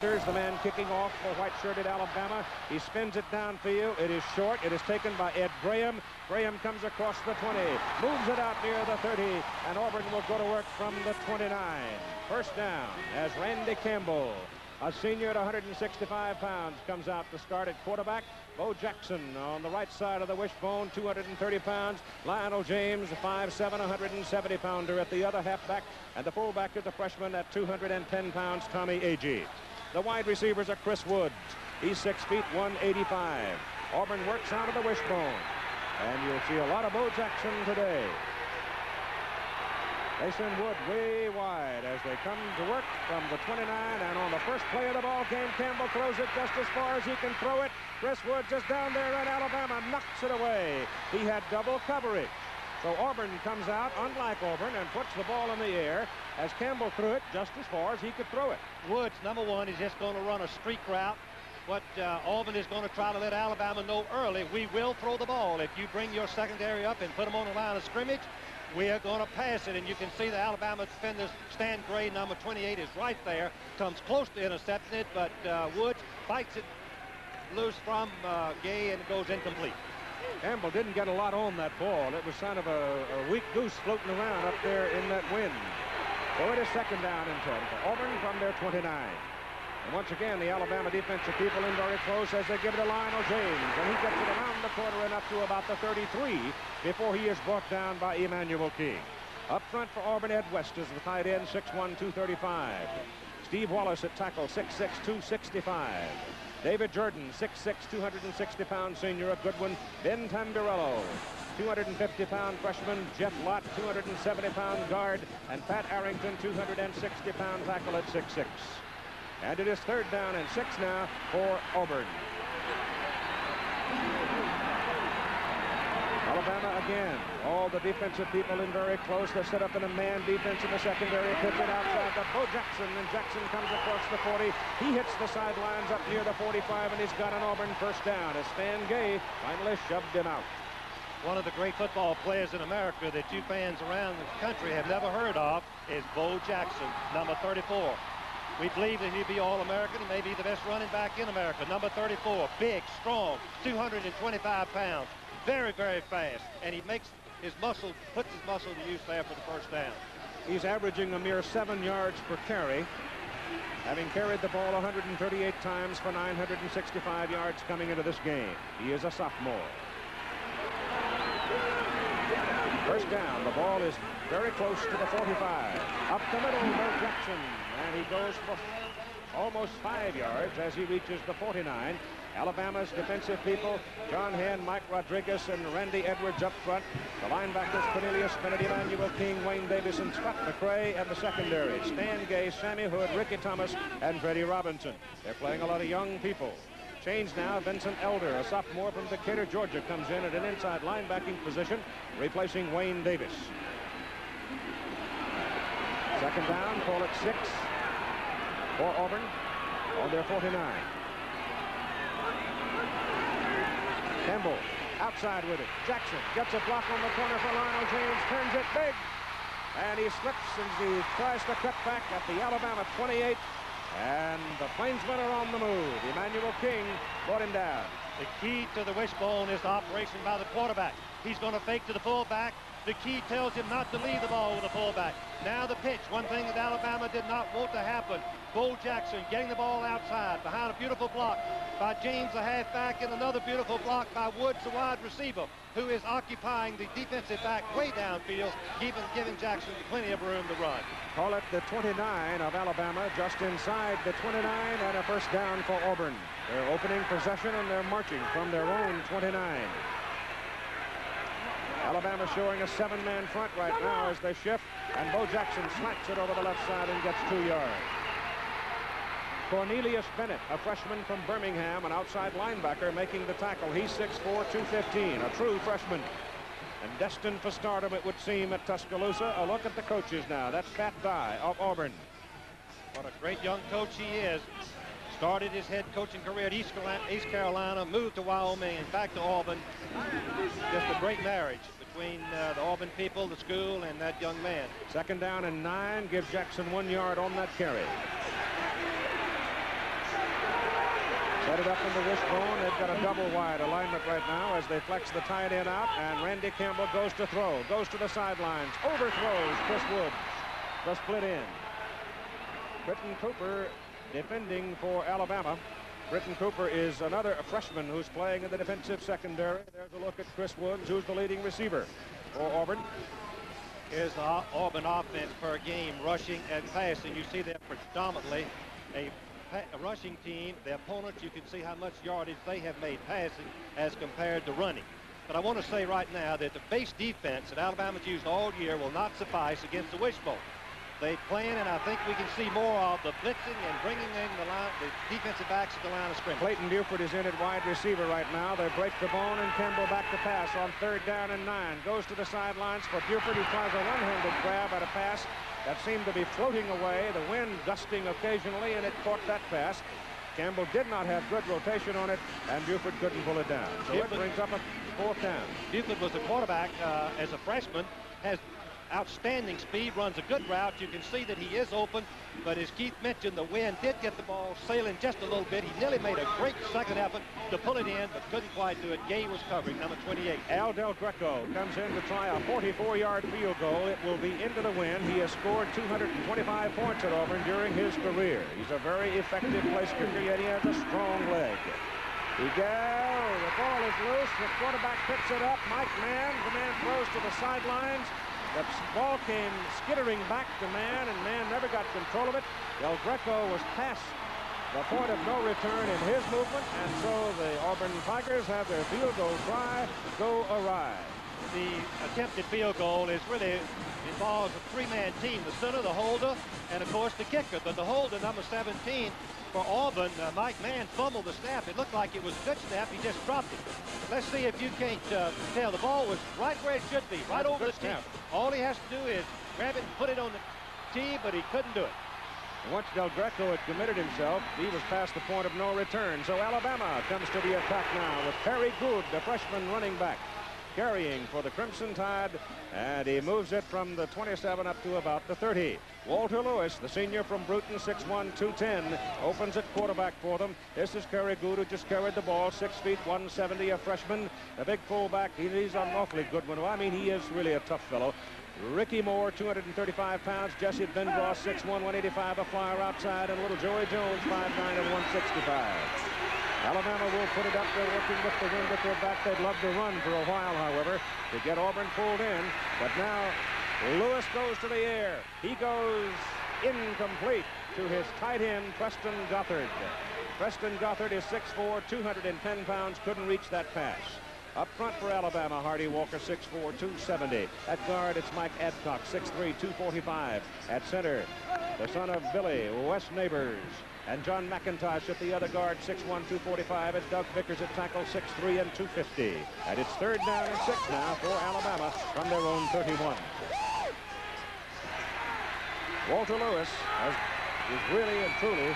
Here's the man kicking off for white-shirted Alabama. He spins it downfield. It is short. It is taken by Ed Graham. Graham comes across the 20, moves it out near the 30, and Auburn will go to work from the 29. First down as Randy Campbell, a senior at 165 pounds, comes out to start at quarterback. Bo Jackson on the right side of the wishbone, 230 pounds. Lionel James, a 5'7", 170-pounder at the other halfback. And the fullback is the freshman at 210 pounds, Tommy Agee. The wide receivers are Chris Woods. He's 6 feet, 185. Auburn works out of the wishbone. And you'll see a lot of Bo Jackson today. They send Wood way wide as they come to work from the 29. And on the first play of the ball game, Campbell throws it just as far as he can throw it. Chris Woods is down there, and Alabama knocks it away. He had double coverage. So Auburn comes out, unlike Auburn, and puts the ball in the air as Campbell threw it just as far as he could throw it. Woods, number one, is just going to run a streak route. What Auburn is going to try to let Alabama know early, we will throw the ball. If you bring your secondary up and put them on the line of scrimmage, we are going to pass it. And you can see the Alabama defender, Stan Gray, number 28, is right there. Comes close to intercepting it, but Woods fights it loose from Gay, and it goes incomplete. Campbell didn't get a lot on that ball. It was kind of a weak goose floating around up there in that wind. So it is second down and 10 for Auburn from their 29. And once again, the Alabama defensive people in very close as they give it to Lionel James. And he gets it around the corner and up to about the 33 before he is brought down by Emmanuel King. Up front for Auburn, Ed West is the tight end, 6'1", 235. Steve Wallace at tackle, 6'6", 265. David Jordan, 6'6", 260-pound senior, a good one. Ben Tamburello, 250-pound freshman. Jeff Lott, 270-pound guard. And Pat Arrington, 260-pound tackle at 6'6". And it is third down and 6 now for Auburn. Alabama again. All the defensive people in very close. They set up in a man defense in the secondary. Pitch it outside to Bo Jackson, and Jackson comes across the 40. He hits the sidelines up near the 45, and he's got an Auburn first down as Stan Gay finally shoved him out. One of the great football players in America that you fans around the country have never heard of is Bo Jackson, number 34. We believe that he'd be All-American and maybe the best running back in America. Number 34, big, strong, 225 pounds. Very, very fast, and he makes his muscle, puts his muscle to use there for the first down. He's averaging a mere 7 yards per carry, having carried the ball 138 times for 965 yards coming into this game. He is a sophomore. First down, the ball is very close to the 45. Up the middle, Bo Jackson, and he goes for almost 5 yards as he reaches the 49. Alabama's defensive people, John Hand, Mike Rodriguez, and Randy Edwards up front. The linebackers, Cornelius Bennett, Emmanuel King, Wayne Davis, and Scott McCray, and the secondary, Stan Gay, Sammy Hood, Ricky Thomas, and Freddie Robinson. They're playing a lot of young people. Change now, Vincent Elder, a sophomore from Decatur, Georgia, comes in at an inside linebacking position, replacing Wayne Davis. Second down, call it 6 for Auburn on their 49. Campbell outside with it. Jackson gets a block on the corner for Lionel James, turns it big, and he slips as he tries to cut back at the Alabama 28, and the Plainsmen are on the move. Emmanuel King brought him down. The key to the wishbone is the operation by the quarterback. He's going to fake to the fullback. The key tells him not to leave the ball with the fullback. Now the pitch, one thing that Alabama did not want to happen. Bo Jackson getting the ball outside behind a beautiful block by James, the halfback, and another beautiful block by Woods, the wide receiver, who is occupying the defensive back way downfield, giving Jackson plenty of room to run. Call it the 29 of Alabama, just inside the 29, and a first down for Auburn. They're opening possession, and they're marching from their own 29. Alabama showing a 7-man front right now as they shift, and Bo Jackson slacks it over the left side and gets 2 yards. Cornelius Bennett, a freshman from Birmingham, an outside linebacker, making the tackle. He's 6'4", 215, a true freshman. And destined for stardom, it would seem, at Tuscaloosa. A look at the coaches now. That's Pat Dye of Auburn. What a great young coach he is. Started his head coaching career at East Carolina, moved to Wyoming, and back to Auburn. Just a great marriage between the Auburn people, the school, and that young man. Second down and 9. Give Jackson 1 yard on that carry. Headed up in the wishbone. They've got a double wide alignment right now as they flex the tight end out, and Randy Campbell goes to throw, goes to the sidelines, overthrows Chris Woods. The split end. Britton Cooper defending for Alabama. Britton Cooper is another freshman who's playing in the defensive secondary. There's a look at Chris Woods, who's the leading receiver for Auburn. Here's the Auburn offense per game, rushing and passing. You see they're predominantly a rushing team. The opponents, you can see how much yardage they have made passing as compared to running. But I want to say right now that the base defense that Alabama's used all year will not suffice against the wishbone. They plan, and I think we can see more of the blitzing and bringing in the defensive backs at the line of scrimmage. Clayton Buford is in at wide receiver right now. They break the bone, and Campbell back to pass on 3rd down and 9. Goes to the sidelines for Buford. He tries a one-handed grab at a pass that seemed to be floating away. The wind gusting occasionally, and it caught that pass. Campbell did not have good rotation on it, and Buford couldn't pull it down. So it brings up a 4th down. Buford was the quarterback as a freshman, has outstanding speed, runs a good route. You can see that he is open, but as Keith mentioned, the wind did get the ball sailing just a little bit. He nearly made a great second effort to pull it in, but couldn't quite do it. Gay was covering, number 28. Al Del Greco comes in to try a 44-yard field goal. It will be into the wind. He has scored 225 points at Auburn during his career. He's a very effective place kicker, yet he has a strong leg. He goes. The ball is loose. The quarterback picks it up. Mike Mann. The man throws to the sidelines. The ball came skittering back to Mann, and Mann never got control of it. Del Greco was past the point of no return in his movement, and so the Auburn Tigers have their field goal try go awry. The attempted field goal is really involves a 3-man team, the center, the holder, and of course the kicker. But the holder, number 17 for Auburn, Mike Mann, fumbled the snap. It looked like it was a good snap. He just dropped it. Let's see if you can't tell. The ball was right where it should be, right over the tee. All he has to do is grab it and put it on the tee, but he couldn't do it. Once Del Greco had committed himself, he was past the point of no return. So Alabama comes to the attack now with Perry Goode, the freshman running back, carrying for the Crimson Tide, and he moves it from the 27 up to about the 30. Walter Lewis, the senior from Bruton, 6'1", 210, opens at quarterback for them. This is Perry Goode, who just carried the ball, 6 feet, 170, a freshman. A big fullback. He's an awfully good one. I mean, he is really a tough fellow. Ricky Moore, 235 pounds. Jesse Vendross, 6'1", 185, a flyer outside. And little Joey Jones, 5'9", and 165. Alabama will put it up. They're working with the wind at their back. They'd love to run for a while, however, to get Auburn pulled in. But now Lewis goes to the air. He goes incomplete to his tight end, Preston Gothard. Preston Gothard is 6'4", 210 pounds, couldn't reach that pass. Up front for Alabama, Hardy Walker, 6'4", 270. At guard, it's Mike Adcock, 6'3", 245. At center, the son of Billy, Wes Neighbors. And John McIntosh at the other guard, 6'1", 245. And Doug Vickers at tackle, 6'3", and 250. And it's 3rd down and 6 now for Alabama from their own 31. Walter Lewis is really and truly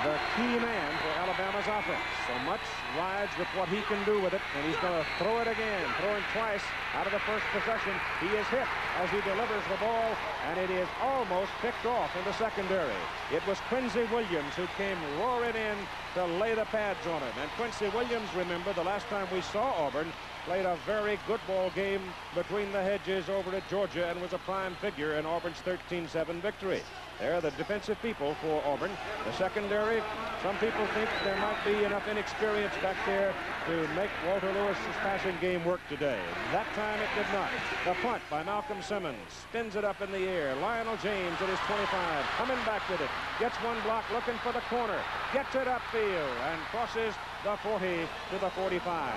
the key man for Alabama's offense. So much rides with what he can do with it, and he's going to throw it again, throwing twice out of the first possession. He is hit as he delivers the ball, and it is almost picked off in the secondary. It was Quincy Williams who came roaring in to lay the pads on him. And Quincy Williams, remember, the last time we saw Auburn, played a very good ball game between the hedges over at Georgia and was a prime figure in Auburn's 13-7 victory. They're the defensive people for Auburn. The secondary, some people think there might be enough inexperience back there to make Walter Lewis's passing game work today. That time it did not. The punt by Malcolm Simmons spins it up in the air. Lionel James at his 25, coming back with it. Gets one block, looking for the corner. Gets it upfield and crosses the 40 to the 45.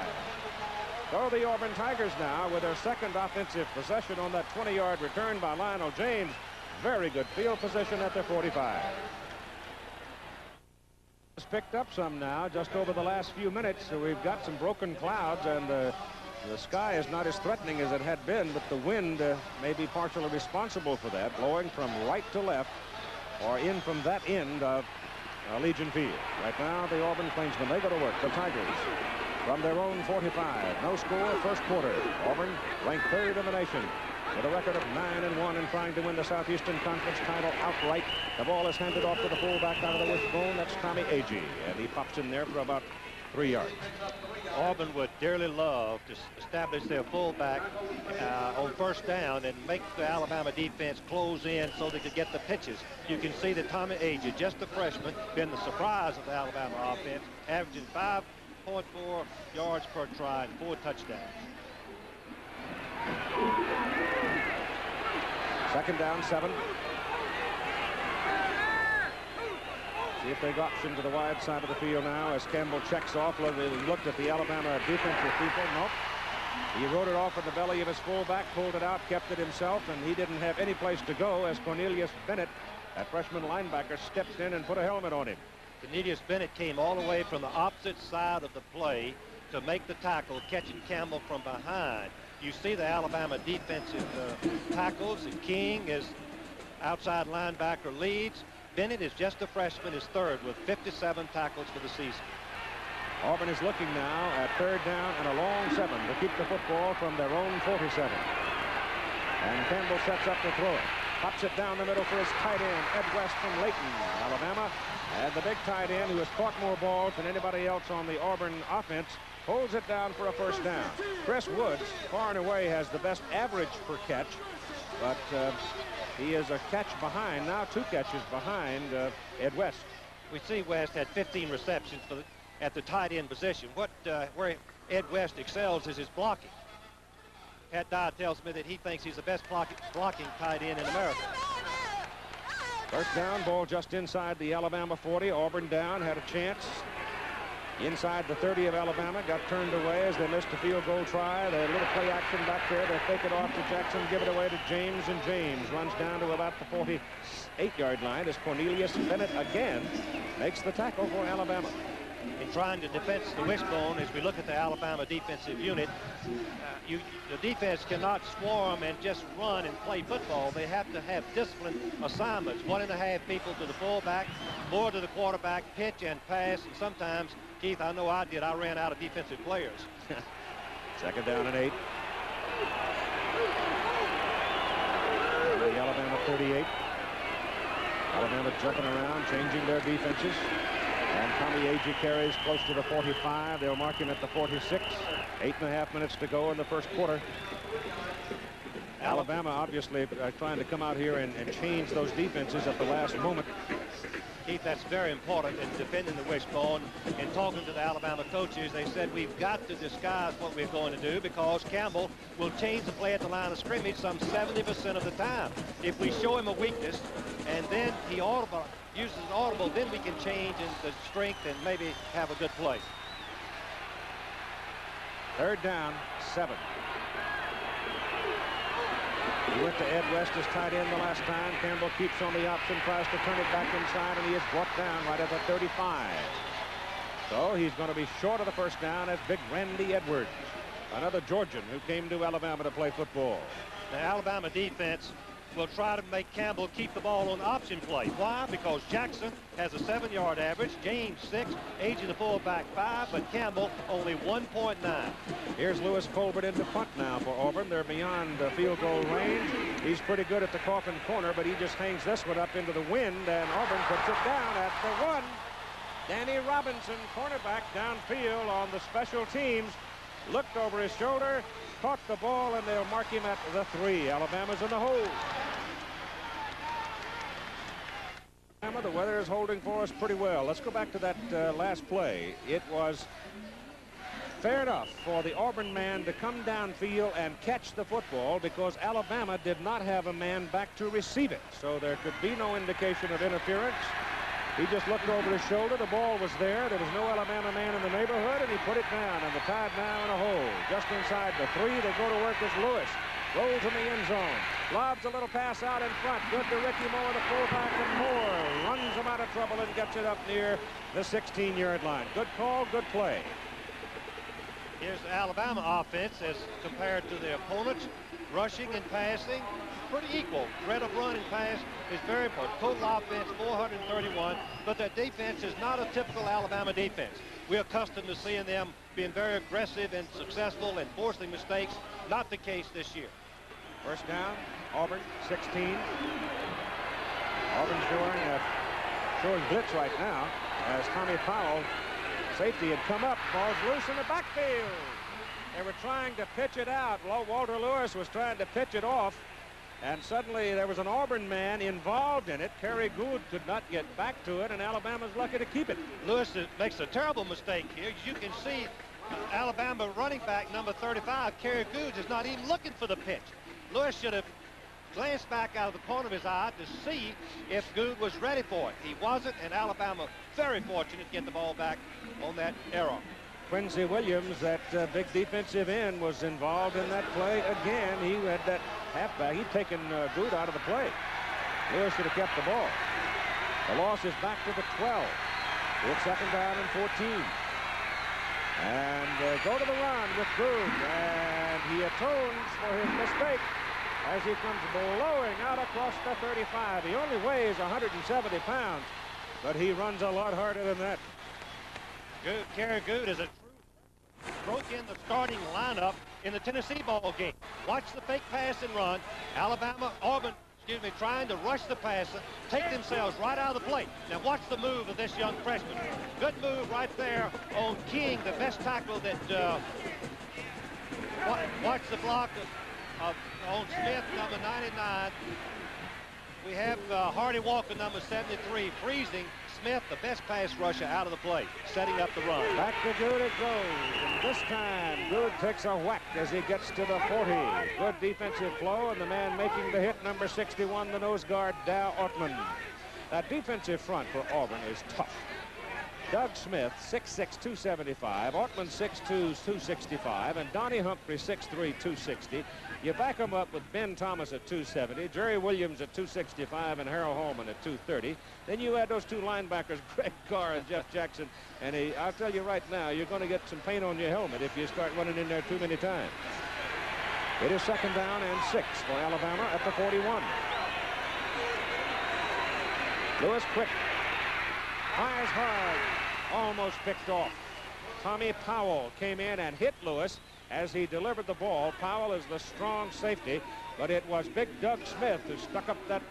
So the Auburn Tigers now with their second offensive possession on that 20-yard return by Lionel James. Very good field position at their 45. It's picked up some now just over the last few minutes. So we've got some broken clouds, and the sky is not as threatening as it had been, but the wind may be partially responsible for that, blowing from right to left or in from that end of Legion Field. Right now, the Auburn Plainsmen, they go to work. The Tigers from their own 45. No score, first quarter. Auburn ranked 3rd in the nation with a record of 9-1 and trying to win the Southeastern Conference title outright. The ball is handed off to the fullback out of the wishbone. That's Tommy Agee, and he pops in there for about 3 yards. Auburn would dearly love to establish their fullback on first down and make the Alabama defense close in so they could get the pitches. You can see that Tommy Agee, just a freshman, been the surprise of the Alabama offense, averaging 5.4 yards per try and 4 touchdowns. Second down, 7. See if they got him to the wide side of the field now as Campbell checks off. Looked at the Alabama defensive people. Nope. He wrote it off in the belly of his fullback, pulled it out, kept it himself, and he didn't have any place to go as Cornelius Bennett, that freshman linebacker, stepped in and put a helmet on him. Cornelius Bennett came all the way from the opposite side of the play to make the tackle, catching Campbell from behind. You see the Alabama defensive tackles, and King is outside linebacker leads. Bennett is just a freshman, his third, with 57 tackles for the season. Auburn is looking now at third down and a long 7 to keep the football from their own 47. And Campbell sets up to throw it. Pops it down the middle for his tight end, Ed West from Layton, Alabama. And the big tight end, who has caught more balls than anybody else on the Auburn offense, holds it down for a first down. Chris Woods, far and away, has the best average per catch, but he is a catch behind, now 2 catches behind Ed West. We see West had 15 receptions at the tight end position. Where Ed West excels is his blocking. Pat Dye tells me that he thinks he's the best blocking tight end in America. First down, ball just inside the Alabama 40. Auburn down, had a chance. Inside the 30 of Alabama, got turned away as they missed a field goal try. They had a little play action back there. They fake it off to Jackson, give it away to James, and James runs down to about the 48-yard line as Cornelius Bennett again makes the tackle for Alabama. In trying to defend the wishbone, as we look at the Alabama defensive unit, the defense cannot swarm and just run and play football. They have to have disciplined assignments. 1.5 people to the fullback, more to the quarterback, pitch and pass, and sometimes, Keith, I know I did, I ran out of defensive players. Second down and 8. The Alabama 38. Alabama jumping around, changing their defenses. And Tommy Agee carries close to the 45. They'll mark him at the 46. 8.5 minutes to go in the first quarter. Alabama obviously trying to come out here and change those defenses at the last moment. Keith, that's very important in defending the wishbone. In talking to the Alabama coaches, they said we've got to disguise what we're going to do because Campbell will change the play at the line of scrimmage some 70% of the time. If we show him a weakness and then he uses an audible, then we can change in the strength and maybe have a good play. Third down, 7. He went to Ed West as tight end the last time. Campbell keeps on the option, tries to turn it back inside, and he is brought down right at the 35. So he's going to be short of the first down as big Randy Edwards, another Georgian who came to Alabama to play football. The Alabama defense will try to make Campbell keep the ball on option play. Why? Because Jackson has a 7-yard average, James 6, Agee the fullback 5, but Campbell only 1.9. Here's Lewis Colbert into punt now for Auburn. They're beyond field goal range. He's pretty good at the coffin corner, but he just hangs this one up into the wind, and Auburn puts it down at the 1. Danny Robinson, cornerback downfield on the special teams, looked over his shoulder, caught the ball, and they'll mark him at the 3. Alabama's in the hole. The weather is holding for us pretty well. Let's go back to that last play. It was fair enough for the Auburn man to come downfield and catch the football because Alabama did not have a man back to receive it. So there could be no indication of interference. He just looked over his shoulder. The ball was there. There was no Alabama man in the neighborhood, and he put it down. And the Tide now in a hole. Just inside the 3, they go to work as Lewis. Rolls in the end zone. Lobs a little pass out in front. Good to Ricky Moore, the fullback, and Moore runs him out of trouble and gets it up near the 16-yard line. Good call, good play. Here's the Alabama offense as compared to their opponents. Rushing and passing, pretty equal. Threat of run and pass is very important. Total offense, 431, but their defense is not a typical Alabama defense. We're accustomed to seeing them being very aggressive and successful and forcing mistakes. Not the case this year. First down, Auburn, 16. Auburn showing blitz right now as Tommy Powell, safety, had come up. Ball's loose in the backfield. They were trying to pitch it out. Walter Lewis was trying to pitch it off. And suddenly there was an Auburn man involved in it. Kerry Gould could not get back to it, and Alabama's lucky to keep it. Lewis makes a terrible mistake here. As you can see, Alabama running back number 35, Kerry Gould, is not even looking for the pitch. Lewis should have glanced back out of the corner of his eye to see if Gould was ready for it. He wasn't, and Alabama very fortunate to get the ball back on that error. Quincy Williams, that big defensive end, was involved in that play again. He had that halfback. He'd taken Gould out of the play. Lewis should have kept the ball. The loss is back to the 12. It's second down and 14. And go to the run with Gould. And he atones for his mistake as he comes blowing out across the 35. He only weighs 170 pounds, but he runs a lot harder than that. Kerry Gould is a broke in the starting lineup in the Tennessee ball game. Watch the fake pass and run. Auburn, trying to rush the passer, take themselves right out of the plate. Now watch the move of this young freshman. Good move right there on King, the best tackle that, watch the block on Smith, number 99. We have Hardy Walker, number 73, freezing Smith, the best pass rusher, out of the play, setting up the run. Back to Gould it goes, and this time Gould takes a whack as he gets to the 40. Good defensive flow, and the man making the hit, number 61, the nose guard, Dow Ortman. That defensive front for Auburn is tough. Doug Smith, 6'6", 275. Ortman, 6'2", 265. And Donnie Humphrey, 6'3", 260. You back them up with Ben Thomas at 270, Jerry Williams at 265, and Harold Holman at 230. Then you add those two linebackers, Greg Carr and Jeff Jackson. And I'll tell you right now, you're going to get some paint on your helmet if you start running in there too many times. It is second down and 6 for Alabama at the 41. Lewis quick. Fires hard. Almost picked off. Tommy Powell came in and hit Lewis as he delivered the ball. Powell is the strong safety, but it was big Doug Smith who stuck up that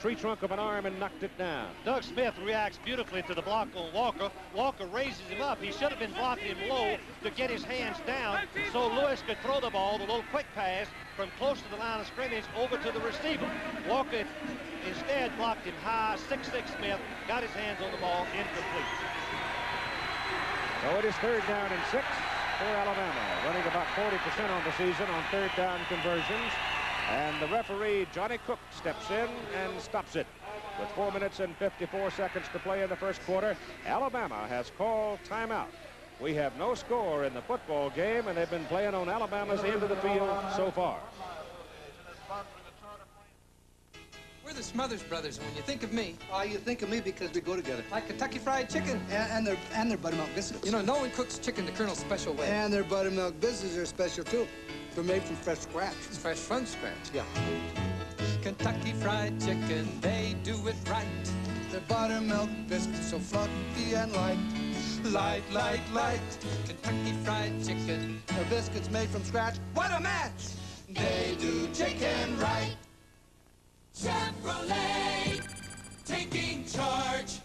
tree trunk of an arm and knocked it down. Doug Smith reacts beautifully to the block on Walker. Walker raises him up. He should have been blocking him low to get his hands down so Lewis could throw the ball, the little quick pass, from close to the line of scrimmage over to the receiver. Walker instead blocked him high. 6'6" Smith got his hands on the ball, incomplete. So it is third down and 6 for Alabama, running about 40% on the season on third down conversions. And the referee, Johnny Cook, steps in and stops it. With 4 minutes and 54 seconds to play in the first quarter, Alabama has called timeout. We have no score in the football game, and they've been playing on Alabama's end of the field so far. We're the Smothers Brothers, and when you think of me... Oh, you think of me because we go together. Like Kentucky Fried Chicken. And their buttermilk biscuits. You know, no one cooks chicken the Colonel's special way. And their buttermilk biscuits are special, too. They're made from fresh scratch. It's fresh from scratch. Yeah. Kentucky Fried Chicken, they do it right. Their buttermilk biscuits so fluffy and light. Light, light, light. Kentucky Fried Chicken. Their biscuits made from scratch. What a match! They do chicken right. Chevrolet, taking charge.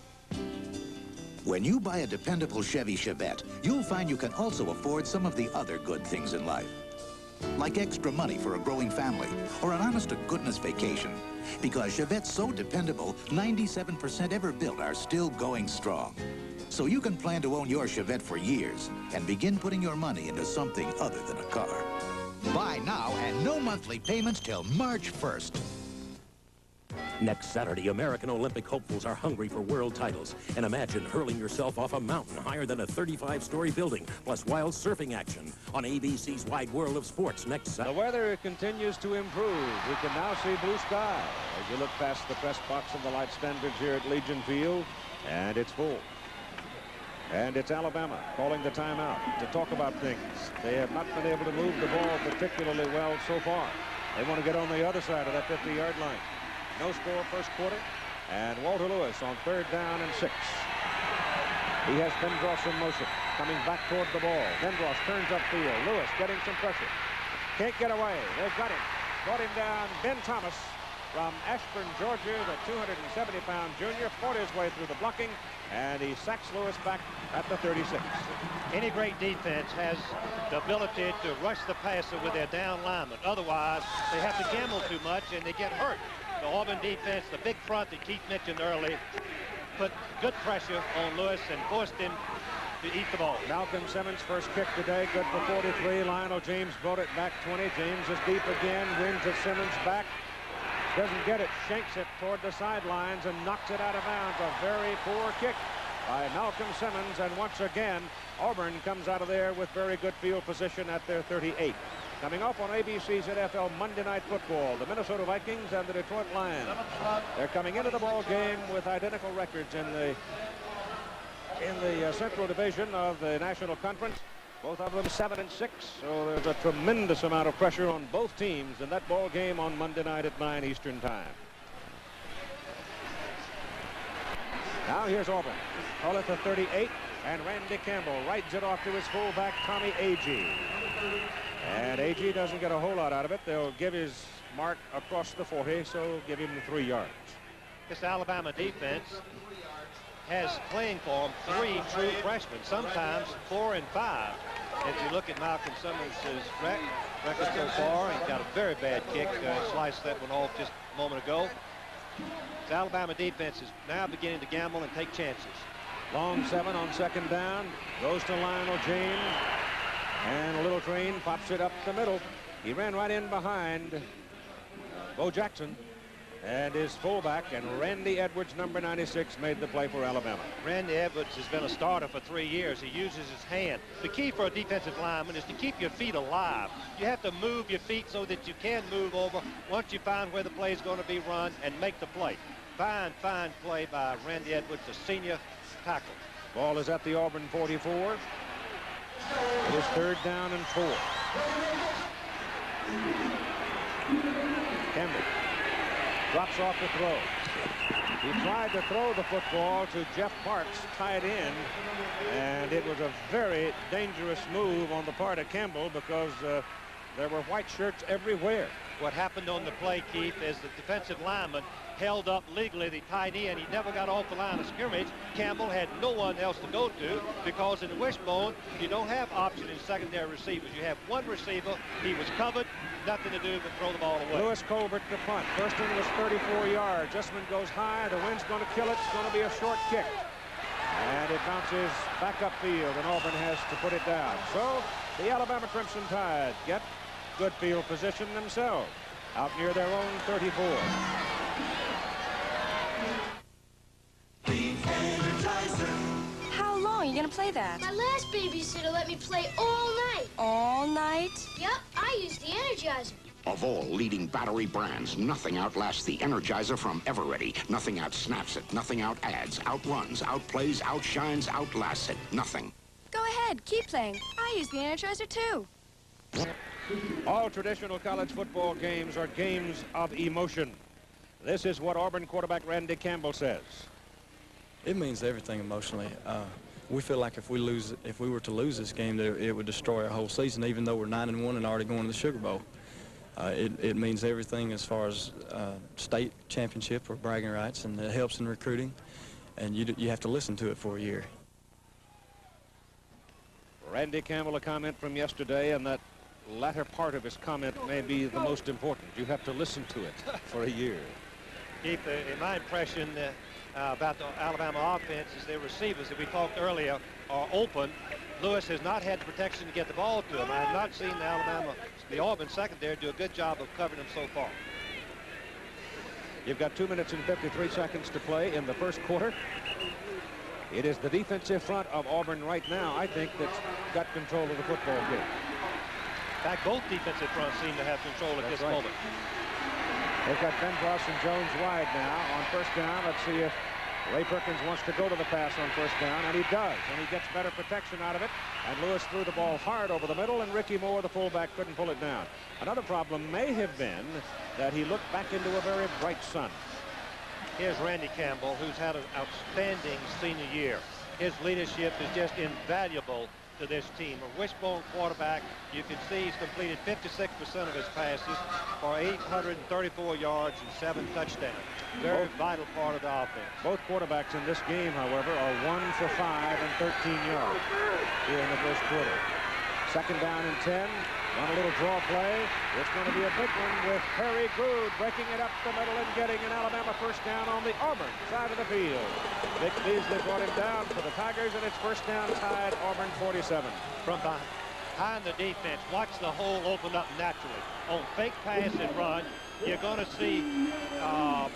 When you buy a dependable Chevy Chevette, you'll find you can also afford some of the other good things in life. Like extra money for a growing family, or an honest-to-goodness vacation. Because Chevette's so dependable, 97% ever built are still going strong. So you can plan to own your Chevette for years and begin putting your money into something other than a car. Buy now and no monthly payments till March 1st. Next Saturday, American Olympic hopefuls are hungry for world titles. And imagine hurling yourself off a mountain higher than a 35-story building, plus wild surfing action on ABC's Wide World of Sports next Saturday. The weather continues to improve. We can now see blue sky as you look past the press box of the light standards here at Legion Field, and it's full. And it's Alabama calling the timeout to talk about things. They have not been able to move the ball particularly well so far. They want to get on the other side of that 50-yard line. No score first quarter, and Walter Lewis on third down and 6. He has Bendross in motion, coming back toward the ball. Bendross turns upfield. Lewis getting some pressure. Can't get away. They've got him. Brought him down. Ben Thomas from Ashburn, Georgia. The 270-pound junior fought his way through the blocking, and he sacks Lewis back at the 36. Any great defense has the ability to rush the passer with their down lineman. Otherwise, they have to gamble too much, and they get hurt. The Auburn defense, the big front that Keith mentioned early, put good pressure on Lewis and forced him to eat the ball. Malcolm Simmons' first kick today, good for 43. Lionel James brought it back 20. James is deep again, wins it Simmons back. Doesn't get it, shanks it toward the sidelines and knocks it out of bounds. A very poor kick by Malcolm Simmons, and once again, Auburn comes out of there with very good field position at their 38. Coming up on ABC's NFL Monday Night Football, the Minnesota Vikings and the Detroit Lions. They're coming into the ball game with identical records in the Central Division of the National Conference. Both of them 7-6, so there's a tremendous amount of pressure on both teams in that ball game on Monday night at 9 Eastern time. Now here's Auburn. Call it the 38, and Randy Campbell rides it off to his fullback, Tommy Agee. And Agee doesn't get a whole lot out of it. They'll give his mark across the 40, so give him 3 yards. This Alabama defense has playing for them 3 true freshmen, sometimes 4 and 5. If you look at Malcolm Simmons' record so far, he's got a very bad kick. Sliced that one off just a moment ago. The Alabama defense is now beginning to gamble and take chances. Long 7 on second down. Goes to Lionel James. And a little train pops it up the middle. He ran right in behind Bo Jackson and his fullback, and Randy Edwards, number 96, made the play for Alabama. Randy Edwards has been a starter for 3 years. He uses his hand. The key for a defensive lineman is to keep your feet alive. You have to move your feet so that you can move over once you find where the play is going to be run and make the play. Fine play by Randy Edwards, the senior tackle. Ball is at the Auburn 44. It is 3rd down and 4. Campbell drops off the throw. He tried to throw the football to Jeff Parks, tied in, and it was a very dangerous move on the part of Campbell because there were white shirts everywhere. What happened on the play, Keith, is the defensive lineman held up legally the tight end. He never got off the line of scrimmage. Campbell had no one else to go to because in the wishbone, you don't have option in secondary receivers. You have one receiver. He was covered. Nothing to do but throw the ball away. Lewis Colbert to punt. First one was 34 yards. This one goes high. The wind's going to kill it. It's going to be a short kick. And it bounces back upfield, and Auburn has to put it down. So the Alabama Crimson Tide get good field position themselves out near their own 34. How long are you going to play that? My last babysitter let me play all night. All night? Yep, I used the Energizer. Of all leading battery brands, nothing outlasts the Energizer from Eveready. Nothing outsnaps it. Nothing out-adds, outruns, outplays, outshines, outlasts it. Nothing. Go ahead, keep playing. I use the Energizer too. All traditional college football games are games of emotion. This is what Auburn quarterback Randy Campbell says. It means everything emotionally. We feel like if we were to lose this game, it would destroy our whole season, even though we're 9-1 and already going to the Sugar Bowl. It means everything as far as state championship or bragging rights, and it helps in recruiting, and you have to listen to it for a year. Randy Campbell, a comment from yesterday, and that latter part of his comment may be the most important. You have to listen to it for a year. Keith, in my impression about the Alabama offense is their receivers that we talked earlier are open. Lewis has not had the protection to get the ball to him. I have not seen the Auburn secondary do a good job of covering him so far. You've got 2 minutes and 53 seconds to play in the first quarter. It is the defensive front of Auburn right now, I think, that's got control of the football game. In fact, both defensive fronts seem to have control at this moment. They've got Benbross and Jones wide now on first down. Let's see if Ray Perkins wants to go to the pass on first down, and he does, and he gets better protection out of it. And Lewis threw the ball hard over the middle, and Ricky Moore, the fullback, couldn't pull it down. Another problem may have been that he looked back into a very bright sun. Here's Randy Campbell, who's had an outstanding senior year. His leadership is just invaluable to this team. A wishbone quarterback, you can see he's completed 56% of his passes for 834 yards and 7 touchdowns. Very vital part of the offense. Both quarterbacks in this game, however, are 1 for 5 and 13 yards here in the first quarter. Second down and 10. Run a little draw play. It's going to be a big one with Perry Good breaking it up the middle and getting an Alabama first down on the Auburn side of the field. Vic Beasley brought him down for the Tigers, and it's first down tied Auburn 47. From behind the defense, watch the hole open up naturally. On fake pass and run, you're going to see, I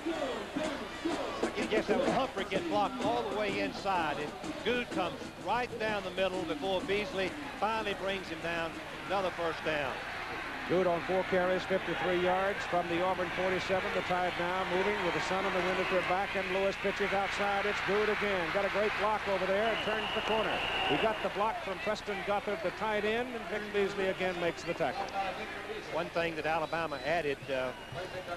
guess that was Humphrey get blocked all the way inside, and Good comes right down the middle before Beasley finally brings him down. Another first down. Good on 4 carries, 53 yards from the Auburn 47. The Tide now moving with the sun and the wind at their back, and Lewis pitches outside. It's Good again. Got a great block over there and turns the corner. He got the block from Preston Gothard, the tight end, and Vic Beasley again makes the tackle. One thing that Alabama added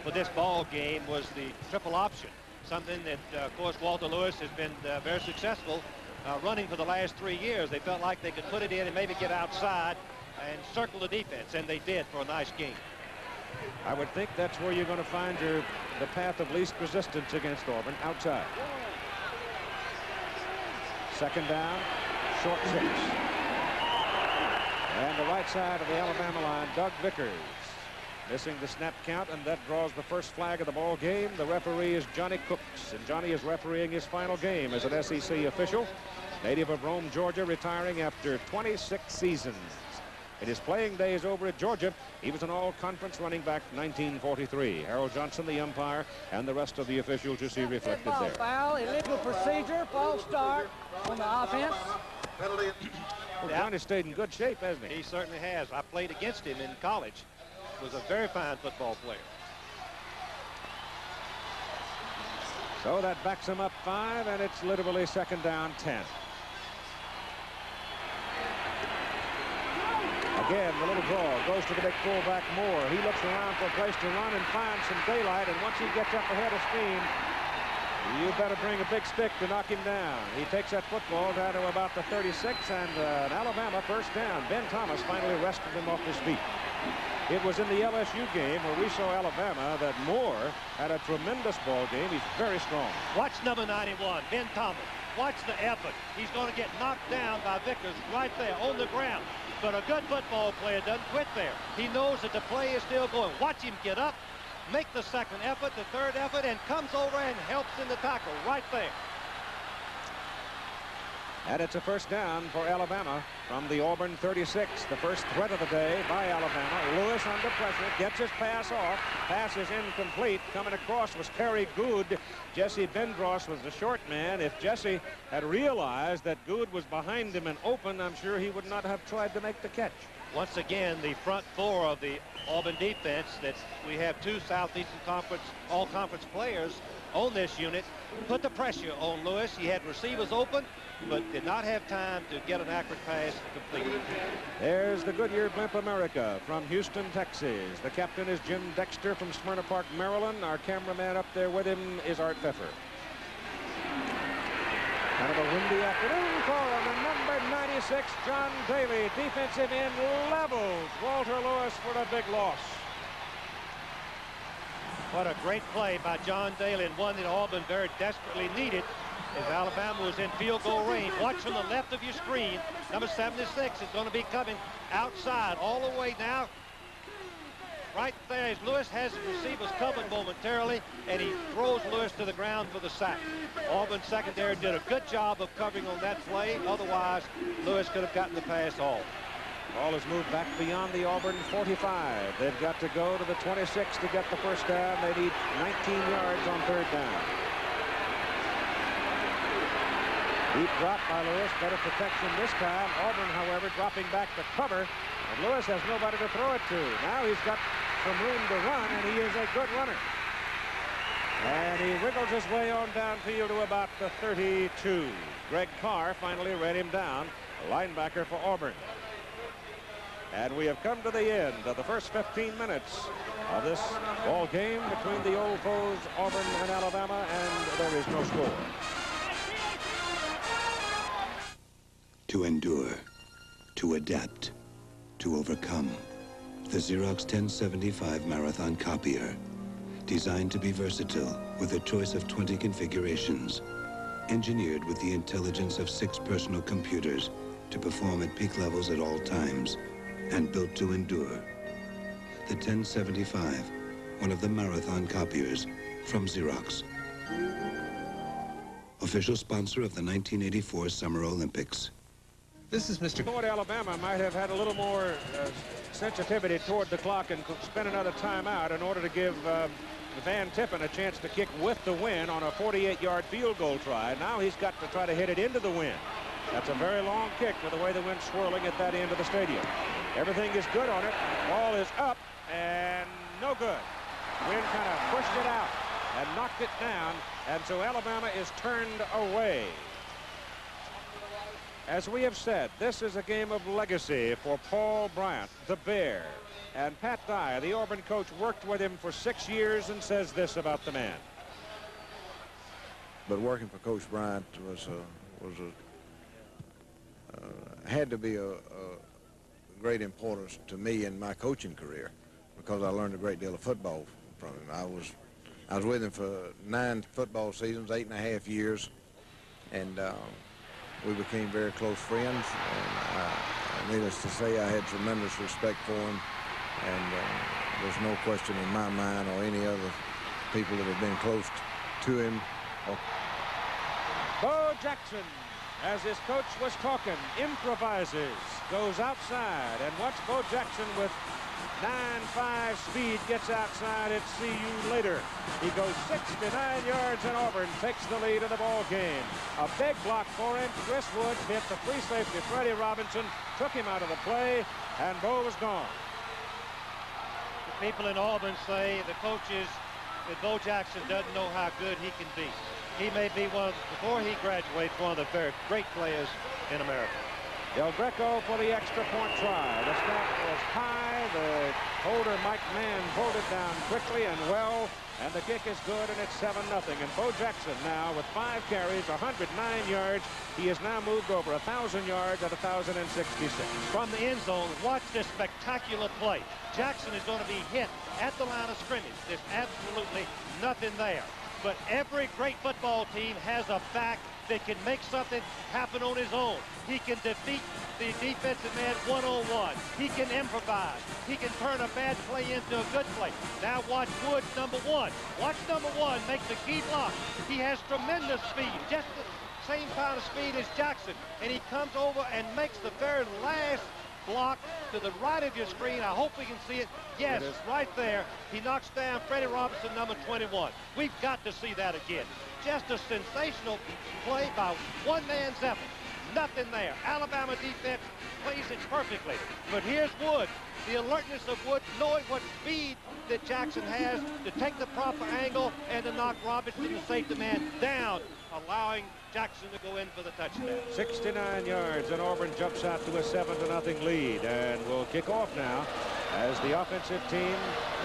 for this ball game was the triple option, something that, of course, Walter Lewis has been very successful running for the last 3 years. They felt like they could put it in and maybe get outside and circle the defense, and they did for a nice game. I would think that's where you're going to find the path of least resistance against Auburn, outside. Second down, short 6. And the right side of the Alabama line, Doug Vickers, missing the snap count, and that draws the first flag of the ball game. The referee is Johnny Cooks, and Johnny is refereeing his final game as an SEC official. Native of Rome, Georgia, retiring after 26 seasons. In his playing days over at Georgia, he was an all-conference running back 1943. Harold Johnson, the umpire, and the rest of the officials you see reflected there. Foul, illegal procedure, false start on the offense. Well, Johnny stayed in good shape, hasn't he? He certainly has. I played against him in college. Was a very fine football player. So that backs him up 5, and it's literally second down 10. Again, the little draw goes to the big fullback Moore. He looks around for a place to run and finds some daylight, and once he gets up ahead of steam, you better bring a big stick to knock him down. He takes that football down to about the 36, and an Alabama first down. Ben Thomas finally wrestled him off his feet. It was in the LSU game where we saw Alabama that Moore had a tremendous ball game. He's very strong. Watch number 91, Ben Thomas. Watch the effort. He's going to get knocked down by Vickers right there on the ground. But a good football player doesn't quit there. He knows that the play is still going. Watch him get up, make the second effort, the third effort, and comes over and helps in the tackle right there. And it's a first down for Alabama from the Auburn 36. The first threat of the day by Alabama. Lewis under pressure, gets his pass off. Pass is incomplete. Coming across was Perry Good. Jesse Bendross was the short man. If Jesse had realized that Good was behind him and open, I'm sure he would not have tried to make the catch. Once again, the front 4 of the Auburn defense, that we have 2 Southeastern Conference all-conference players on this unit, put the pressure on Lewis. He had receivers open, but did not have time to get an accurate pass completed. There's the Goodyear Blimp America from Houston, Texas. The captain is Jim Dexter from Smyrna Park, Maryland. Our cameraman up there with him is Art Pfeffer. Kind of a windy afternoon for the number 96, John Daly. Defensive end levels Walter Lewis for a big loss. What a great play by John Daly, and one that Auburn very desperately needed as Alabama was in field goal range. Watch from the left of your screen. Number 76 is going to be coming outside all the way now. Right there as Lewis has his receivers covered momentarily, and he throws Lewis to the ground for the sack. Auburn secondary did a good job of covering on that play. Otherwise, Lewis could have gotten the pass off. Ball is moved back beyond the Auburn 45. They've got to go to the 26 to get the first down. They need 19 yards on third down. Deep drop by Lewis, better protection this time. Auburn, however, dropping back to cover, and Lewis has nobody to throw it to. Now he's got some room to run, and he is a good runner. And he wiggles his way on downfield to about the 32. Greg Carr finally ran him down, a linebacker for Auburn. And we have come to the end of the first 15 minutes of this ball game between the old foes, Auburn and Alabama, and there is no score. to endure, to adapt, to overcome. The Xerox 1075 Marathon Copier, designed to be versatile with a choice of 20 configurations, engineered with the intelligence of 6 personal computers to perform at peak levels at all times, and built to endure. The 1075, one of the Marathon Copiers from Xerox. Official sponsor of the 1984 Summer Olympics. This is Mr. Lord, Alabama might have had a little more sensitivity toward the clock and spend another timeout in order to give Van Tippen a chance to kick with the wind on a 48-yard field goal try. Now he's got to try to hit it into the wind. That's a very long kick with the way the wind's swirling at that end of the stadium. Everything is good on it. Ball is up and no good. Wind kind of pushed it out and knocked it down, and so Alabama is turned away. As we have said, this is a game of legacy for Paul Bryant, the Bear. And Pat Dye, the Auburn coach, worked with him for 6 years and says this about the man. But working for Coach Bryant had to be a great importance to me in my coaching career, because I learned a great deal of football from him. I was with him for 9 football seasons, 8.5 years, and we became very close friends. And needless to say, I had tremendous respect for him, and there's no question in my mind or any other people that have been close to him. Bo Jackson, as his coach was talking, improvises, goes outside, and watch Bo Jackson with 9.5 speed gets outside and see you later. He goes 69 yards, and Auburn takes the lead of the ball game. A big block for him. Chris Woods hit the free safety. Freddie Robinson took him out of the play, and Bo was gone. The people in Auburn say the coaches that Bo Jackson doesn't know how good he can be. He may be before he graduates, one of the very great players in America. Del Greco for the extra point try. The snap was high. The holder, Mike Mann, pulled it down quickly and well, and the kick is good, and it's 7-0. And Bo Jackson now with 5 carries, 109 yards. He has now moved over 1,000 yards at 1,066. From the end zone, watch this spectacular play. Jackson is going to be hit at the line of scrimmage. There's absolutely nothing there. But every great football team has a back that can make something happen on his own. He can defeat the defensive man one-on-one. He can improvise. He can turn a bad play into a good play. Now watch Woods, number 1. Watch number 1 make the key block. He has tremendous speed, just the same kind of speed as Jackson. And he comes over and makes the very last block to the right of your screen. I hope we can see it. Yes, right there. He knocks down Freddie Robinson, number 21. We've got to see that again. Just a sensational play by one man's effort. Nothing there. Alabama defense plays it perfectly. But here's Wood. The alertness of Wood, knowing what speed that Jackson has to take the proper angle and to knock Robinson, the safety man, down, allowing Jackson to go in for the touchdown. 69 yards, and Auburn jumps out to a 7-0 lead, and will kick off now as the offensive team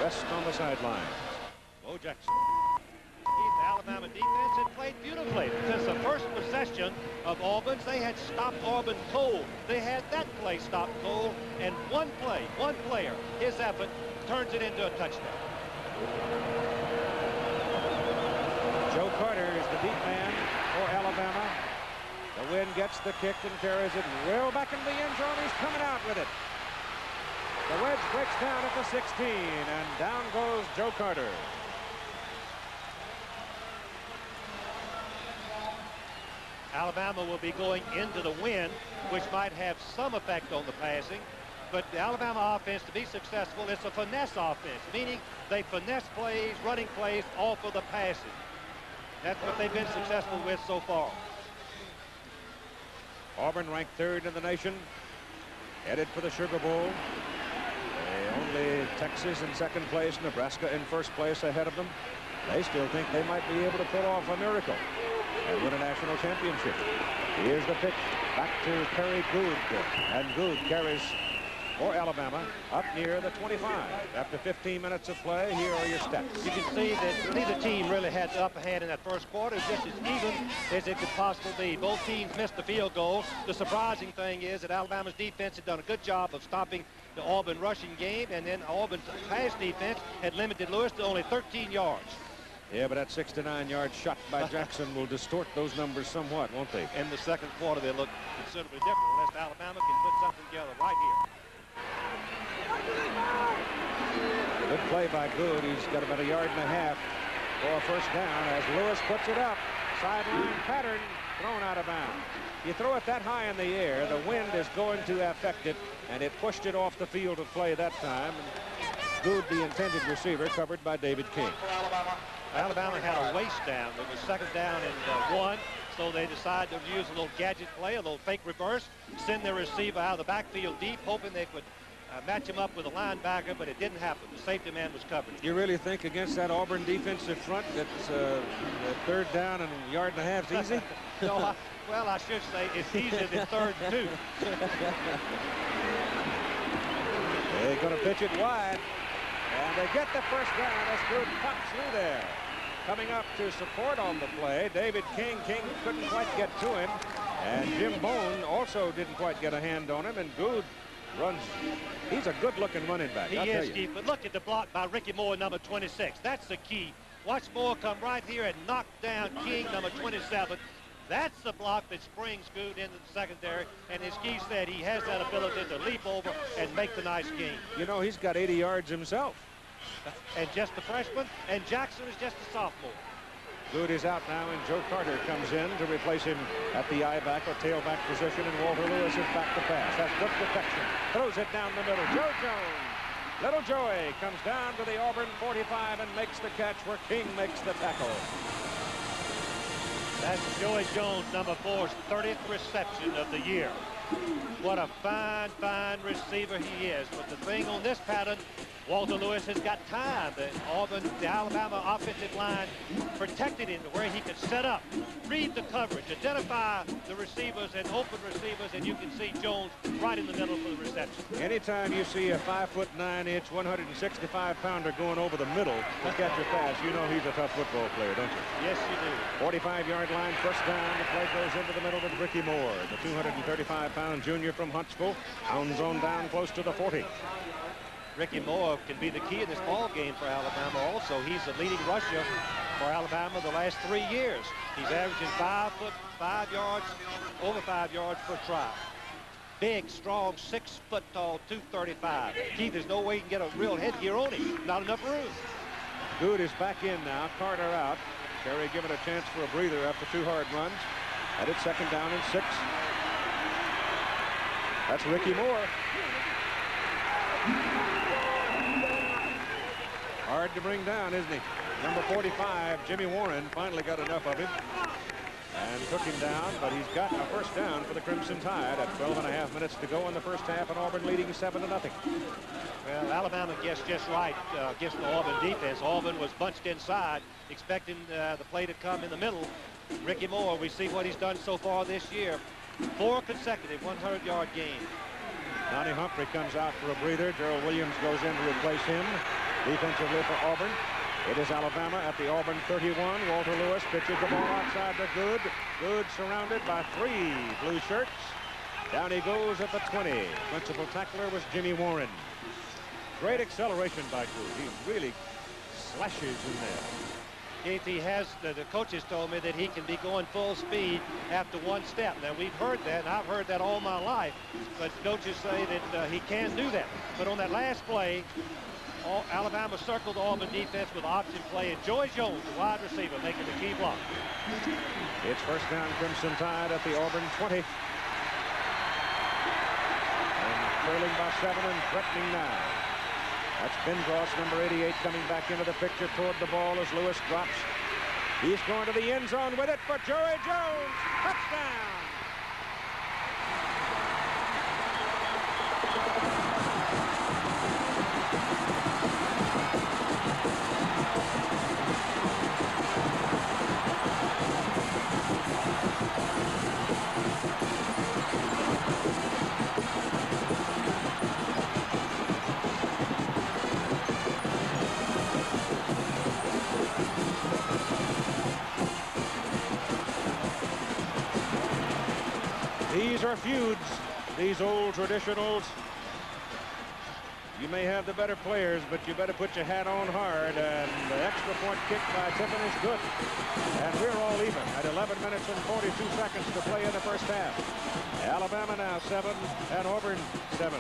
rests on the sideline. Bo Jackson. The Alabama defense had played beautifully. Since the first possession of Auburn's, they had stopped Auburn cold. They had that play stopped cold, and one player, his effort, turns it into a touchdown. Joe Carter is the deep man for Alabama. The wind gets the kick and carries it well back into the end zone. He's coming out with it. The wedge breaks down at the 16, and down goes Joe Carter. Alabama will be going into the wind, which might have some effect on the passing. But the Alabama offense, to be successful, it's a finesse offense, meaning they finesse plays, running plays off of the passing. That's what they've been successful with so far. Auburn ranked 3rd in the nation, headed for the Sugar Bowl. Only Texas in 2nd place, Nebraska in 1st place ahead of them. They still think they might be able to pull off a miracle and win a national championship. Here's the pitch back to Perry Good, and Good carries for Alabama up near the 25. After 15 minutes of play, here are your stats. You can see that neither team really had the upper hand in that first quarter, just as even as it could possibly be. Both teams missed the field goal. The surprising thing is that Alabama's defense had done a good job of stopping the Auburn rushing game, and then Auburn's pass defense had limited Lewis to only 13 yards. Yeah, but that 6 to 9 yard shot by Jackson will distort those numbers somewhat, won't they? In the second quarter, they look considerably different unless Alabama can put something together right here. Good play by Good. He's got about 1.5 yards for a first down as Lewis puts it up. Sideline pattern thrown out of bounds. You throw it that high in the air, the wind is going to affect it, and it pushed it off the field of play that time. Good, the intended receiver, covered by David King. Alabama had a waste down. It was second down and 1, so they decided to use a little gadget play, a little fake reverse, send their receiver out of the backfield deep, hoping they could match him up with a linebacker, but it didn't happen. The safety man was covered. You really think against that Auburn defensive front that third down and 1.5 yards is easy? No, well, I should say it's easier than 3rd and 2. They're going to pitch it wide, and they get the first down. That's Good pops through there. Coming up to support on the play, David King. King couldn't quite get to him, and Jim Bone also didn't quite get a hand on him, and Good runs. He's a good-looking running back. He is, Keith, but look at the block by Ricky Moore, number 26. That's the key. Watch Moore come right here and knock down King, number 27. That's the block that springs Good into the secondary, and as Keith said, he has that ability to leap over and make the nice gain. You know, he's got 80 yards himself. And just a freshman, and Jackson is just a sophomore. Good is out now, and Joe Carter comes in to replace him at the I-back or tailback position, and Walter Lewis is back to pass. That's good protection. Throws it down the middle. Joe Jones. Little Joey comes down to the Auburn 45 and makes the catch where King makes the tackle. That's Joey Jones, number 4's 30th reception of the year. What a fine, fine receiver he is. But the thing on this pattern, Walter Lewis has got time. The Alabama offensive line protected him to where he could set up, read the coverage, identify the receivers and open receivers, and you can see Jones right in the middle for the reception. Anytime you see a 5'9", 165-pounder going over the middle to catch a pass, you know he's a tough football player, don't you? Yes, you do. 45-yard line, first down. The play goes into the middle with Ricky Moore, the 235-pound junior from Huntsville, hounds on down close to the 40. Ricky Moore can be the key in this ball game for Alabama also. He's the leading rusher for Alabama the last 3 years. He's averaging 5 yards, over 5 yards per try. Big, strong, 6 foot tall, 235. Keith, there's no way you can get a real headgear on him. Not enough room. Good is back in now. Carter out. Terry given a chance for a breather after 2 hard runs. At its second down and 6. That's Ricky Moore. Hard to bring down, isn't he? Number 45, Jimmy Warren, finally got enough of him and took him down, but he's got a first down for the Crimson Tide at 12.5 minutes to go in the first half, and Auburn leading 7-0. Well, Alabama guessed just right against the Auburn defense. Auburn was bunched inside, expecting the play to come in the middle. Ricky Moore, we see what he's done so far this year. 4 consecutive 100-yard games. Donnie Humphrey comes out for a breather. Gerald Williams goes in to replace him. Defensively for Auburn, it is Alabama at the Auburn 31. Walter Lewis pitches the ball outside to Good. Good surrounded by 3 blue shirts. Down he goes at the 20. Principal tackler was Jimmy Warren. Great acceleration by Good. He really slashes in there. Keith, he has, the coaches told me that he can be going full speed after 1 step. Now, we've heard that, and I've heard that all my life, but coaches say that he can do that. But on that last play, Alabama circled the Auburn defense with option play, and Joey Jones, the wide receiver, making the key block. It's first down, Crimson Tide at the Auburn 20. And trailing by 7 and threatening now. That's Ben Gross, number 88, coming back into the picture toward the ball as Lewis drops. He's going to the end zone with it for Joey Jones. Touchdown! feuds, these old traditionals. You may have the better players, but you better put your hat on hard. And the extra point kick by Tiffin is good. And we're all even at 11 minutes and 42 seconds to play in the first half. Alabama now 7 and Auburn 7.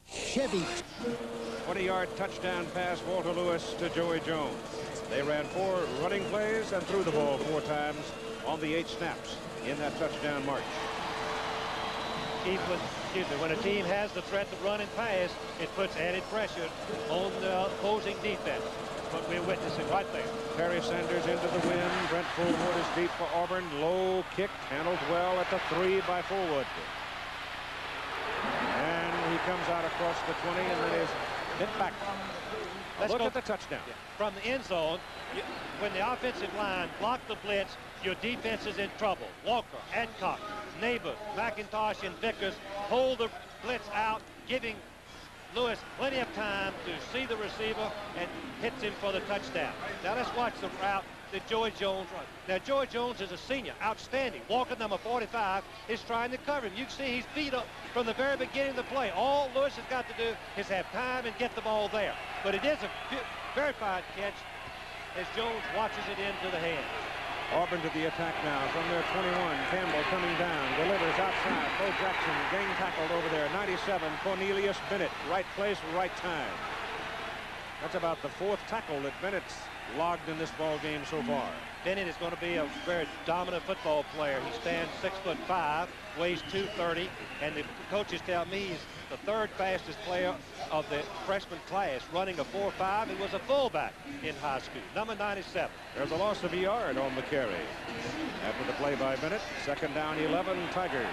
Chevy. 20-yard touchdown pass, Walter Lewis to Joey Jones. They ran 4 running plays and threw the ball 4 times on the 8 snaps in that touchdown march. When a team has the threat to run and pass, it puts added pressure on the opposing defense. That's what we're witnessing right there. Terry Sanders into the wind. Brent Fullwood is deep for Auburn. Low kick, handled well at the 3 by Fullwood. And he comes out across the 20 and then is hit back. Look at the touchdown. Yeah. From the end zone, when the offensive line blocked the blitz, your defense is in trouble. Walker, Adcock, Neighbor, McIntosh, and Vickers hold the blitz out, giving Lewis plenty of time to see the receiver and hits him for the touchdown. Now let's watch the route that Joey Jones runs. Now Joey Jones is a senior, outstanding. Walker, number 45, is trying to cover him. You can see he's beat up from the very beginning of the play. All Lewis has got to do is have time and get the ball there. But it is a very fine catch as Jones watches it into the hands. Auburn to the attack now from their 21. Campbell coming down, delivers outside. Bo Jackson gang tackled over there. 97, Cornelius Bennett. Right place, right time. That's about the 4th tackle that Bennett's logged in this ball game so far. Bennett is going to be a very dominant football player. He stands 6'5", weighs 230, and the coaches tell me he's the 3rd fastest player of the freshman class, running a 4.5 and was a fullback in high school. Number 97. There's a loss of a yard on the carry. After the play by Bennett, 2nd down 11, Tigers.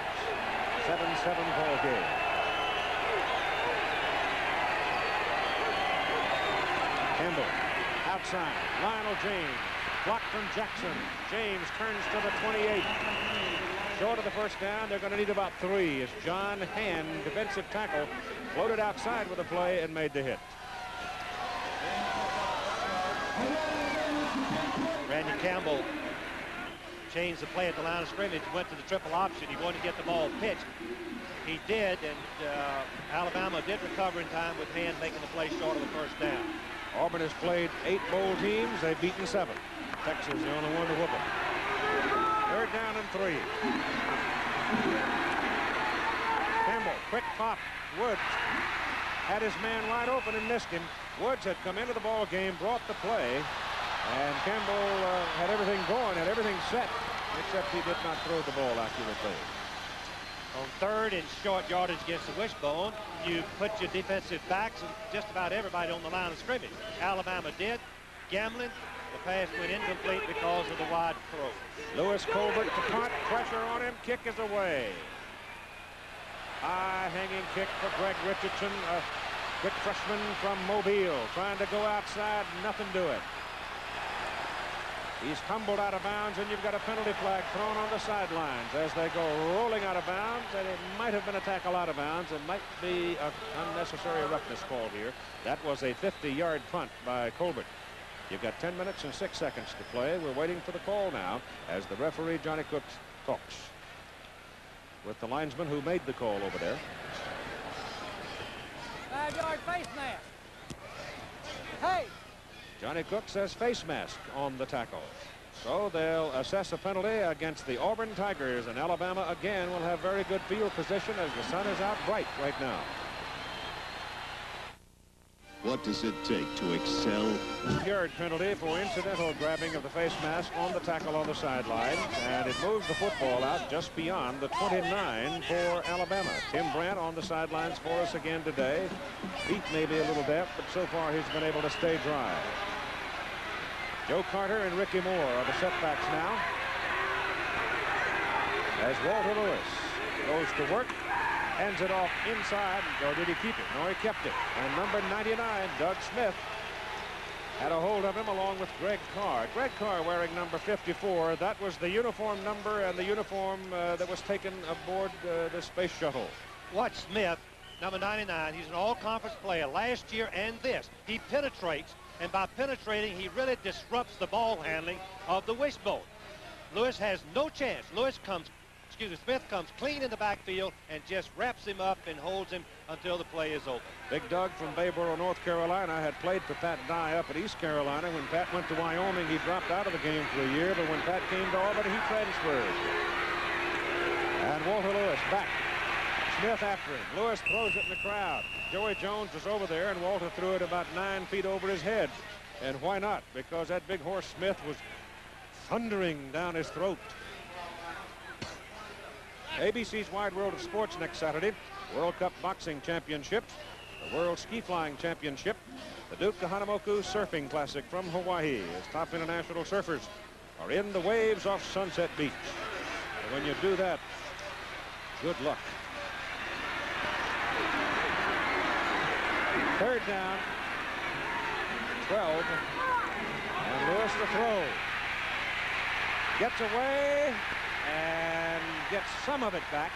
7-7 ball game. Campbell outside. Lionel James blocked from Jackson. James turns to the 28. Short of the first down. They're going to need about 3 as John Hand, defensive tackle, floated outside with a play and made the hit. Randy Campbell changed the play at the line of scrimmage, went to the triple option. He wanted to get the ball pitched. He did, and Alabama did recover in time with Hand making the play short of the first down. Auburn has played 8 bowl teams. They've beaten 7. Texas the only one to whoop them. 3rd down and 3. Campbell, quick pop. Woods had his man wide open and missed him. Woods had come into the ball game, brought the play, and Campbell had everything going, had everything set, except he did not throw the ball accurately. On 3rd and short yardage against the wishbone, you put your defensive backs and just about everybody on the line of scrimmage. Alabama did. Gambling, the pass went incomplete because of the wide throw. Lewis Colbert to punt, pressure on him, kick is away. High hanging kick for Greg Richardson, a quick freshman from Mobile, trying to go outside, nothing to it. He's tumbled out of bounds, and you've got a penalty flag thrown on the sidelines as they go rolling out of bounds, and it might have been a tackle out of bounds. It might be an unnecessary roughness call here. That was a 50-yard punt by Colbert. You've got 10 minutes and 6 seconds to play. We're waiting for the call now as the referee, Johnny Cooks, talks with the linesman who made the call over there. 5-yard face mask. Hey! Johnny Cook says face mask on the tackle. So they'll assess a penalty against the Auburn Tigers, and Alabama again will have very good field position as the sun is out bright right now. What does it take to excel? Yard penalty for incidental grabbing of the face mask on the tackle on the sideline, and it moves the football out just beyond the 29 for Alabama. Tim Brandt on the sidelines for us again today. Feet may be a little damp, but so far he's been able to stay dry. Joe Carter and Ricky Moore are the setbacks now as Walter Lewis goes to work. Hands it off inside, or did he keep it? No, he kept it. And number 99, Doug Smith, had a hold of him along with Greg Carr. Greg Carr wearing number 54. That was the uniform number and the uniform that was taken aboard the space shuttle. Watch Smith, number 99. He's an all-conference player last year and this. He penetrates, and by penetrating, he really disrupts the ball handling of the wishbone. Lewis has no chance. Smith comes clean in the backfield and just wraps him up and holds him until the play is over. Big Doug from Bayboro, North Carolina, had played for Pat Dye up at East Carolina. When Pat went to Wyoming, he dropped out of the game for a year, but when Pat came to Auburn, he transferred. And Walter Lewis back. Smith after him. Lewis throws it in the crowd. Joey Jones was over there, and Walter threw it about 9 feet over his head. And why not? Because that big horse Smith was thundering down his throat. ABC's Wide World of Sports next Saturday. World Cup Boxing Championships, the World Ski Flying Championship, the Duke Kahanamoku Surfing Classic from Hawaii as top international surfers are in the waves off Sunset Beach. And when you do that, good luck. Third down, 12, and Lewis to throw. Gets away and gets some of it back.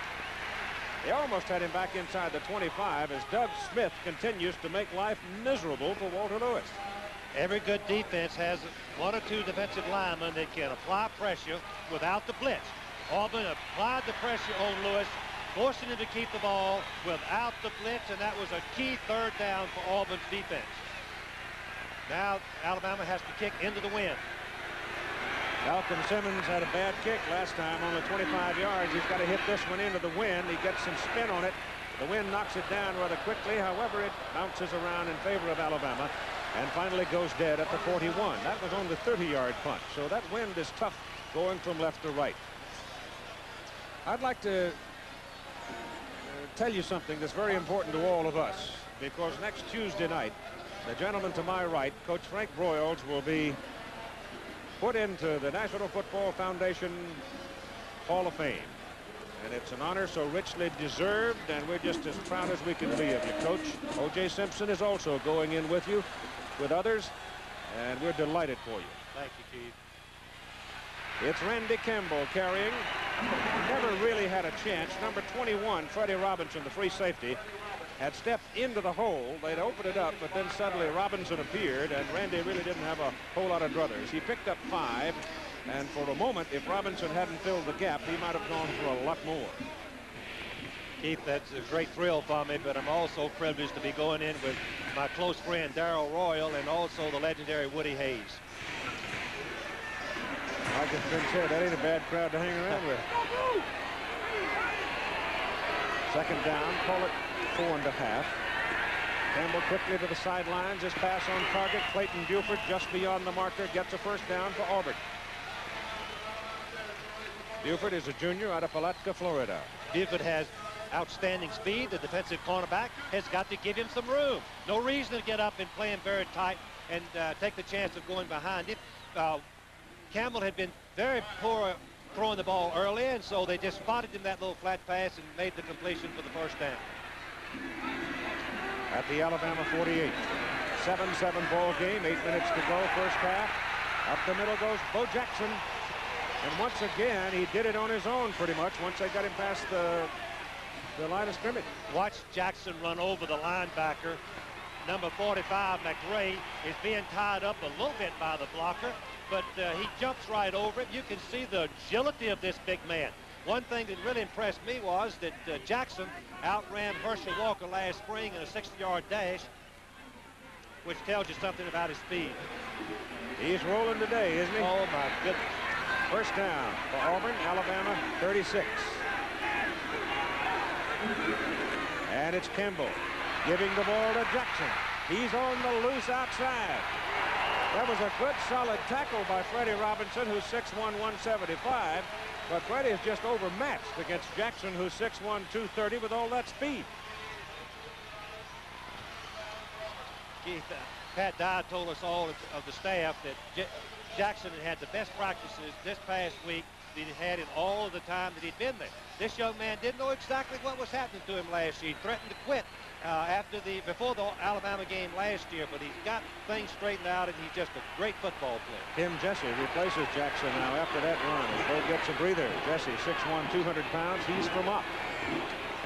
They almost had him back inside the 25 as Doug Smith continues to make life miserable for Walter Lewis. Every good defense has one or two defensive linemen that can apply pressure without the blitz. Auburn applied the pressure on Lewis, forcing him to keep the ball without the blitz, and that was a key third down for Auburn's defense. Now Alabama has to kick into the wind. Malcolm Simmons had a bad kick last time, only 25 yards. He's got to hit this one into the wind. He gets some spin on it. The wind knocks it down rather quickly. However, it bounces around in favor of Alabama and finally goes dead at the 41. That was on the 30-yard punt. So that wind is tough going from left to right. I'd like to tell you something that's very important to all of us, because next Tuesday night, the gentleman to my right, Coach Frank Broyles, will be put into the National Football Foundation Hall of Fame. And it's an honor so richly deserved, and we're just as proud as we can be of you, Coach. O.J. Simpson is also going in with you, with others, and we're delighted for you. Thank you, Keith. It's Randy Campbell carrying. Never really had a chance. Number 21, Freddie Robinson, the free safety, had stepped into the hole. They'd opened it up, but then suddenly Robinson appeared, and Randy really didn't have a whole lot of druthers. He picked up 5, and for a moment, if Robinson hadn't filled the gap, he might have gone for a lot more. Keith, that's a great thrill for me, but I'm also privileged to be going in with my close friend Darrell Royal and also the legendary Woody Hayes. Like it's been said, that ain't a bad crowd to hang around with. Second down, call it 4.5. Campbell quickly to the sidelines. His pass on target. Clayton Buford just beyond the marker gets a first down for Auburn. Buford is a junior out of Palatka, Florida. Buford has outstanding speed. The defensive cornerback has got to give him some room. No reason to get up and play him very tight and take the chance of going behind him. Campbell had been very poor throwing the ball early, and so they just spotted him that little flat pass and made the completion for the first down. At the Alabama 48. 7-7 ball game, 8 minutes to go, first half. Up the middle goes Bo Jackson. And once again, he did it on his own pretty much once they got him past the line of scrimmage. Watch Jackson run over the linebacker. Number 45, McRae, is being tied up a little bit by the blocker, but he jumps right over it. You can see the agility of this big man. One thing that really impressed me was that Jackson outran Herschel Walker last spring in a 60-yard dash, which tells you something about his speed. He's rolling today, isn't he? Oh, my goodness. First down for Auburn, Alabama 36. And it's Campbell giving the ball to Jackson. He's on the loose outside. That was a good solid tackle by Freddie Robinson, who's 6'1", 175. But Freddie is just overmatched against Jackson, who's 6'1", 230 with all that speed. Keith, Pat Dye told us all of the staff that Jackson had the best practices this past week that he had in all of the time that he'd been there. This young man didn't know exactly what was happening to him last year. He threatened to quit before the Alabama game last year, but he's got things straightened out, and he's just a great football player. Tim Jesse replaces Jackson now after that run. Bo gets a breather. Jesse, 6'1", 200 pounds. He's from up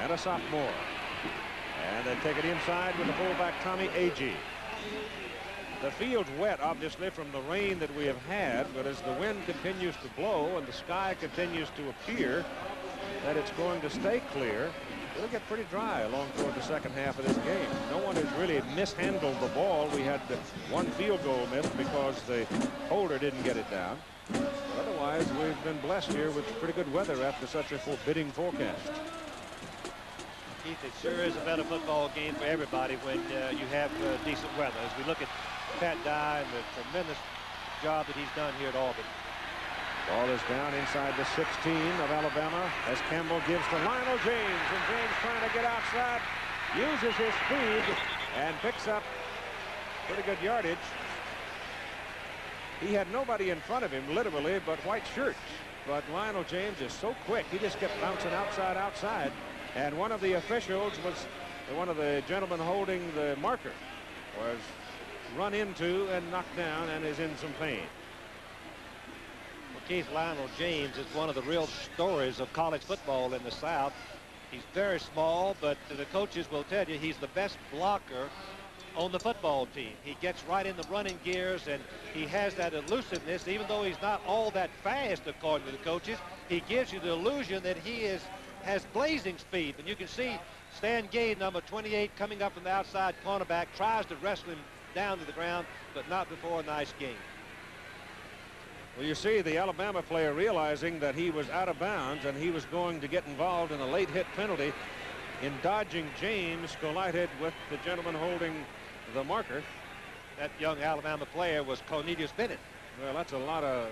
and a sophomore. And they take it inside with the fullback Tommy Agee. The field's wet, obviously, from the rain that we have had, but as the wind continues to blow and the sky continues to appear that it's going to stay clear, it'll get pretty dry along toward the second half of this game. No one has really mishandled the ball. We had one field goal missed because the holder didn't get it down. But otherwise, we've been blessed here with pretty good weather after such a forbidding forecast. Keith, it sure is a better football game for everybody when you have decent weather. As we look at Pat Dye and the tremendous job that he's done here at Auburn. Ball is down inside the 16 of Alabama as Campbell gives to Lionel James, and James trying to get outside, uses his speed and picks up pretty good yardage. He had nobody in front of him, literally, but white shirts. But Lionel James is so quick, he just kept bouncing outside. And one of the officials was, one of the gentlemen holding the marker, was run into and knocked down and is in some pain. Well, Keith, Lionel James is one of the real stories of college football in the South. He's very small, but the coaches will tell you he's the best blocker on the football team. He gets right in the running gears, and he has that elusiveness. Even though he's not all that fast, according to the coaches, he gives you the illusion that he has blazing speed. And you can see Stan Gade, number 28, coming up from the outside cornerback, tries to wrestle him down to the ground, but not before a nice gain. Well, you see the Alabama player realizing that he was out of bounds and he was going to get involved in a late hit penalty. In dodging James, collided with the gentleman holding the marker. That young Alabama player was Cornelius Bennett. Well, that's a lot of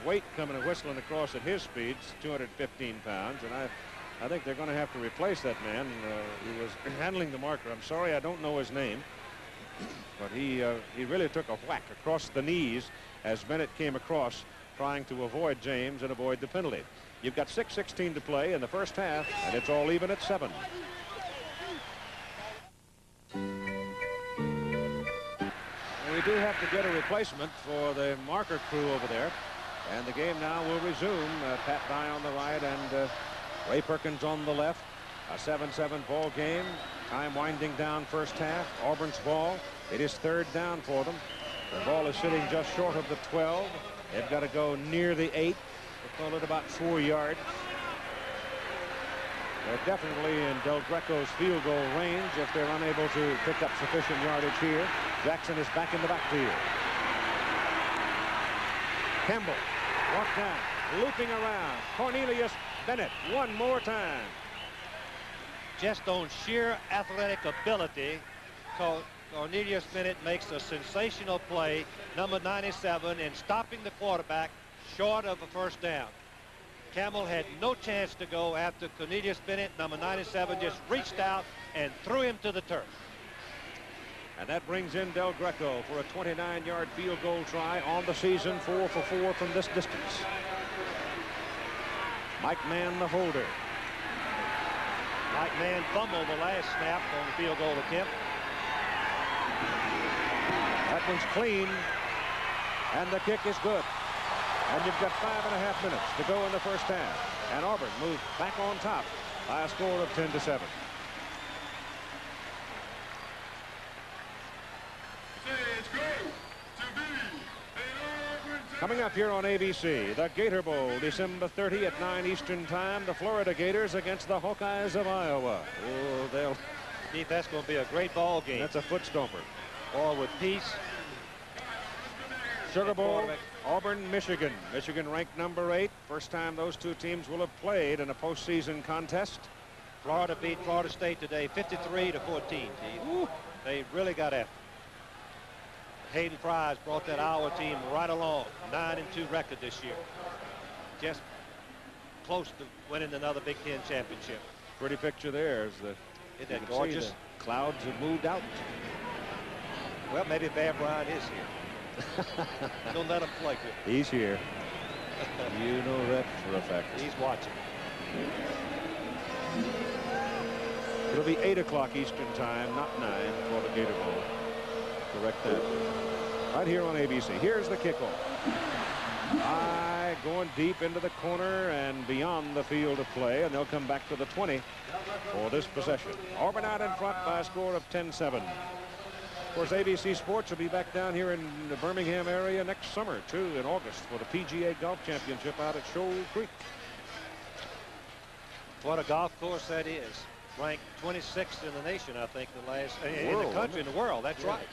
weight coming and whistling across at his speed, 215 pounds, and I think they're going to have to replace that man. He was handling the marker. I'm sorry, I don't know his name, but he really took a whack across the knees as Bennett came across, trying to avoid James and avoid the penalty. You've got 6:16 to play in the first half, and it's all even at 7. We do have to get a replacement for the marker crew over there, and the game now will resume. Pat Dye on the right and Ray Perkins on the left. A 7-7 ball game. Time winding down first half. Auburn's ball. It is third down for them. The ball is sitting just short of the 12. They've got to go near the 8. We'll call it about 4 yards. They're definitely in Del Greco's field goal range if they're unable to pick up sufficient yardage here. Jackson is back in the backfield. Campbell walked down, looping around. Cornelius Bennett one more time. Just on sheer athletic ability, Cornelius Bennett makes a sensational play, number 97, in stopping the quarterback short of a first down. Campbell had no chance to go after Cornelius Bennett. Number 97 just reached out and threw him to the turf. And that brings in Del Greco for a 29-yard field goal try on the season, 4 for 4 from this distance. Mike Mann, the holder. Mike Mann fumbled the last snap on the field goal attempt. That one's clean, and the kick is good. And you've got 5.5 minutes to go in the first half. And Auburn moves back on top by a score of 10-7. Coming up here on ABC, the Gator Bowl, December 30 at 9 Eastern Time. The Florida Gators against the Hawkeyes of Iowa. Oh, Keith, that's going to be a great ball game. That's a foot stomper. Ball with peace. Sugar Bowl, Auburn, Michigan. Michigan ranked number 8. First time those two teams will have played in a postseason contest. Florida beat Florida State today, 53-14. They really got after it. Hayden Fry's brought that Iowa team right along. 9-2 record this year. Just close to winning another Big Ten championship. Pretty picture there. Isn't that gorgeous? The clouds have moved out. Well, maybe Bear Bryant is here. Don't let him play good. He's here. You know that for a fact. He's watching. It'll be 8 o'clock Eastern Time, not 9 for the Gator Bowl. Correct that. Right here on ABC. Here's the kickoff. High, going deep into the corner and beyond the field of play, and they'll come back to the 20 for this possession. Auburn out in front by a score of 10-7. Of course, ABC Sports will be back down here in the Birmingham area next summer, too, in August for the PGA Golf Championship out at Shoal Creek. What a golf course that is. Ranked 26th in the nation, I think, the last in the country, in the world. That's right.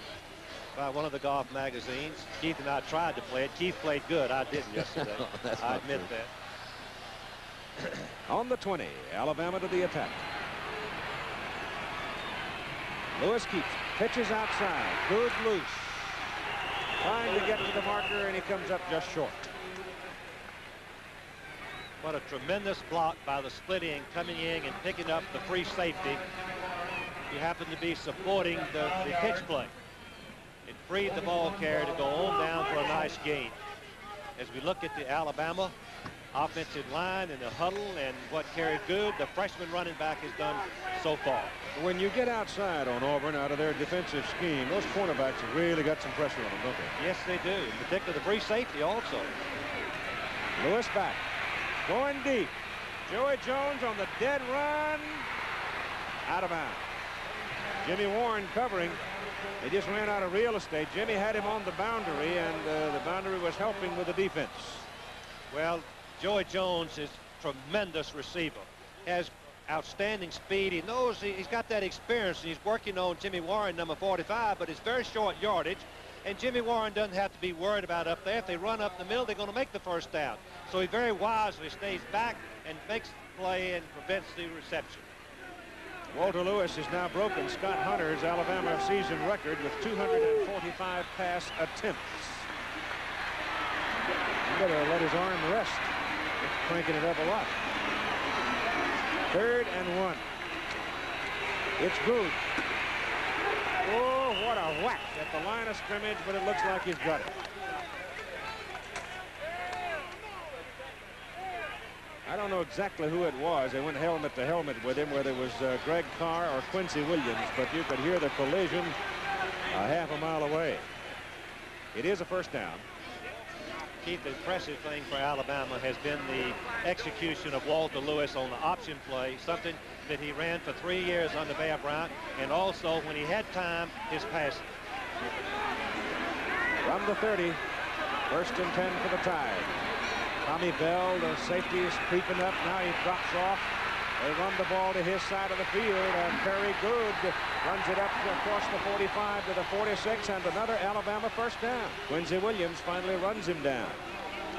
By one of the golf magazines. Keith and I tried to play it. Keith played good. I didn't yesterday. I admit that. On the 20, Alabama to the attack. Lewis keeps pitches outside. Good loose. Trying to get to the marker, and he comes up just short. What a tremendous block by the split end, coming in and picking up the free safety. He happened to be supporting the pitch play. It freed the ball carrier to go on down for a nice gain. As we look at the Alabama offensive line and the huddle and what Kerry Good, the freshman running back, has done so far. When you get outside on Auburn out of their defensive scheme, those cornerbacks have really got some pressure on them, don't they? Yes, they do. In particular, the free safety also. Lewis back. Going deep. Joey Jones on the dead run. Out of bounds. Jimmy Warren covering. They just ran out of real estate. Jimmy had him on the boundary, and the boundary was helping with the defense. Well, Joey Jones is a tremendous receiver. Has outstanding speed. He knows he's got that experience, and he's working on Jimmy Warren, number 45, but it's very short yardage. And Jimmy Warren doesn't have to be worried about up there. If they run up the middle, they're going to make the first down. So he very wisely stays back and makes the play and prevents the reception. Walter Lewis has now broken Scott Hunter's Alabama season record with 245 pass attempts. He better let his arm rest. It's cranking it up a lot. 3rd and 1. It's Good. Oh, what a whack at the line of scrimmage, but it looks like he's got it. I don't know exactly who it was. They went helmet to helmet with him, whether it was Greg Carr or Quincy Williams, but you could hear the collision a half a mile away. It is a first down. Keith, the impressive thing for Alabama has been the execution of Walter Lewis on the option play, something that he ran for 3 years under Bear Bryant, and also when he had time, his passing. From the 30, 1st and 10 for the Tide. Tommy Bell, the safety, is creeping up. Now he drops off. They run the ball to his side of the field, and Kerry Good runs it up across the 45 to the 46, and another Alabama first down. Quincy Williams finally runs him down.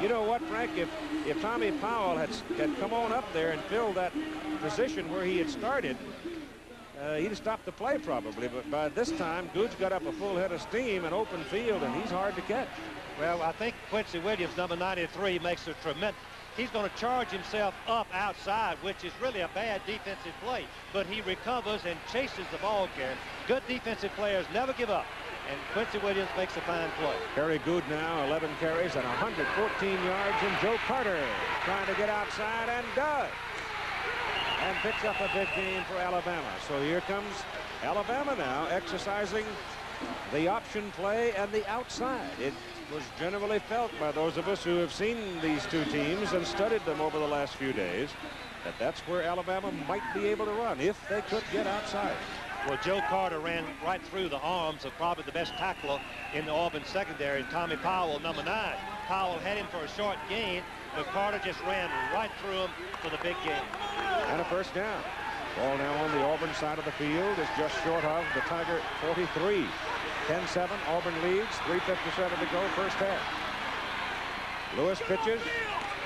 You know what, Frank? If Tommy Powell had come on up there and filled that position where he had started, he'd have stopped the play probably. But by this time, Good's got up a full head of steam and open field, and he's hard to catch. Well, I think Quincy Williams, number 93, makes a tremendous. He's going to charge himself up outside, which is really a bad defensive play. But he recovers and chases the ball carrier. Good defensive players never give up. And Quincy Williams makes a fine play. Kerry Good now, 11 carries and 114 yards. And Joe Carter trying to get outside and does. And picks up a big gain for Alabama. So here comes Alabama now exercising the option play and the outside. It was generally felt by those of us who have seen these two teams and studied them over the last few days that that's where Alabama might be able to run if they could get outside. Well, Joe Carter ran right through the arms of probably the best tackler in the Auburn secondary, Tommy Powell, number 9. Powell had him for a short gain, but Carter just ran right through him for the big gain. And a first down. Ball now on the Auburn side of the field is just short of the Tiger 43. 10-7, Auburn leads, 3:57 to go, first half. Lewis pitches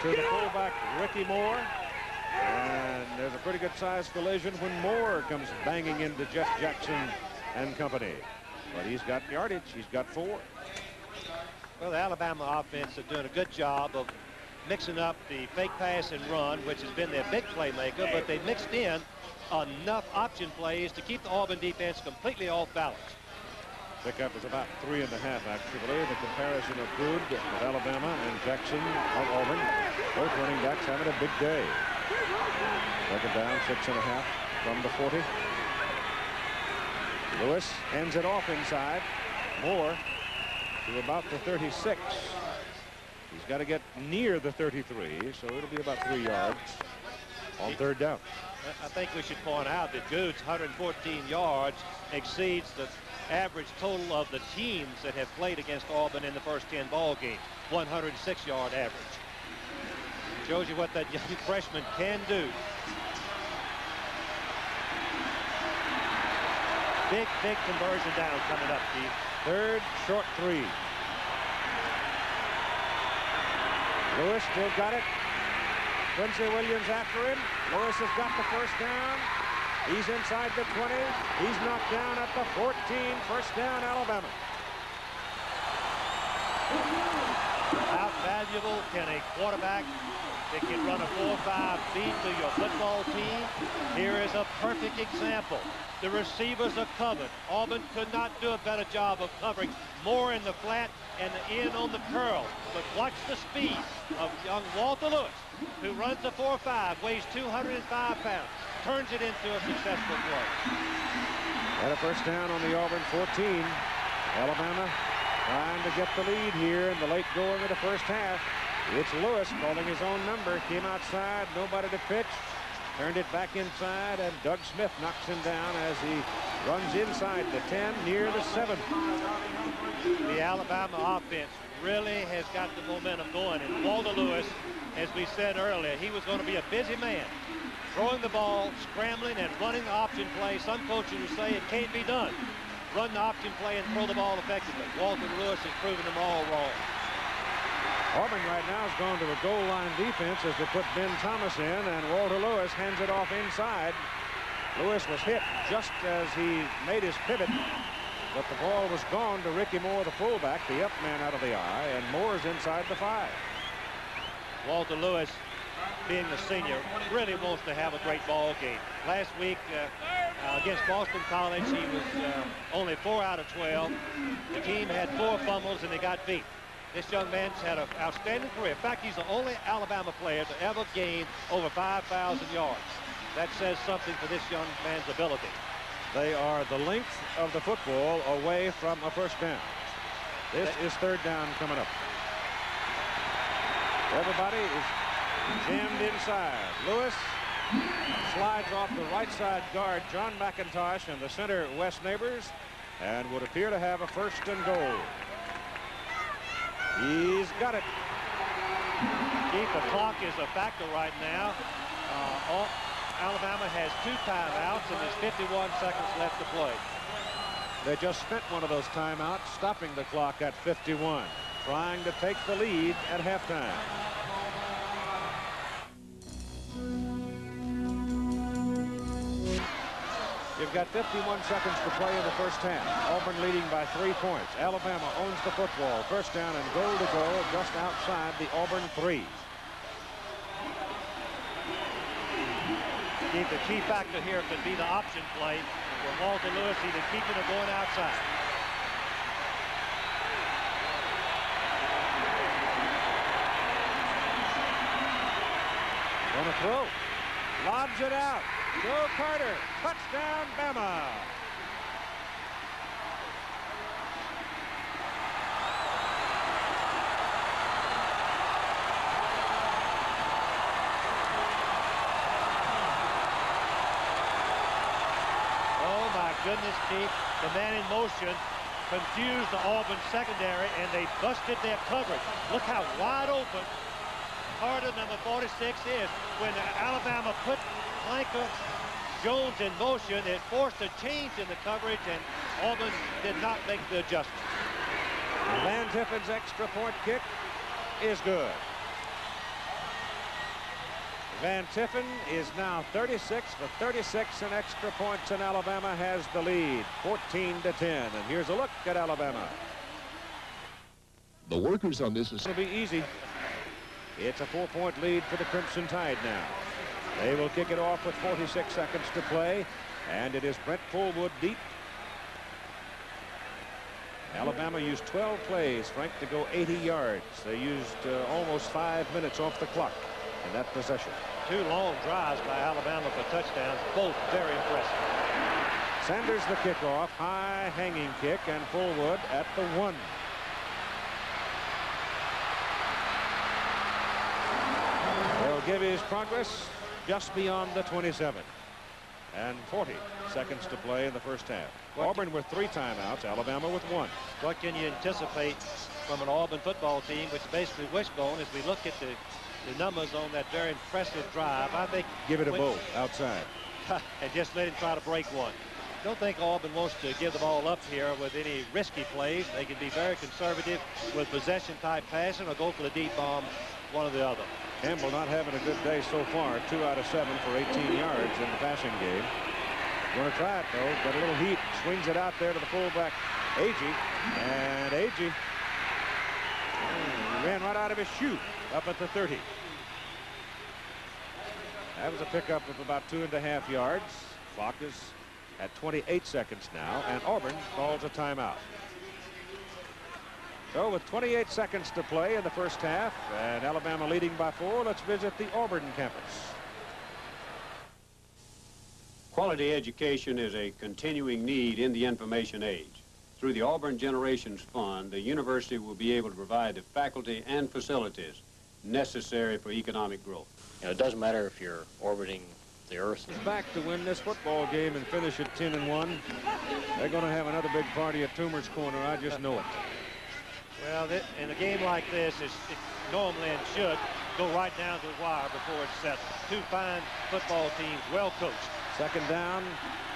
to the fullback, Ricky Moore. And there's a pretty good-sized collision when Moore comes banging into Jeff Jackson and company. But he's got yardage. He's got 4. Well, the Alabama offense is doing a good job of mixing up the fake pass and run, which has been their big playmaker, but they mixed in enough option plays to keep the Auburn defense completely off balance. Pickup is about 3.5, actually. The comparison of Good of Alabama and Jackson of Auburn. Both running backs having a big day. Second down, 6.5 from the 40. Lewis ends it off inside. Moore to about the 36. He's got to get near the 33, so it'll be about 3 yards. on third down. I think we should point out that Goode's 114 yards exceeds the average total of the teams that have played against Auburn in the first 10 ball games. 106-yard average. Shows you what that young freshman can do. Big conversion down coming up, Keith. Third, short 3. Lewis still got it. Quincy Williams after him. Lewis has got the first down. He's inside the 20. He's knocked down at the 14. First down, Alabama. How valuable can a quarterback that can run a 4-5 be to your football team? Here is a perfect example. The receivers are covered. Auburn could not do a better job of covering more in the flat and in on the curl. But watch the speed of young Walter Lewis, who runs a 4-5, weighs 205 pounds, turns it into a successful play. Got a first down on the Auburn 14. Alabama trying to get the lead here in the late going of the first half. It's Lewis calling his own number. Came outside, nobody to pitch. Turned it back inside, and Doug Smith knocks him down as he runs inside the 10, near the 7. The Alabama offense really has got the momentum going, and Walter Lewis, as we said earlier, he was going to be a busy man, throwing the ball, scrambling, and running the option play. Some coaches will say it can't be done. Run the option play and throw the ball effectively. Walter Lewis has proven them all wrong. Auburn right now has gone to a goal line defense as they put Ben Thomas in, and Walter Lewis hands it off inside. Lewis was hit just as he made his pivot, but the ball was gone to Ricky Moore, the fullback, the up man out of the eye, and Moore's inside the 5. Walter Lewis, being the senior, really wants to have a great ball game. Last week against Boston College, he was only 4 out of 12. The team had 4 fumbles, and they got beat. This young man's had an outstanding career. In fact, he's the only Alabama player to ever gain over 5,000 yards. That says something for this young man's ability. They are the length of the football away from a first down. This is third down coming up. Everybody is jammed inside. Lewis slides off the right side guard, John McIntosh, and the center, Wes Neighbors, and would appear to have a first and goal. He's got it. Keith, the clock is a factor right now. Alabama has 2 timeouts, and there's 51 seconds left to play. They just spent one of those timeouts, stopping the clock at 51, trying to take the lead at halftime. You've got 51 seconds to play in the first half. Auburn leading by 3 points. Alabama owns the football. First down and goal to go just outside the Auburn 3. The key factor here could be the option play for Walter Lewis, either keeping or going outside. Gonna throw. Lobs it out. Joe Carter. Touchdown, Bama. Oh, my goodness, Keith. The man in motion confused the Auburn secondary, and they busted their coverage. Look how wide open Carter, number 46, is. When Alabama put Blanker Jones in motion, it forced a change in the coverage, and Auburn did not make the adjustment. Van Tiffin's extra point kick is good. Van Tiffin is now 36 for 36 in extra points, and Alabama has the lead, 14-10. And here's a look at Alabama. The workers on this is going to be easy. It's a 4-point lead for the Crimson Tide now. They will kick it off with 46 seconds to play, and it is Brent Fullwood deep. Alabama used 12 plays, Frank, to go 80 yards. They used almost 5 minutes off the clock in that possession. 2 long drives by Alabama for touchdowns, both very impressive. Sanders the kickoff, high hanging kick, and Fullwood at the 1. They'll give his progress just beyond the 27. And 40 seconds to play in the first half. Auburn with 3 timeouts, Alabama with 1. What can you anticipate from an Auburn football team, which is basically wishbone, as we look at the numbers on that very impressive drive? I think give it a bow outside. And just let him try to break one. Don't think Auburn wants to give the ball up here with any risky plays. They can be very conservative with possession-type passing or go for the deep bomb, one or the other. Campbell not having a good day so far. 2 out of 7 for 18 yards in the passing game. Going to try it, though. Got a little heat. Swings it out there to the fullback, Agee. And Agee ran right out of his shoe up at the 30. That was a pickup of about 2.5 yards. Clock is at 28 seconds now, and Auburn calls a timeout. So with 28 seconds to play in the first half and Alabama leading by 4, let's visit the Auburn campus. Quality education is a continuing need in the information age. Through the Auburn Generations Fund, the university will be able to provide the faculty and facilities necessary for economic growth. You know, it doesn't matter if you're orbiting the Earth. Back to win this football game and finish at 10-1. They're going to have another big party at Toomer's Corner. I just know it. Well, in a game like this, it normally and should go right down to the wire before it's settled. 2 fine football teams, well coached. Second down,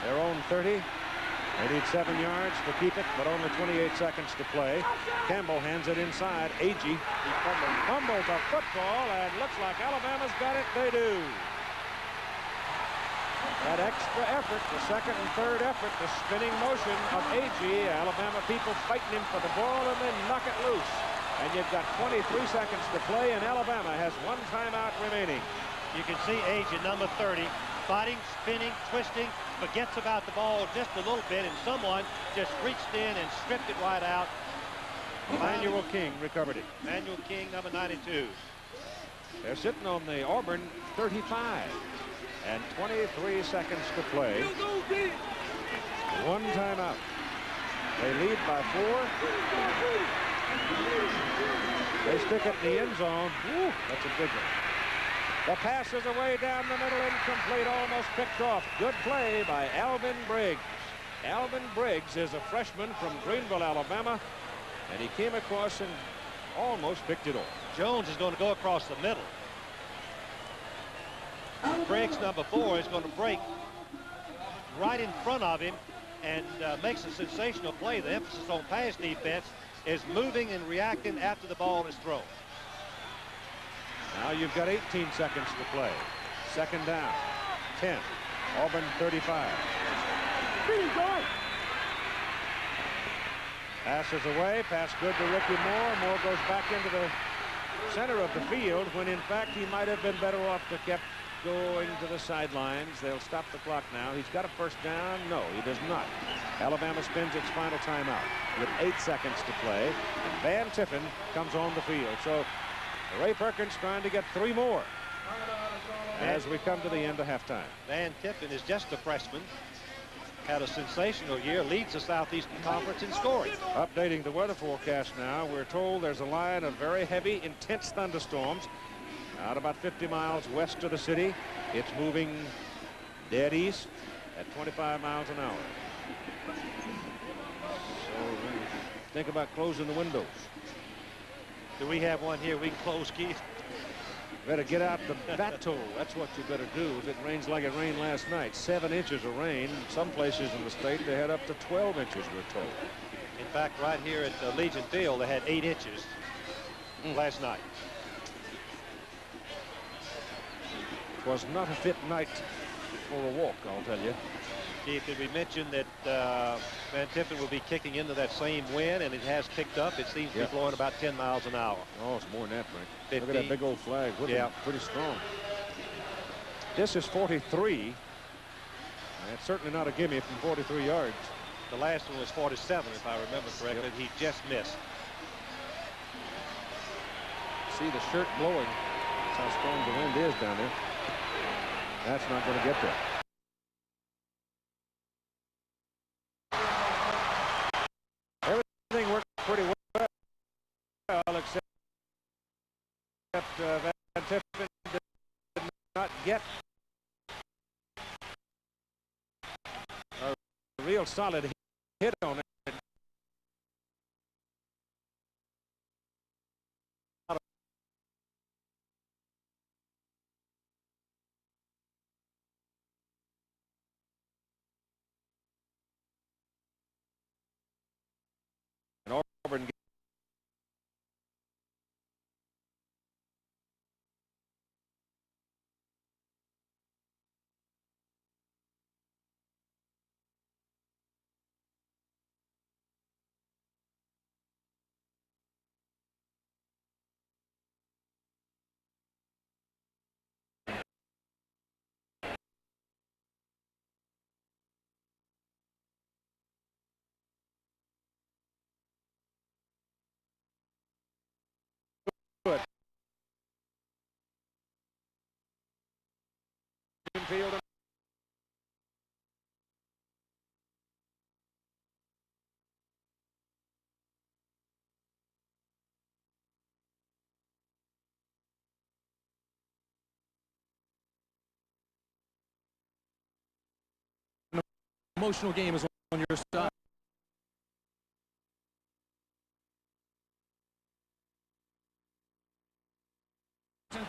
their own 30. They need 7 yards to keep it, but only 28 seconds to play. Campbell hands it inside. Agee, he fumbles a football, and looks like Alabama's got it. They do. That extra effort, the second and third effort, the spinning motion of Agee. Alabama people fighting him for the ball and then knock it loose. And you've got 23 seconds to play, and Alabama has 1 timeout remaining. You can see Agee, number 30, fighting, spinning, twisting, forgets about the ball just a little bit, and someone just reached in and stripped it right out. Emmanuel King recovered it. Emmanuel King, number 92. They're sitting on the Auburn 35. And 23 seconds to play. 1 timeout. They lead by 4. They stick it in the end zone. Woo, that's a big one. The pass is away down the middle, incomplete, almost picked off. Good play by Alvin Briggs. Alvin Briggs is a freshman from Greenville, Alabama, and he came across and almost picked it off. Jones is going to go across the middle. Briggs, number 4, is going to break right in front of him and makes a sensational play. The emphasis on pass defense is moving and reacting after the ball is thrown. Now you've got 18 seconds to play. Second down, 10. Auburn 35. Pass is away. Pass good to Ricky Moore. Moore goes back into the center of the field when in fact he might have been better off to kept going to the sidelines. They'll stop the clock now. He's got a first down. No, he does not. Alabama spends its final timeout with 8 seconds to play. And Van Tiffen comes on the field. So Ray Perkins trying to get 3 more as we come to the end of halftime. Van Tiffen is just a freshman. Had a sensational year, leads the Southeastern Conference in scoring. Updating the weather forecast now, we're told there's a line of very heavy, intense thunderstorms out about 50 miles west of the city. It's moving dead east at 25 miles an hour. So think about closing the windows. Do we have one here we can close, Keith? Better get out the bateau. That's what you better do if it rains like it rained last night. 7 inches of rain. Some places in the state they had up to 12 inches, we're told. In fact, right here at Legion Field, they had 8 inches last night. It was not a fit night for a walk, I'll tell you. Keith, did we mention that Van Tiffen will be kicking into that same wind, and it has picked up. It seems to be blowing about 10 miles an hour. Oh, it's more than that, Frank. 15. Look at that big old flag. Yeah, pretty strong. This is 43. And it's certainly not a gimme from 43 yards. The last one was 47, if I remember correctly. Yep. He just missed. See the shirt blowing. That's how strong the wind is down there. That's not going to get there. Everything worked pretty well, except Van Tiffen did not get real solid hit on it. And Auburn good. Field. Emotional game is on your side.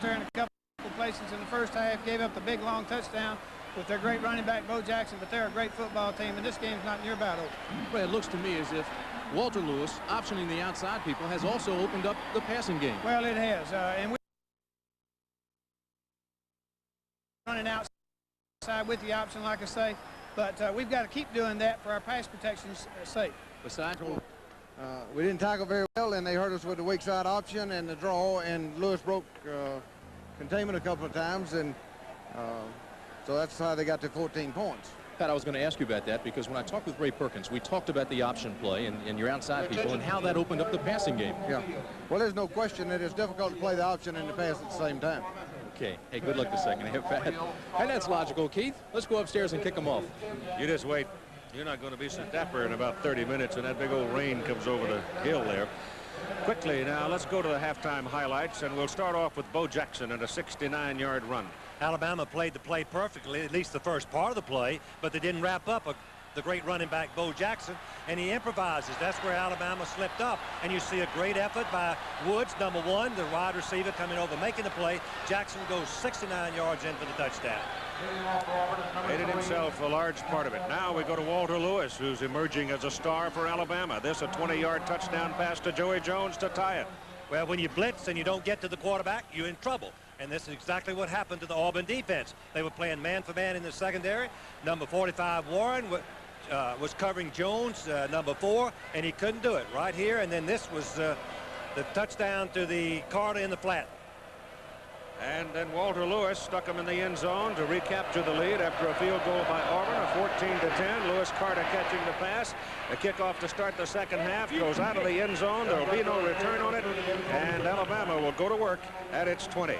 There in a couple places in the first half, gave up the big long touchdown with their great running back Bo Jackson, but they're a great football team, and this game's not near about over. Well, it looks to me as if Walter Lewis, optioning the outside people, has also opened up the passing game. Well, it has, and we running outside with the option, like I say, but we've got to keep doing that for our pass protection's sake. Besides, we didn't tackle very well, and they hurt us with the weak side option and the draw, and Lewis broke containment a couple of times, and so that's how they got to 14 points. Pat, I was going to ask you about that because when I talked with Ray Perkins, we talked about the option play and your outside people and how that opened up the passing game. Yeah. Well, there's no question that it's difficult to play the option and the pass at the same time. Okay. Hey, good luck the second half, Pat. And that's logical, Keith. Let's go upstairs and kick them off. You just wait. You're not going to be so dapper in about 30 minutes when that big old rain comes over the hill there. Quickly now, let's go to the halftime highlights, and we'll start off with Bo Jackson and a 69-yard run. Alabama played the play perfectly, at least the first part of the play, but they didn't wrap up the great running back Bo Jackson, and he improvises. That's where Alabama slipped up, and you see a great effort by Woods, number one, the wide receiver coming over, making the play. Jackson goes 69 yards in for the touchdown. Made it himself a large part of it. Now we go to Walter Lewis, who's emerging as a star for Alabama. This a 20-yard touchdown pass to Joey Jones to tie it. Well, when you blitz and you don't get to the quarterback, you're in trouble. And this is exactly what happened to the Auburn defense. They were playing man-for-man in the secondary. Number 45, Warren, was covering Jones, number 4, and he couldn't do it right here. And then this was the touchdown to the Carter in the flat. And then Walter Lewis stuck him in the end zone to recapture the lead after a field goal by Auburn, a 14-10. Lewis Carter catching the pass. The kickoff to start the second half goes out of the end zone. There will be no return on it, and Alabama will go to work at its 20.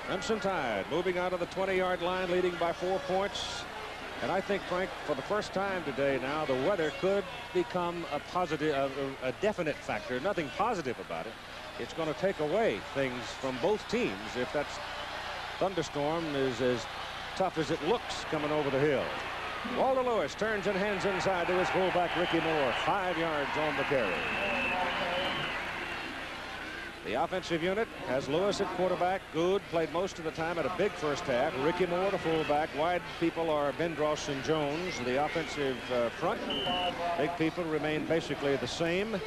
Crimson Tide moving out of the 20-yard line, leading by 4 points. And I think, Frank, for the first time today now, the weather could become a positive, a definite factor. Nothing positive about it. It's going to take away things from both teams if that thunderstorm is as tough as it looks coming over the hill. Walter Lewis turns and hands inside to his fullback, Ricky Moore. 5 yards on the carry. The offensive unit has Lewis at quarterback. Good played most of the time at a big first half. Ricky Moore to fullback. Wide people are Bendross and Jones. The offensive front, big people remain basically the same.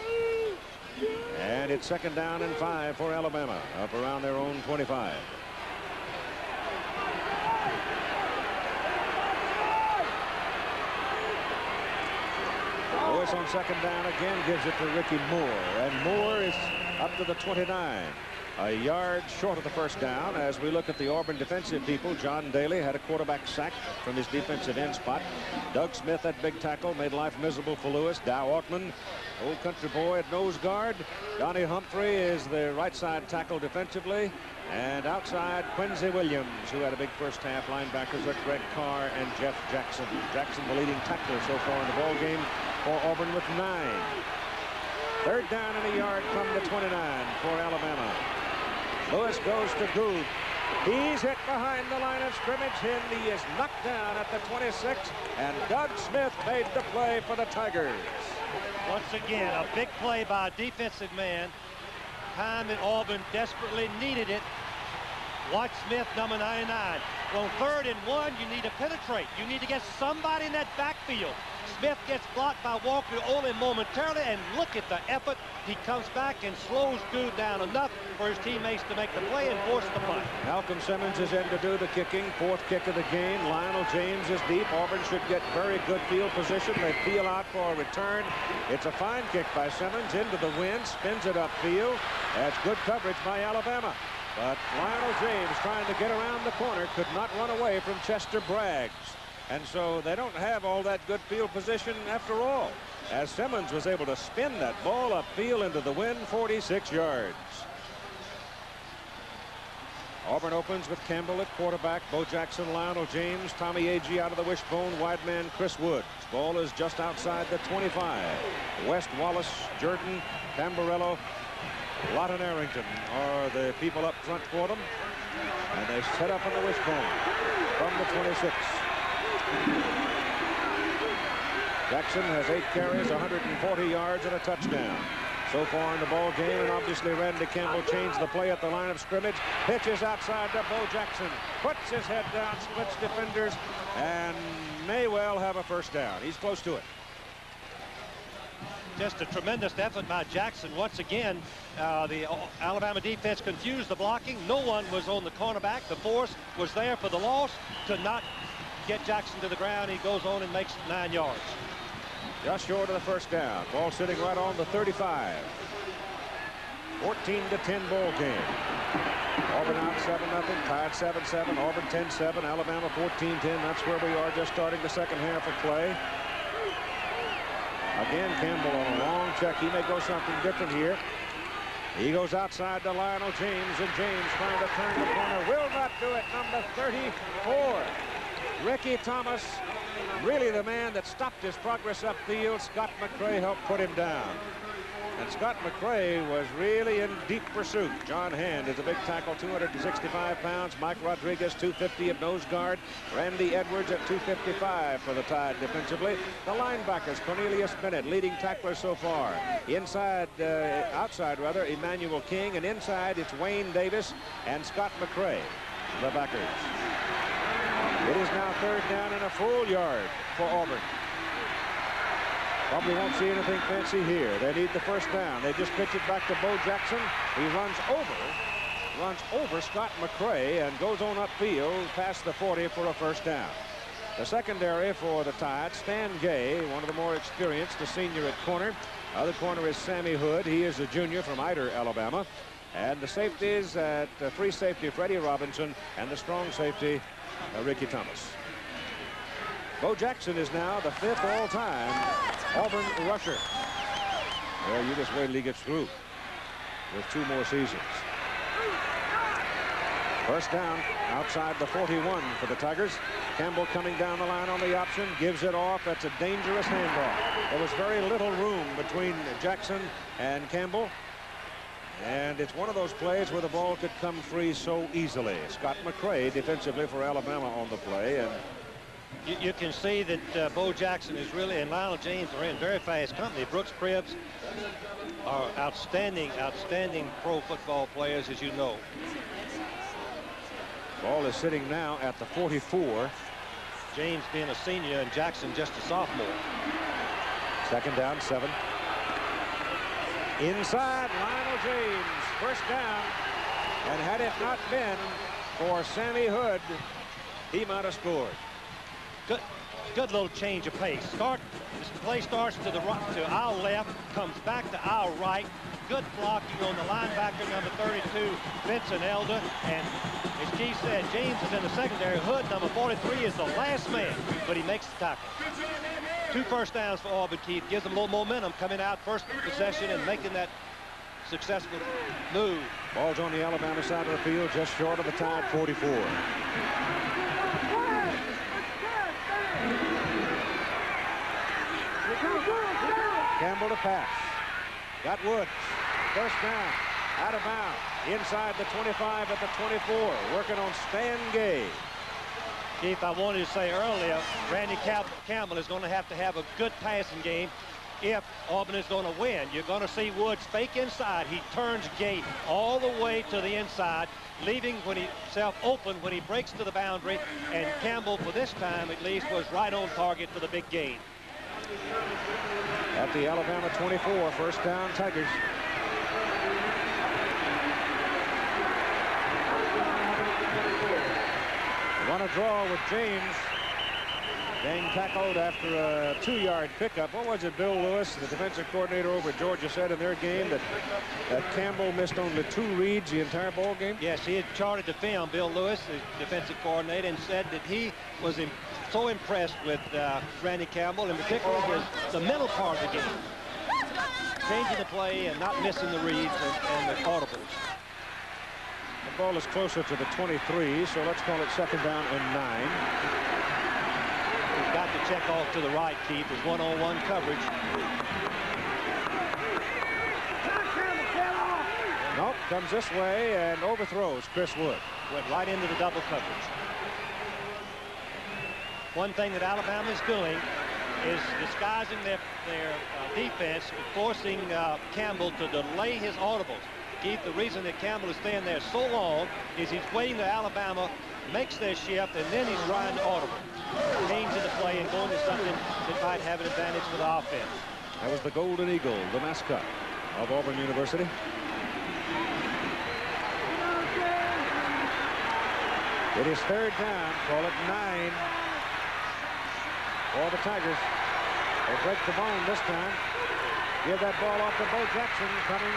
And it's second down and 5 for Alabama up around their own 25. Lewis on second down again gives it to Ricky Moore, and Moore is up to the 29. A yard short of the first down. As we look at the Auburn defensive people, John Daly had a quarterback sack from his defensive end spot. Doug Smith at big tackle made life miserable for Lewis. Dow Altman, old country boy at nose guard. Donnie Humphrey is the right side tackle defensively. And outside, Quincy Williams, who had a big first half. Linebackers are Greg Carr and Jeff Jackson. Jackson, the leading tackler so far in the ball game for Auburn with 9. Third down and a yard from the 29 for Alabama. Lewis goes to Goode. He's hit behind the line of scrimmage. He is knocked down at the 26, and Doug Smith made the play for the Tigers. Once again, a big play by a defensive man. Time that Auburn desperately needed it. Watch Smith, number 99. On 3rd and 1, you need to penetrate. You need to get somebody in that backfield. Smith gets blocked by Walker only momentarily, and look at the effort. He comes back and slows Goode down enough for his teammates to make the play and force the punt. Malcolm Simmons is in to do the kicking. 4th kick of the game. Lionel James is deep. Auburn should get very good field position. They peel out for a return. It's a fine kick by Simmons into the wind, spins it upfield. That's good coverage by Alabama. But Lionel James, trying to get around the corner, could not run away from Chester Braggs. And so they don't have all that good field position after all, as Simmons was able to spin that ball upfield into the wind, 46 yards. Auburn opens with Campbell at quarterback, Bo Jackson, Lionel James, Tommy Agee out of the wishbone, wide man Chris Woods. Ball is just outside the 25. West, Wallace, Jordan, Tamburello, Lawton Arrington are the people up front for them. And they set up on the wishbone from the 26. Jackson has 8 carries, 140 yards, and a touchdown so far in the ball game. And obviously Randy Campbell changed the play at the line of scrimmage. Pitches outside to Bo Jackson. Puts his head down, splits defenders, and may well have a first down. He's close to it. Just a tremendous effort by Jackson. Once again, the Alabama defense confused the blocking. No one was on the cornerback. The force was there for the loss to not get Jackson to the ground. He goes on and makes 9 yards. Just short of the first down. Ball sitting right on the 35. 14-10 ball game. Auburn out 7-0, tied 7-7. Auburn 10-7, Alabama 14-10. That's where we are, just starting the second half of play. Again, Campbell on a long check. He may go something different here. He goes outside to Lionel James, and James trying to turn the corner. Will not do it. Number 34. Ricky Thomas, really the man that stopped his progress upfield. Scott McCray helped put him down. And Scott McCray was really in deep pursuit. John Hand is a big tackle, 265 pounds. Mike Rodriguez, 250 at nose guard. Randy Edwards at 255 for the Tide defensively. The linebackers, Cornelius Bennett, leading tackler so far. Outside, Emmanuel King. And inside, it's Wayne Davis and Scott McCray, the backers. It is now 3rd down and a full yard for Auburn. Probably won't see anything fancy here. They need the first down. They just pitch it back to Bo Jackson. He runs over Scott McCray and goes on upfield past the 40 for a first down. The secondary for the Tide, Stan Gay, one of the more experienced, the senior at corner. Other corner is Sammy Hood. He is a junior from Ider, Alabama. And the safeties at free safety, Freddie Robinson, and the strong safety, Ricky Thomas. Bo Jackson is now the 5th all-time Auburn rusher. Well, you just wait till he gets through with 2 more seasons. First down outside the 41 for the Tigers. Campbell coming down the line on the option, gives it off. That's a dangerous handoff. There was very little room between Jackson and Campbell. And it's one of those plays where the ball could come free so easily. Scott McCray defensively for Alabama on the play. And you can see that Bo Jackson is really, and Lionel James are in very fast company. Brooks Cribbs are outstanding pro football players, as you know. Ball is sitting now at the 44. James being a senior and Jackson just a sophomore. 2nd down, 7. Inside, Lionel James, first down. And had it not been for Sammy Hood, he might have scored. Good little change of pace. This play starts to our left, comes back to our right. Good blocking on the linebacker, number 32, Vincent Elder. And as Chief said, James is in the secondary. Hood, number 43, is the last man, but he makes the tackle. 2 first downs for Auburn, Keith. Gives them a little momentum coming out first possession and making that successful move. Ball's on the Alabama side of the field, just short of the Tide 44. Campbell to pass. Got Woods. First down. Out of bounds. Inside the 25 at the 24. Working on Stan Gay. Keith, I wanted to say earlier, Randy Campbell is going to have a good passing game if Auburn is going to win. You're going to see Woods fake inside. He turns Gay all the way to the inside, leaving himself open when he breaks to the boundary, and Campbell, for this time at least, was right on target for the big gain. At the Alabama 24, first down, Tigers. Want to draw with James. Gang tackled after a 2-yard pickup. What was it, Bill Lewis, the defensive coordinator over at Georgia, said in their game that Campbell missed only 2 reads the entire ball game? Yes, he had charted the film, Bill Lewis, the defensive coordinator, and said that he was so impressed with Randy Campbell, in particular the mental part of the game. Changing the play and not missing the reads and the audibles. The ball is closer to the 23, so let's call it second down and 9. He's got to check off to the right, Keith. There's one-on-one coverage. Nope, comes this way and overthrows Chris Wood. Went right into the double coverage. One thing that Alabama is doing is disguising their defense, forcing Campbell to delay his audibles. Keith, the reason that Campbell is staying there so long is he's waiting till Alabama makes their shift, and then he's trying to audible. Changing the play and going to something that might have an advantage for the offense. That was the Golden Eagle, the mascot of Auburn University. It is third down, call it 9 for the Tigers. They break the bone this time. Give that ball off to Bo Jackson, coming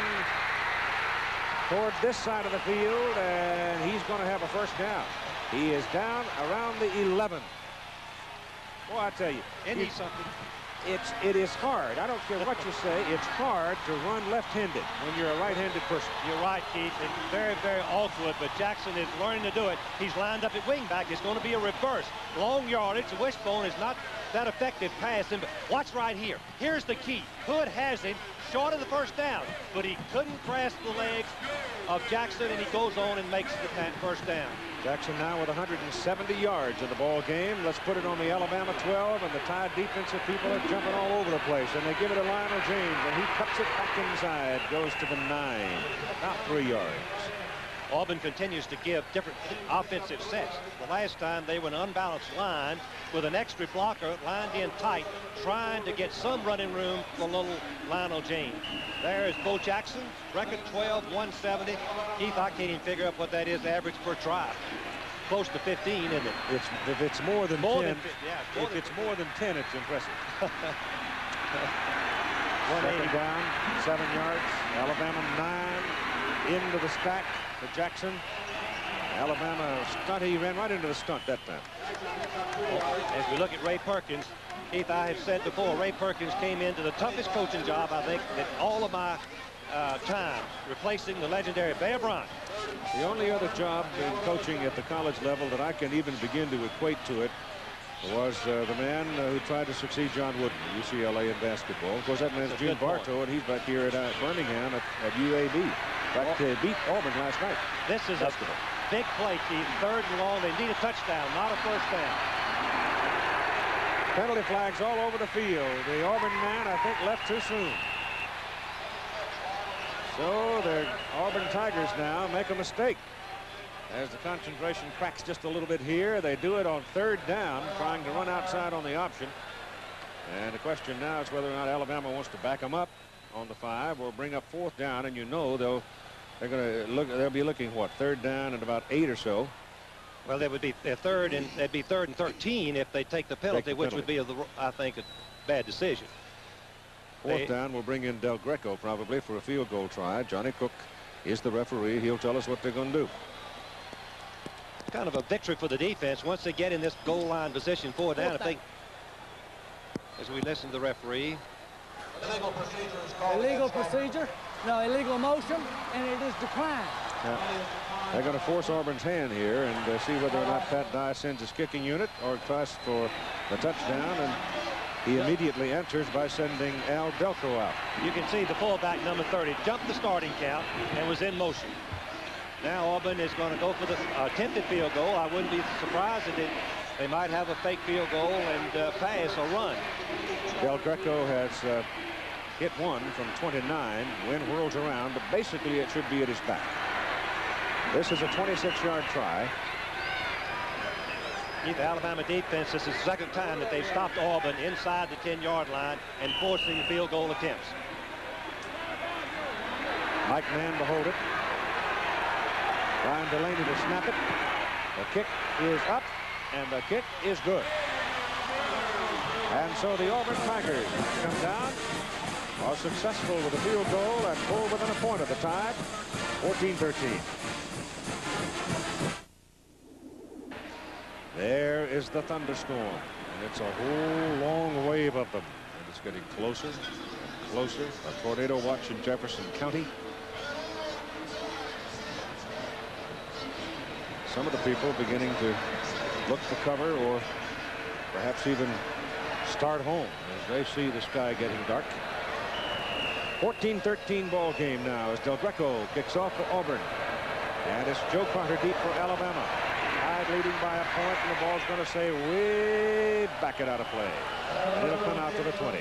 toward this side of the field, and he's going to have a first down. He is down around the 11. Boy, I tell you, it is hard. I don't care what you say. It's hard to run left-handed when you're a right-handed person. You're right, Keith. It's very, very awkward, but Jackson is learning to do it. He's lined up at wingback. It's going to be a reverse. Long yardage. The wishbone is not that effective passing, but watch right here. Here's the key. Hood has him short of the first down, but he couldn't grasp the legs of Jackson, and he goes on and makes the first down. Jackson now with 170 yards in the ball game. Let's put it on the Alabama 12, and the Tide defensive people are jumping all over the place, and they give it to Lionel James, and he cuts it back inside, goes to the 9, about 3 yards. Auburn continues to give different offensive sets. The last time they were an unbalanced line with an extra blocker lined in tight, trying to get some running room for little Lionel James. There is Bo Jackson, record 12-170. Keith, I can't even figure out what that is average per try. Close to 15, isn't it? If it's more than 10, if it's more than 10, it's impressive. Second down, 7 yards. Alabama 9 into the stack for Jackson. Alabama stunt. He ran right into the stunt that time. As we look at Ray Perkins, Keith, I have said before, Ray Perkins came into the toughest coaching job, I think, that all of my time, replacing the legendary Bear Bryant. The only other job in coaching at the college level that I can even begin to equate to it was the man who tried to succeed John Wooden, UCLA in basketball. Of course, that man's Gene Bartow, and he's back here at Birmingham at UAB. Back to beat Auburn last night. This is a big play, Keith. 3rd and long. They need a touchdown, not a first down. Penalty flags all over the field. The Auburn man, I think, left too soon. So the Auburn Tigers now make a mistake. As the concentration cracks just a little bit here, they do it on 3rd down, trying to run outside on the option. And the question now is whether or not Alabama wants to back them up on the 5 or bring up 4th down. And you know they'll be looking what, 3rd down and about 8 or so. Well, that would be their third and 13 if they take the penalty, which would be, I think, a bad decision. 4th down will bring in Del Greco probably for a field goal try. Johnny Cook is the referee. He'll tell us what they're going to do. Kind of a victory for the defense once they get in this goal line position 4 down. I think, as we listen to the referee. Illegal procedure is called. Illegal procedure? No, illegal motion, and it is declined. They're going to force Auburn's hand here and see whether or not Pat Dye sends his kicking unit or tries for the touchdown. And He immediately enters by sending Al Delco out. You can see the fullback, number 30, jumped the starting count and was in motion. Now Auburn is going to go for the attempted field goal. I wouldn't be surprised if they might have a fake field goal and pass or run. Del Greco has hit one from 29. Wind whirls around, but basically it should be at his back. This is a 26-yard try. The Alabama defense, this is the second time that they've stopped Auburn inside the 10-yard line and forcing field goal attempts. Mike Mann to hold it. Brian Delaney to snap it. The kick is up, and the kick is good. And so the Auburn Tigers come down, are successful with a field goal, and pull within a point of the tie, 14-13. There is the thunderstorm, and it's a whole long wave of them. And it's getting closer and closer. A tornado watch in Jefferson County. Some of the people beginning to look for cover or perhaps even start home as they see the sky getting dark. 14-13 ball game now as Del Greco kicks off for Auburn. And it's Joe Carter deep for Alabama. Tide leading by a point, and the ball's going to say way back it out of play. And it'll come out to the 20.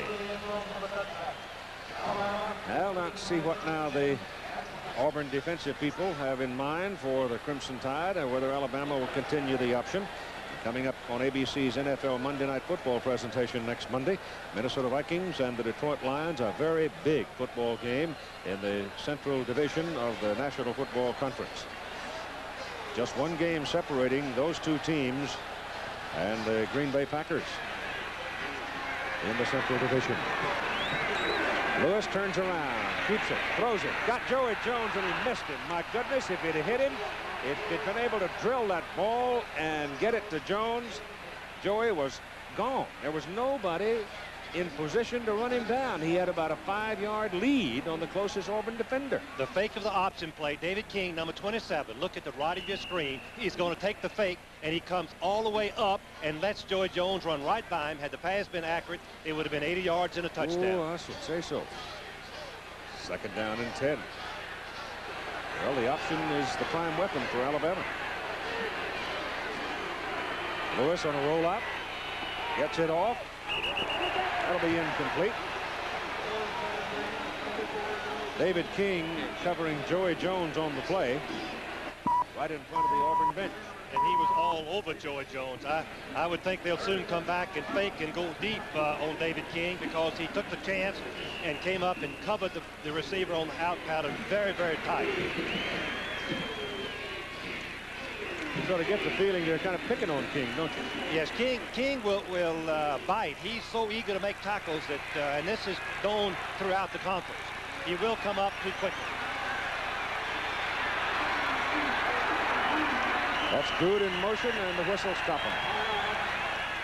I'll not see what now the Auburn defensive people have in mind for the Crimson Tide, and whether Alabama will continue the option. Coming up on ABC's NFL Monday Night Football presentation next Monday, Minnesota Vikings and the Detroit Lions, a very big football game in the Central Division of the National Football Conference. Just one game separating those two teams and the Green Bay Packers in the Central Division. Lewis turns around, keeps it, throws it, got Joey Jones, and he missed it. My goodness, if he'd hit him, if he'd been able to drill that ball and get it to Jones, Joey was gone. There was nobody in position to run him down. He had about a 5-yard lead on the closest Auburn defender. The fake of the option play, David King, number 27. Look at the right of your screen. He's going to take the fake, and he comes all the way up and lets Joey Jones run right by him. Had the pass been accurate, it would have been 80 yards and a touchdown. Oh, I should say so. Second down and 10. Well, the option is the prime weapon for Alabama. Lewis on a rollout. Gets it off. That'll be incomplete. David King covering Joey Jones on the play right in front of the Auburn bench. And he was all over Joey Jones. I would think they'll soon come back and fake and go deep on David King, because he took the chance and came up and covered the receiver on the out pattern very, very tight. You sort of get the feeling they're kind of picking on King, don't you? Yes, King will bite. He's so eager to make tackles that, and this is known throughout the conference. He will come up too quickly. That's good in motion, and the whistle stop him.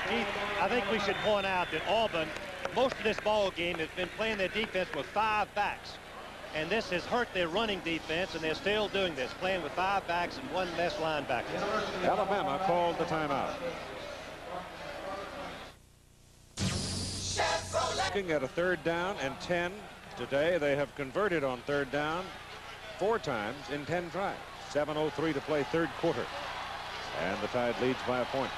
Keith, I think we should point out that Auburn, most of this ball game, has been playing their defense with 5 backs. And this has hurt their running defense, and they're still doing this, playing with 5 backs and 1 less linebacker. Alabama called the timeout. Looking at a 3rd down and 10 today. They have converted on 3rd down 4 times in 10 tries. 7:03 to play 3rd quarter. And the Tide leads by a point.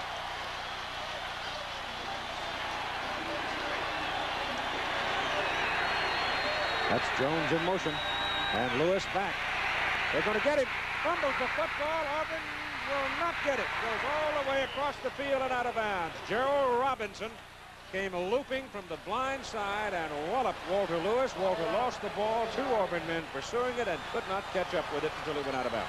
That's Jones in motion. And Lewis back. They're going to get it. Fumbles the football. Auburn will not get it. Goes all the way across the field and out of bounds. Gerald Robinson came looping from the blind side and walloped Walter Lewis. Walter lost the ball. 2 Auburn men pursuing it and could not catch up with it until it went out of bounds.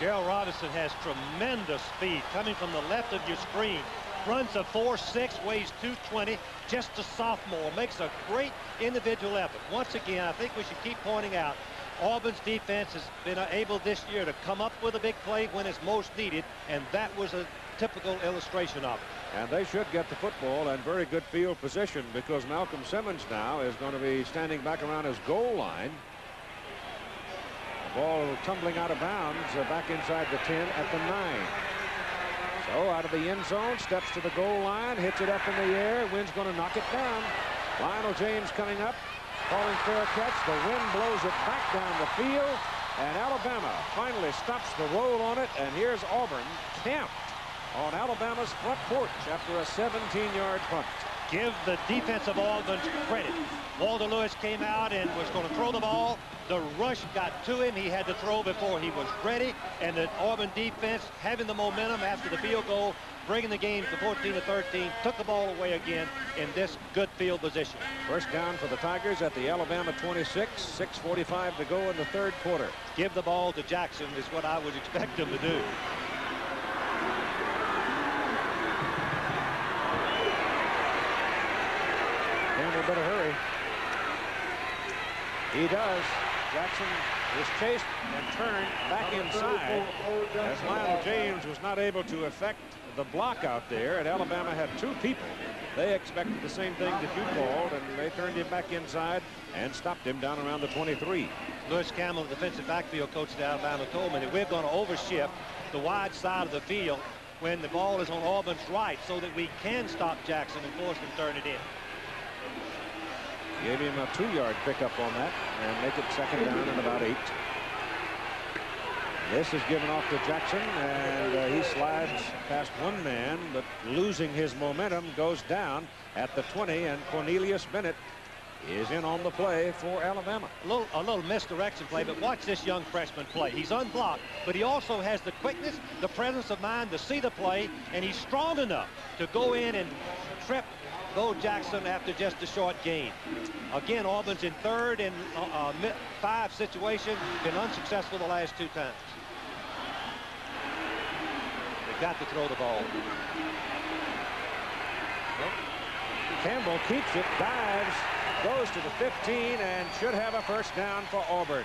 Gerald Robinson has tremendous speed coming from the left of your screen. Runs a 4.6, weighs 220, just a sophomore, makes a great individual effort. Once again, I think we should keep pointing out Auburn's defense has been able this year to come up with a big play when it's most needed, and that was a typical illustration of it. And they should get the football and very good field position, because Malcolm Simmons now is going to be standing back around his goal line. The ball tumbling out of bounds back inside the 10 at the 9. So out of the end zone, steps to the goal line, hits it up in the air. Wind's going to knock it down. Lionel James coming up, calling fair catch. The wind blows it back down the field, and Alabama finally stops the roll on it. And here's Auburn camped on Alabama's front porch after a 17-yard punt. Give the defense of Auburn credit. Walter Lewis came out and was going to throw the ball. The rush got to him. He had to throw before he was ready. And the Auburn defense, having the momentum after the field goal, bringing the game to 14-13, took the ball away again in this good field position. First down for the Tigers at the Alabama 26. 6:45 to go in the third quarter. Give the ball to Jackson is what I would expect him to do. Campbell better hurry. He does. Jackson is chased and turned back inside as Lionel James was not able to effect the block out there, and Alabama had two people. They expected the same thing that you called, and they turned him back inside and stopped him down around the 23. Lewis Campbell, the defensive backfield coach at Alabama, told me that we're going to overshift the wide side of the field when the ball is on Auburn's right so that we can stop Jackson and force him to turn it in. Gave him a 2-yard pickup on that and make it second down and about 8. This is given off to Jackson, and he slides past one man, but losing his momentum goes down at the 20, and Cornelius Bennett is in on the play for Alabama. A little misdirection play, but watch this young freshman play. He's unblocked, but he also has the quickness, the presence of mind to see the play, and he's strong enough to go in and trip Bo Jackson after just a short gain. Again, Auburn's in 3rd and 5 situation, been unsuccessful the last 2 times. They've got to throw the ball. Campbell keeps it, dives, goes to the 15, and should have a first down for Auburn.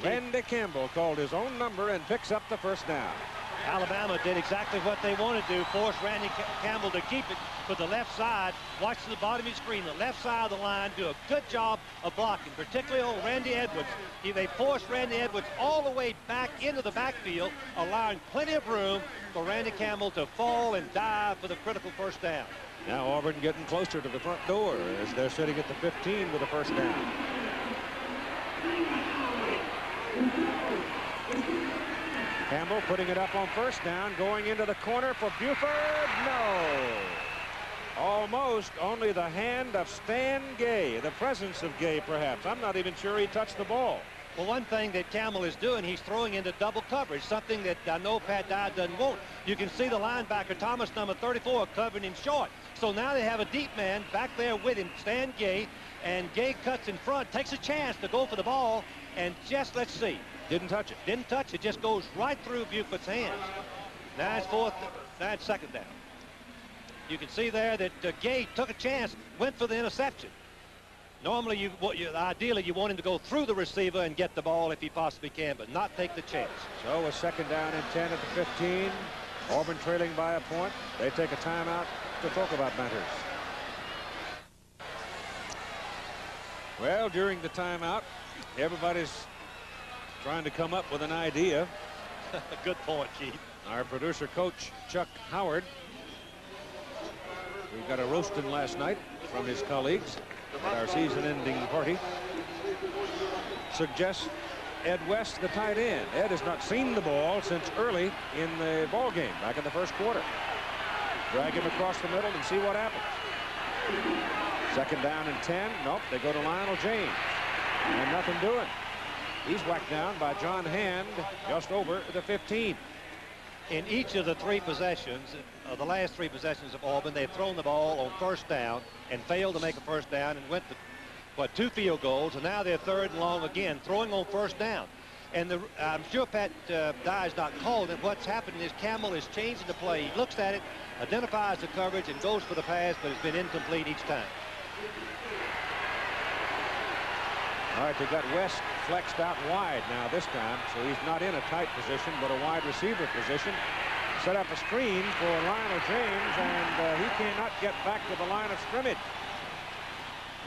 Randy Campbell called his own number and picks up the first down. Alabama did exactly what they wanted to do, force Randy Campbell to keep it to the left side. Watch the bottom of your screen, the left side of the line, do a good job of blocking, particularly on Randy Edwards. They forced Randy Edwards all the way back into the backfield, allowing plenty of room for Randy Campbell to fall and dive for the critical first down. Now Auburn getting closer to the front door as they're sitting at the 15 with a first down. Campbell putting it up on first down, going into the corner for Buford. No. Almost. Only the hand of Stan Gay, the presence of Gay, perhaps. I'm not even sure he touched the ball. Well, one thing that Campbell is doing, he's throwing into double coverage, something that I know Pat Dye doesn't want. You can see the linebacker, Thomas, number 34, covering him short. So now they have a deep man back there with him, Stan Gay, and Gay cuts in front, takes a chance to go for the ball, and just, let's see. Didn't touch it. Didn't touch it. Just goes right through Buford's hands. Now it's second down. You can see there that Gay took a chance, went for the interception. Normally, ideally, you want him to go through the receiver and get the ball if he possibly can, but not take the chance. So a second down and 10 at the 15. Auburn trailing by a point. They take a timeout to talk about matters. Well, during the timeout, everybody's trying to come up with an idea. Good point, Keith. Our producer coach, Chuck Howard, who got a roasting last night from his colleagues at our season-ending party, suggests Ed West, the tight end. Ed has not seen the ball since early in the ball game, back in the first quarter. Drag him across the middle and see what happens. Second down and 10. Nope, they go to Lionel James. And nothing doing. He's whacked down by John Hand just over the 15. In each of the 3 possessions, the last 3 possessions of Auburn, they've thrown the ball on first down and failed to make a first down and went to, 2 field goals, and now they're 3rd and long again, throwing on first down. And I'm sure Pat Dye's not called it. What's happening is Campbell is changing the play. He looks at it, identifies the coverage, and goes for the pass, but it's been incomplete each time. All right, they got West flexed out wide now this time, so he's not in a tight position, but a wide receiver position. Set up a screen for Lionel James, and he cannot get back to the line of scrimmage.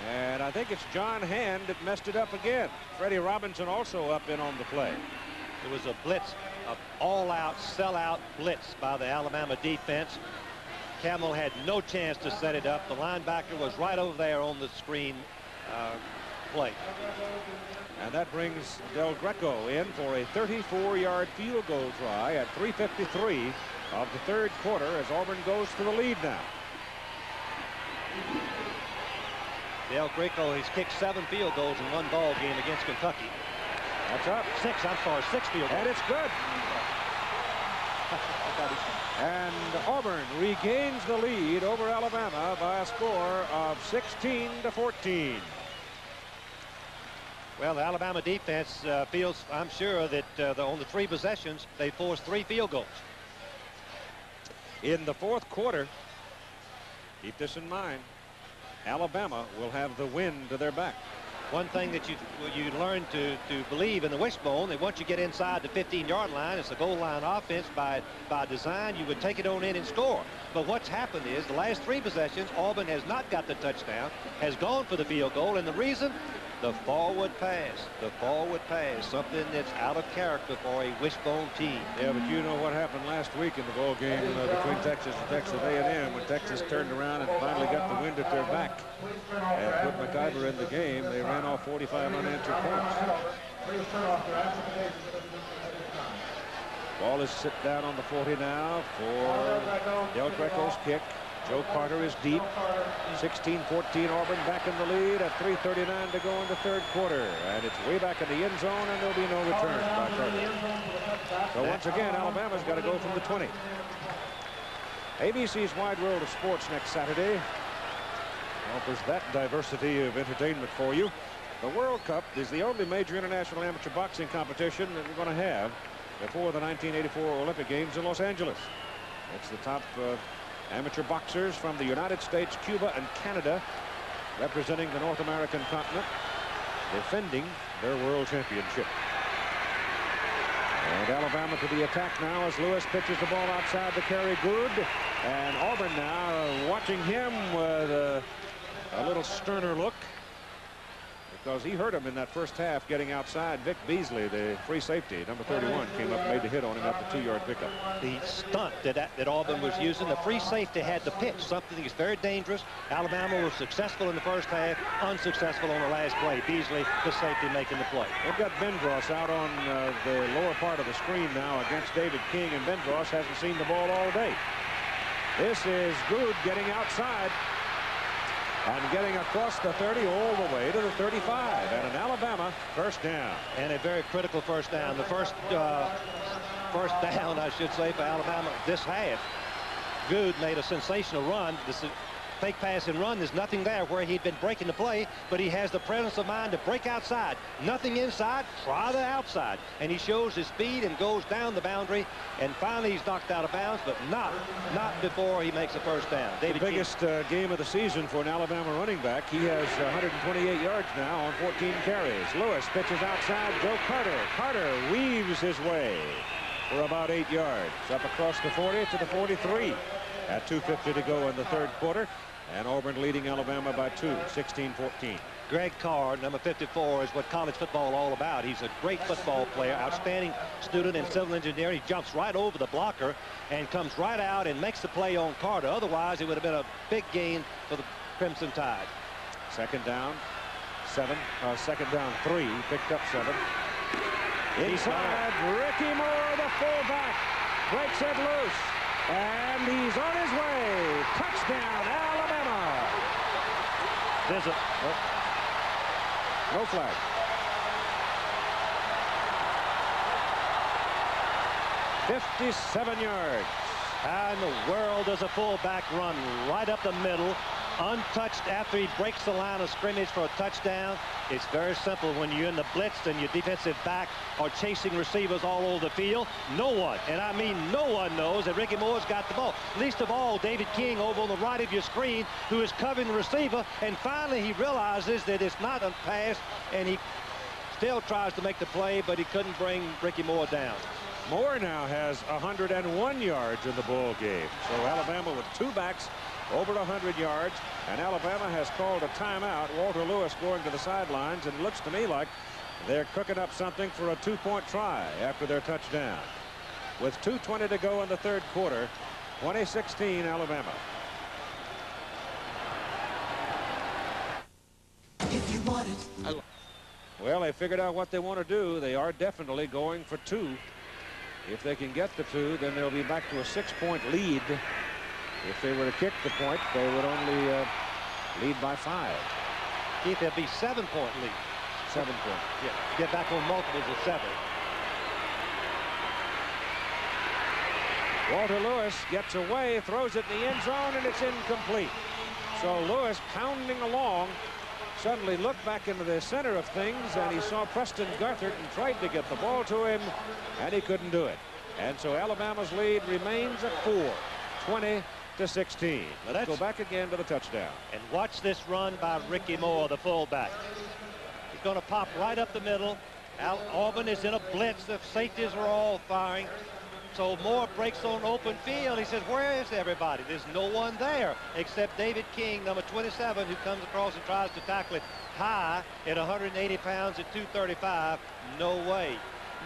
And I think it's John Hand that messed it up again. Freddie Robinson also up in on the play. It was a blitz an all-out, sell-out blitz by the Alabama defense. Camel had no chance to set it up. The linebacker was right over there on the screen play. And that brings Del Greco in for a 34-yard field goal try at 3:53 of the third quarter as Auburn goes to the lead now. Del Greco has kicked 7 field goals in one ball game against Kentucky. That's up. 6 field goals. And it's good. And Auburn regains the lead over Alabama by a score of 16-14. Well, the Alabama defense feels, I'm sure, that on the 3 possessions, they forced 3 field goals. In the fourth quarter, keep this in mind, Alabama will have the wind to their back. One thing that you learn to believe in the wishbone, that once you get inside the 15-yard line, it's a goal line offense by design. You would take it on in and score. But what's happened is the last 3 possessions, Auburn has not got the touchdown, has gone for the field goal, and the reason? The forward pass, something that's out of character for a wishbone team. Yeah, but you know what happened last week in the ball game between Texas and Texas A&M when Texas turned around and finally got the wind at their back and put McIver in the game. They ran off 45 unanswered points. Ball is sit down on the 40 now for Del Greco's kick. Joe Carter is deep. 16-14 Auburn back in the lead at 3:39 to go in the third quarter. And it's way back in the end zone, and there'll be no return by Carter. So once again, Alabama's got to go from the 20. ABC's Wide World of Sports next Saturday offers that diversity of entertainment for you. The World Cup is the only major international amateur boxing competition that we're going to have before the 1984 Olympic Games in Los Angeles. It's the top amateur boxers from the United States, Cuba, and Canada representing the North American continent, defending their world championship. And Alabama to the attack now as Lewis pitches the ball outside to Kerry Good. And Auburn now watching him with a little sterner look, because he hurt him in that first half getting outside. Vic Beasley, the free safety, number 31, came up and made the hit on him at the 2-yard pickup. The stunt that Auburn was using, the free safety had the pitch, something that's very dangerous. Alabama was successful in the first half, unsuccessful on the last play. Beasley, the safety, making the play. They've got Bendross out on the lower part of the screen now against David King, and Bendross hasn't seen the ball all day. This is Good getting outside and getting across the 30 all the way to the 35, and an Alabama first down. And a very critical first down. The first down, I should say, for Alabama this half. Good made a sensational run. This is fake pass and run. There's nothing there where he'd been breaking the play, but he has the presence of mind to break outside. Nothing inside, try the outside. And he shows his speed and goes down the boundary, and finally he's knocked out of bounds, but not before he makes a first down. The biggest game of the season for an Alabama running back. He has 128 yards now on 14 carries. Lewis pitches outside. Joe Carter. Carter weaves his way for about 8 yards. Up across the 40 to the 43 at 2:50 to go in the third quarter. And Auburn leading Alabama by 2, 16-14. Greg Carr, number 54, is what college football is all about. He's a great football player, outstanding student in civil engineering. He jumps right over the blocker and comes right out and makes the play on Carter. Otherwise, it would have been a big gain for the Crimson Tide. Second down, 7. Second down, 3. Picked up 7. Inside, Ricky Moore, the fullback, breaks it loose. And he's on his way. Touchdown, Alabama. There's a no flag. 57 yards. How in the world does a fullback run right up the middle, untouched after he breaks the line of scrimmage for a touchdown? It's very simple. When you're in the blitz and your defensive back are chasing receivers all over the field, no one, and I mean no one, knows that Ricky Moore's got the ball. Least of all, David King over on the right of your screen, who is covering the receiver, and finally he realizes that it's not a pass, and he still tries to make the play, but he couldn't bring Ricky Moore down. Moore now has 101 yards in the ball game. So Alabama with 2 backs over 100 yards, and Alabama has called a timeout. Walter Lewis going to the sidelines, and it looks to me like they're cooking up something for a 2-point try after their touchdown. with 2:20 to go in the third quarter. 2016 Alabama. If you want it. Well, they figured out what they want to do. They are definitely going for 2. If they can get the 2, then they'll be back to a 6-point lead. If they were to kick the point, they would only lead by 5. Keith, there'd be 7-point lead. 7 point. Yeah. Get back on multiples of 7. Walter Lewis gets away, throws it in the end zone, and it's incomplete. So Lewis, pounding along, suddenly looked back into the center of things, and he saw Preston Garthert and tried to get the ball to him, and he couldn't do it. And so Alabama's lead remains at 4, 20-16. Let's go back again to the touchdown. And watch this run by Ricky Moore, the fullback. He's going to pop right up the middle. Auburn is in a blitz. The safeties are all firing. So Moore breaks on open field. He says, where is everybody? There's no one there except David King, number 27, who comes across and tries to tackle it high at 180 pounds at 235. No way.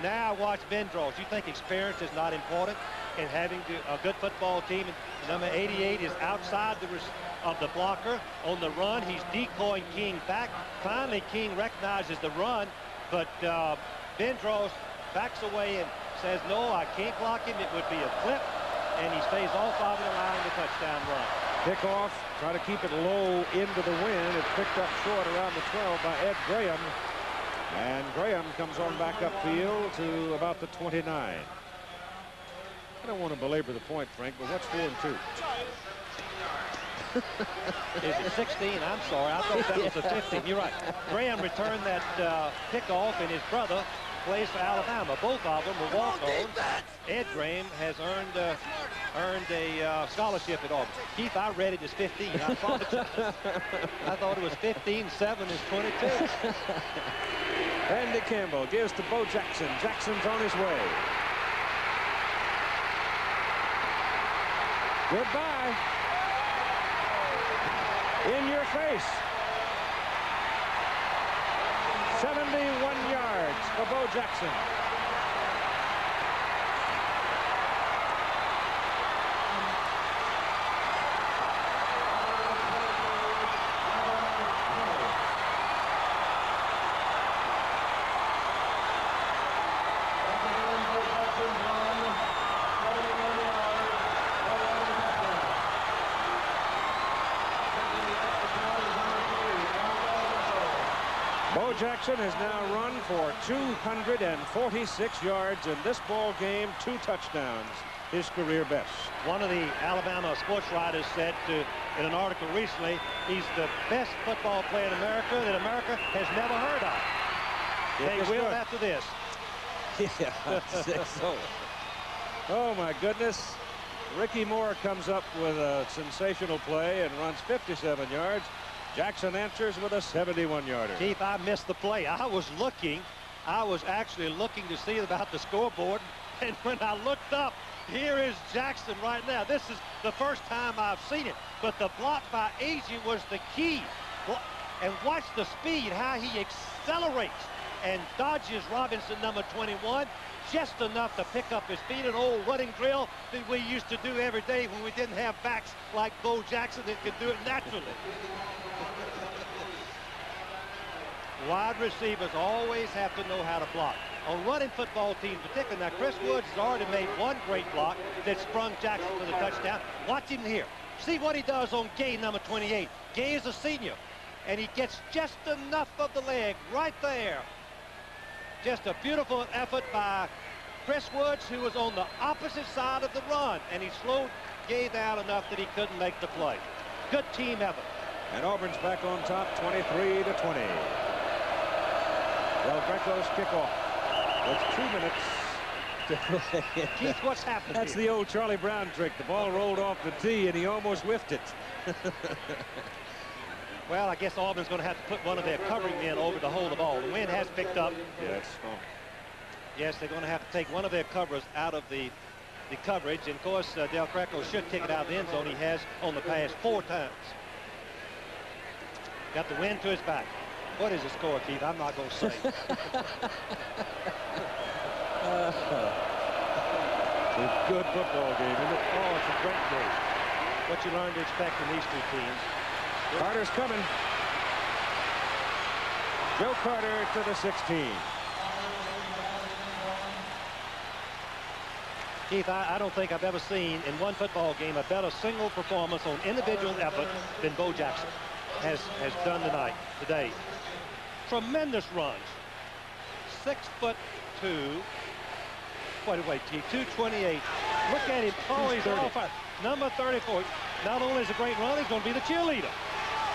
Now watch Vendros. You think experience is not important in having a good football team? And number 88 is outside of the blocker on the run. He's decoying King back. Finally, King recognizes the run, but Vendros backs away and says, no, I can't block him. It would be a clip, and he stays off of it, allowing the touchdown run. Pickoff, try to keep it low into the wind. It's picked up short around the 12 by Ed Graham. And Graham comes on back upfield to about the 29. I don't want to belabor the point, Frank, but what's 4 and 2? Is it 16? I'm sorry. I thought that was a 15. You're right. Graham returned that pickoff, and his brother plays for Alabama. Both of them were walk-ons. Ed Graham has earned a scholarship at Auburn. Keith, I read it as 15. I apologize. I thought it was 15. 7 is 22. Andy Campbell gives to Bo Jackson. Jackson's on his way. Goodbye. In your face. 71 yards for Bo Jackson. Bo Jackson has now run for 246 yards in this ball game, 2 touchdowns, his career best. One of the Alabama sports writers said in an article recently, he's the best football player in America that America has never heard of. They will after this. Yeah, I think so. Oh, my goodness. Ricky Moore comes up with a sensational play and runs 57 yards. Jackson answers with a 71-yarder. Keith, I missed the play. I was actually looking to see about the scoreboard, and when I looked up, here is Jackson right now. This is the first time I've seen it, but the block by Agee was the key. And watch the speed, how he accelerates and dodges Robinson, number 21, just enough to pick up his feet. An old running drill that we used to do every day when we didn't have backs like Bo Jackson that could do it naturally. Wide receivers always have to know how to block. On running football teams particularly, now Chris Woods has already made one great block that sprung Jackson to the touchdown. Watch him here. See what he does on Gay, number 28. Gay is a senior, and he gets just enough of the leg right there. Just a beautiful effort by Chris Woods, who was on the opposite side of the run, and he slowed Gay down enough that he couldn't make the play. Good team effort. And Auburn's back on top, 23-20. Del Greco's kickoff with 2 minutes to play. Keith, what's happened That's here? the old Charlie Brown trick. The ball rolled off the tee, and he almost whiffed it. Well, I guess Auburn's going to have to put one of their covering men over to hold the ball. The wind has picked up. Yeah, it's strong. Yes, they're going to have to take one of their coverers out of the coverage. And, of course, Del Greco should kick it out of the end zone. He has on the pass 4 times. Got the wind to his back. What is the score, Keith? I'm not going to say. It's a good football game, isn't it? Oh, it's a great game. What you learn to expect from these two teams. Carter's coming. Joe Carter to the 16. Keith, I don't think I've ever seen in one football game a better single performance on individual effort than Bo Jackson has done today. Tremendous runs. 6'2". Wait, Keith, 228. Look at him. Oh, he's all fire. Number 34. Not only is a great run, he's going to be the cheerleader.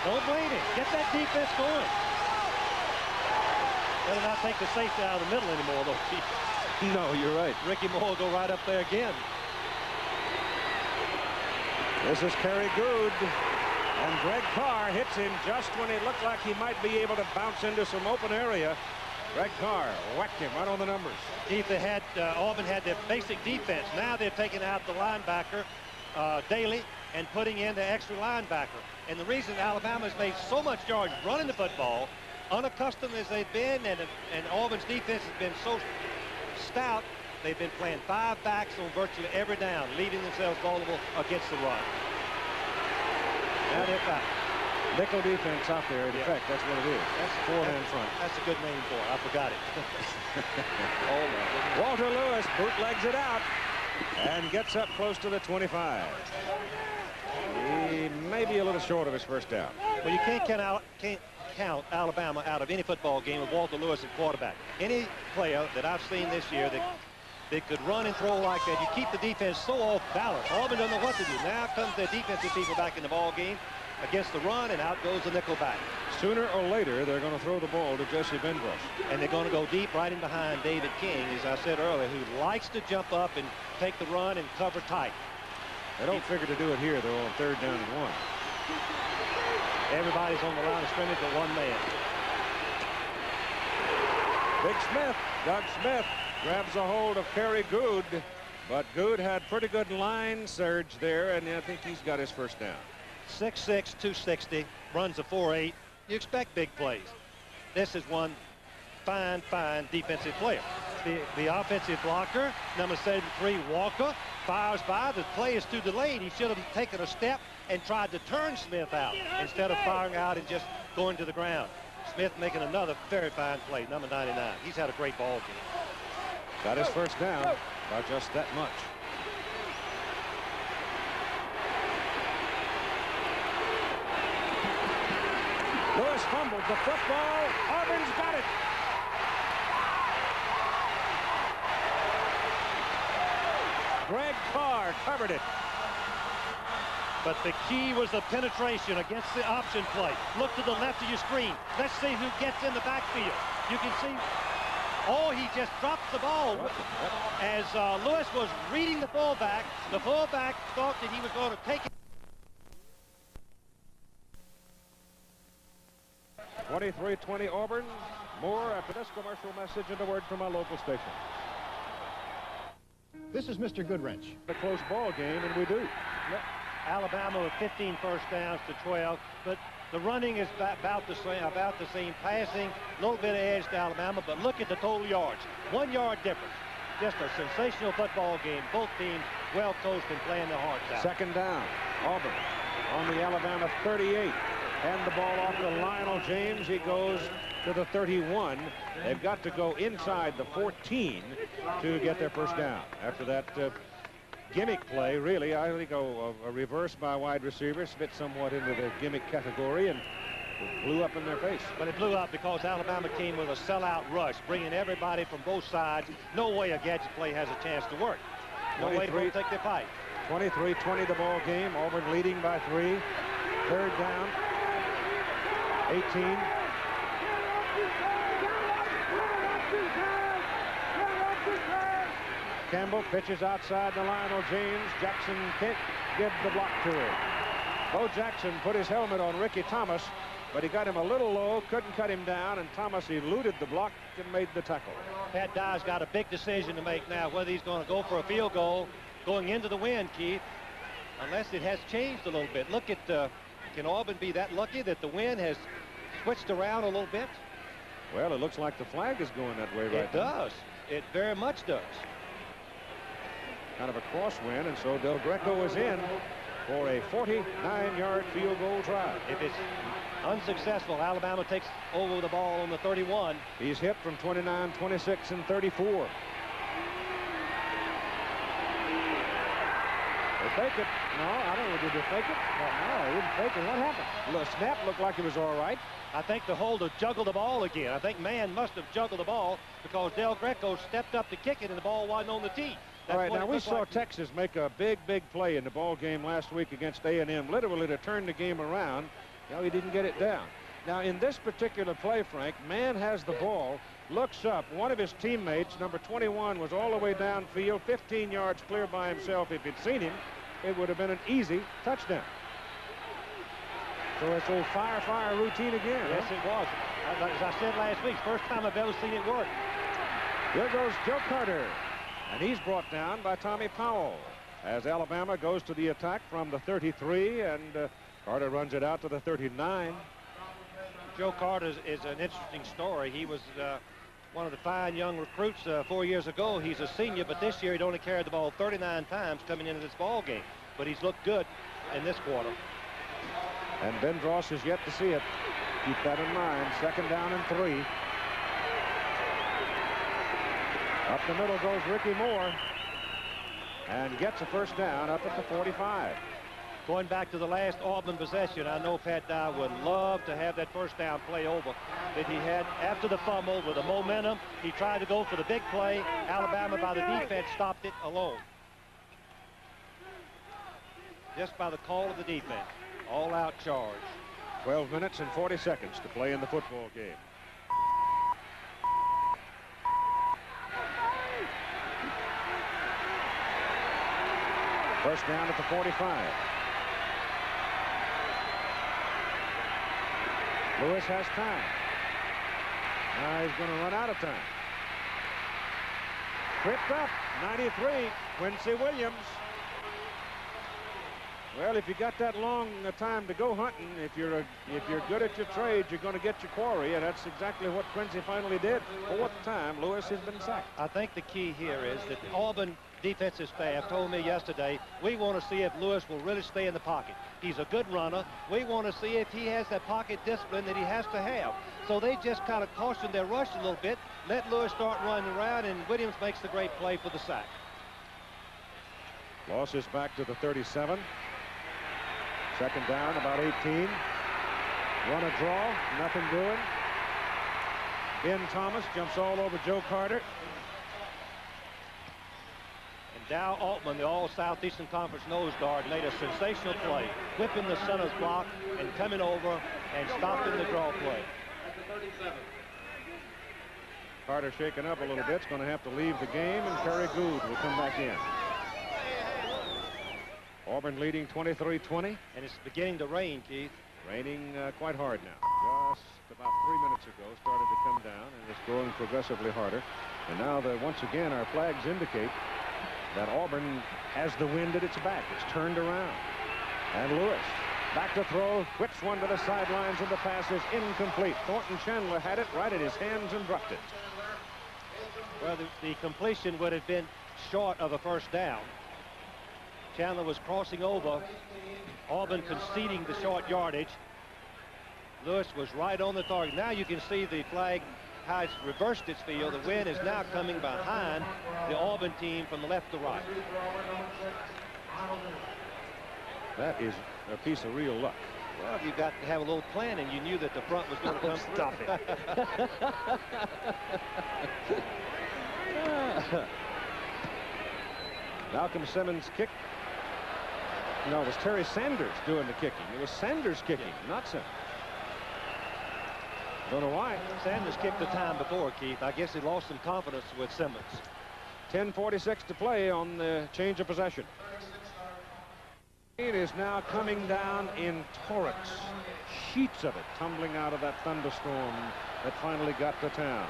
Don't blame him. Get that defense going. Better not take the safety out of the middle anymore, though, Keith. No, you're right. Ricky Moore will go right up there again. This is Kerry Good. And Greg Carr hits him just when it looked like he might be able to bounce into some open area. Greg Carr whacked him right on the numbers. Keith, Auburn had their basic defense. Now they're taking out the linebacker, Daly, and putting in the extra linebacker. And the reason Alabama's made so much yards running the football, unaccustomed as they've been, and Auburn's defense has been so stout, they've been playing 5 backs on virtually every down, leaving themselves vulnerable against the run. Now they're back. Nickel defense out there, in effect, that's what it is. That's a 4-man front. That's a good name for it. I forgot it. Walter Lewis bootlegs it out and gets up close to the 25. He may be a little short of his first down. Well, you can't count Alabama out of any football game with Walter Lewis at quarterback. Any player that I've seen this year that could run and throw like that, you keep the defense so off balance. Auburn doesn't know what to do. Now comes their defensive people back in the ball game against the run, and out goes the nickel back. Sooner or later, they're going to throw the ball to Jesse Benbrush. And they're going to go deep right in behind David King, as I said earlier, who likes to jump up and take the run and cover tight. They don't figure to do it here, though, on 3rd down and 1. Everybody's on the line of scrimmage but one man. Big Smith, Doug Smith, grabs a hold of Kerry Good, but Good had pretty good line surge there, and I think he's got his first down. 6'6", 260, runs a 4.8. You expect big plays. This is one fine defensive player. The offensive blocker, number 73, Walker, fires by. The play is too delayed. He should have taken a step and tried to turn Smith out instead of firing out and just going to the ground. Smith making another very fine play, number 99. He's had a great ball game. Got his first down by just that much. Lewis fumbled the football. Auburn's got it. Greg Carr covered it. But the key was the penetration against the option play. Look to the left of your screen. Let's see who gets in the backfield. You can see, oh, he just dropped the ball. As Lewis was reading the fullback thought that he was going to take it. 23-20 Auburn. More after this commercial message and a word from our local station. This is Mr. Goodwrench. A close ball game, and we do. Yep. Alabama with 15 first downs to 12, but the running is about the same. Passing, a little bit of edge to Alabama, but look at the total yards. 1 yard difference. Just a sensational football game. Both teams well coached and playing their hearts out. Second down, Auburn on the Alabama 38. Hand the ball off to Lionel James. He goes to the 31. They've got to go inside the 14 to get their first down. After that gimmick play, really, I think a reverse by wide receivers fit somewhat into the gimmick category, and it blew up in their face. But it blew up because Alabama came with a sellout rush, bringing everybody from both sides. No way a gadget play has a chance to work. No way to take their fight. 23-20 the ball game. Auburn leading by 3. 3rd down. 18. Campbell pitches outside to Lionel James. Jackson can't give the block to him. Bo Jackson put his helmet on Ricky Thomas, but he got him a little low, couldn't cut him down, and Thomas eluded the block and made the tackle. Pat Dye's got a big decision to make now, whether he's going to go for a field goal going into the wind, Keith, unless it has changed a little bit. Look at, can Auburn be that lucky that the wind has switched around a little bit? Well, it looks like the flag is going that way right now. It does. It very much does. kind of a crosswind, and so Del Greco is in for a 49-yard field goal try. If it's unsuccessful, Alabama takes over the ball on the 31. He's hit from 29, 26, and 34. They fake it. No, I don't know. Did they fake it? No, they didn't fake it. What happened? The snap looked like it was all right. I think the holder juggled the ball again. I think Mann must have juggled the ball because Del Greco stepped up to kick it and the ball wasn't on the tee. All right, now we saw Texas make a big play in the ball game last week against A&M, literally to turn the game around. You know, he didn't get it down. Now, in this particular play, Frank, Mann has the ball, looks up. One of his teammates, number 21, was all the way downfield, 15 yards clear by himself. If he'd seen him, it would have been an easy touchdown. So it's old fire routine again. Yes, it was. As I said last week, first time I've ever seen it work. Here goes Joe Carter. And he's brought down by Tommy Powell as Alabama goes to the attack from the 33, and Carter runs it out to the 39. Joe Carter is an interesting story. He was one of the fine young recruits 4 years ago. He's a senior, but this year he'd only carried the ball 39 times coming into this ball game. But he's looked good in this quarter. And Ben Dross is yet to see it. Keep that in mind. 2nd down and 3. Up the middle goes Ricky Moore and gets a first down up at the 45. Going back to the last Auburn possession, I know Pat Dye would love to have that first down play over that he had after the fumble with the momentum. He tried to go for the big play. Alabama, by the defense, stopped it alone. Just by the call of the defense. All-out charge. 12 minutes and 40 seconds to play in the football game. First down at the 45. Lewis has time. Now he's going to run out of time. Tripped up, 93, Quincy Williams. Well, if you got that long time to go hunting, if you're good at your trade, you're going to get your quarry, and that's exactly what Quincy finally did. 4th time Lewis has been sacked. I think the key here is that the Auburn defensive staff told me yesterday, we want to see if Lewis will really stay in the pocket. He's a good runner. We want to see if he has that pocket discipline that he has to have. So they just kind of cautioned their rush a little bit, let Lewis start running around, and Williams makes the great play for the sack. Loss is back to the 37. 2nd down, about 18. Run a draw, nothing doing. Ben Thomas jumps all over Joe Carter. And Dow Altman, the All-Southeastern Conference nose guard, made a sensational play, whipping the center's block and coming over and stopping the draw play. Carter shaken up a little bit. Is going to have to leave the game, and Kerry Gould will come back in. Auburn leading 23-20. And it's beginning to rain, Keith. Raining quite hard now. Just about 3 minutes ago started to come down, and it's growing progressively harder. And now, once again, our flags indicate that Auburn has the wind at its back. It's turned around. And Lewis back to throw, whips one to the sidelines, and the pass is incomplete. Thornton Chandler had it right at his hands and dropped it. Well, the completion would have been short of a first down. Chandler was crossing over. Auburn conceding the short yardage. Lewis was right on the target. Now you can see the flag, how it's reversed its field. The wind is now coming behind the Auburn team from the left to right. That is a piece of real luck. Well, you got to have a little planning. You knew that the front was going to come. Stop it. Malcolm Simmons kick. No, it was Terry Sanders doing the kicking. It was Sanders kicking, not Simmons. Don't know why. Sanders kicked the time before, Keith. I guess he lost some confidence with Simmons. 10:46 to play on the change of possession. It is now coming down in torrents. Sheets of it tumbling out of that thunderstorm that finally got to town.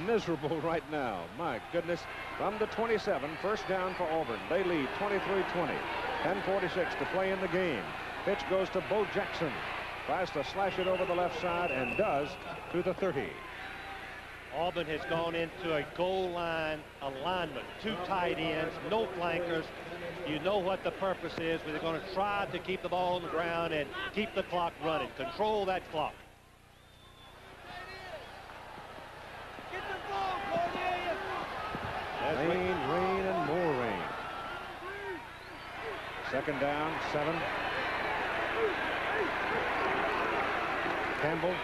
Miserable right now. My goodness. From the 27, first down for Auburn. They lead 23-20. 10:46 to play in the game. Pitch goes to Bo Jackson. Tries to slash it over the left side and does to the 30. Auburn has gone into a goal line alignment. 2 tight ends, no flankers. You know what the purpose is. They're going to try to keep the ball on the ground and keep the clock running. Control that clock. Rain, and more rain. Second down, 7. Campbell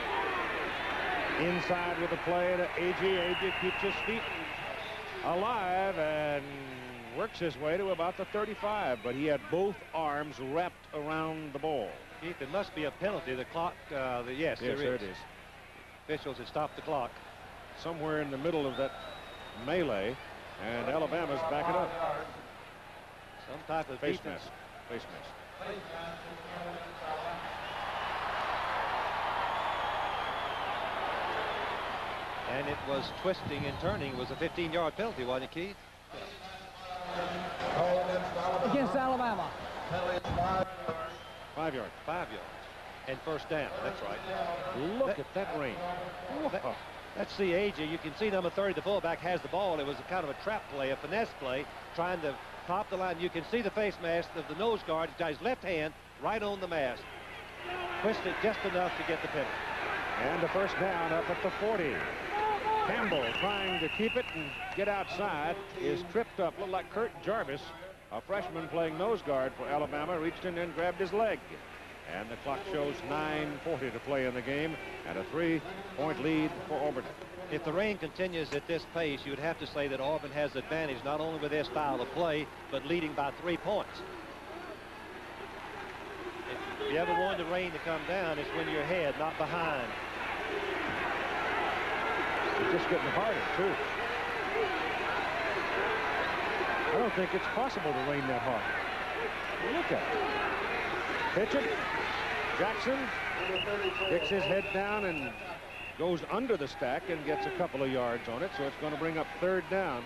inside with the play to A.J. A.J. keeps his feet alive and works his way to about the 35, but he had both arms wrapped around the ball. Keith, there must be a penalty. The clock, yes, there it is. Officials have stopped the clock. Somewhere in the middle of that melee, and Alabama's backing up. Some type of face defense. mask. Face mask. And it was twisting and turning. It was a 15-yard penalty, wasn't it, Keith? Against Alabama. 5 yards. 5 yards. And first down. That's right. Look at that rain. Let's see A.J. You can see number 30, the fullback, has the ball. It was a kind of a trap play, a finesse play, trying to top the line. You can see the face mask of the nose guard. Guy's left hand right on the mask. Twisted just enough to get the penalty. And the first down up at the 40. Campbell trying to keep it and get outside is tripped up. Looked like Kurt Jarvis, a freshman playing nose guard for Alabama, reached in and grabbed his leg. And the clock shows 9:40 to play in the game and a 3-point lead for Auburn. If the rain continues at this pace, you would have to say that Auburn has advantage not only with their style of play, but leading by 3 points. If you ever want the rain to come down, it's when you're ahead, not behind. It's just getting harder, too. I don't think it's possible to rain that hard. Look at it. Pitch it. Jackson kicks his head down and goes under the stack and gets a couple of yards on it, so it's going to bring up third down.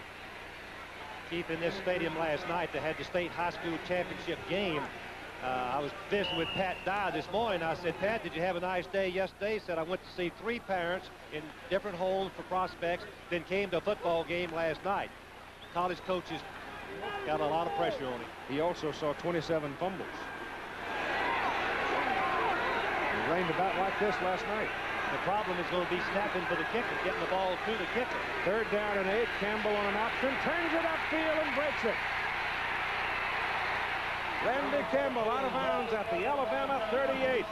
Keith, in this stadium last night, they had the state high school championship game. I was visiting with Pat Dye this morning. I said, Pat, did you have a nice day yesterday? He said, I went to see 3 parents in different homes for prospects, then came to a football game last night. College coaches got a lot of pressure on him. He also saw 27 fumbles. It rained about like this last night. The problem is going to be snapping for the kicker, getting the ball to the kicker. Third down and 8. Campbell on an option, turns it upfield and breaks it. Randy Campbell out of bounds at the Alabama 38.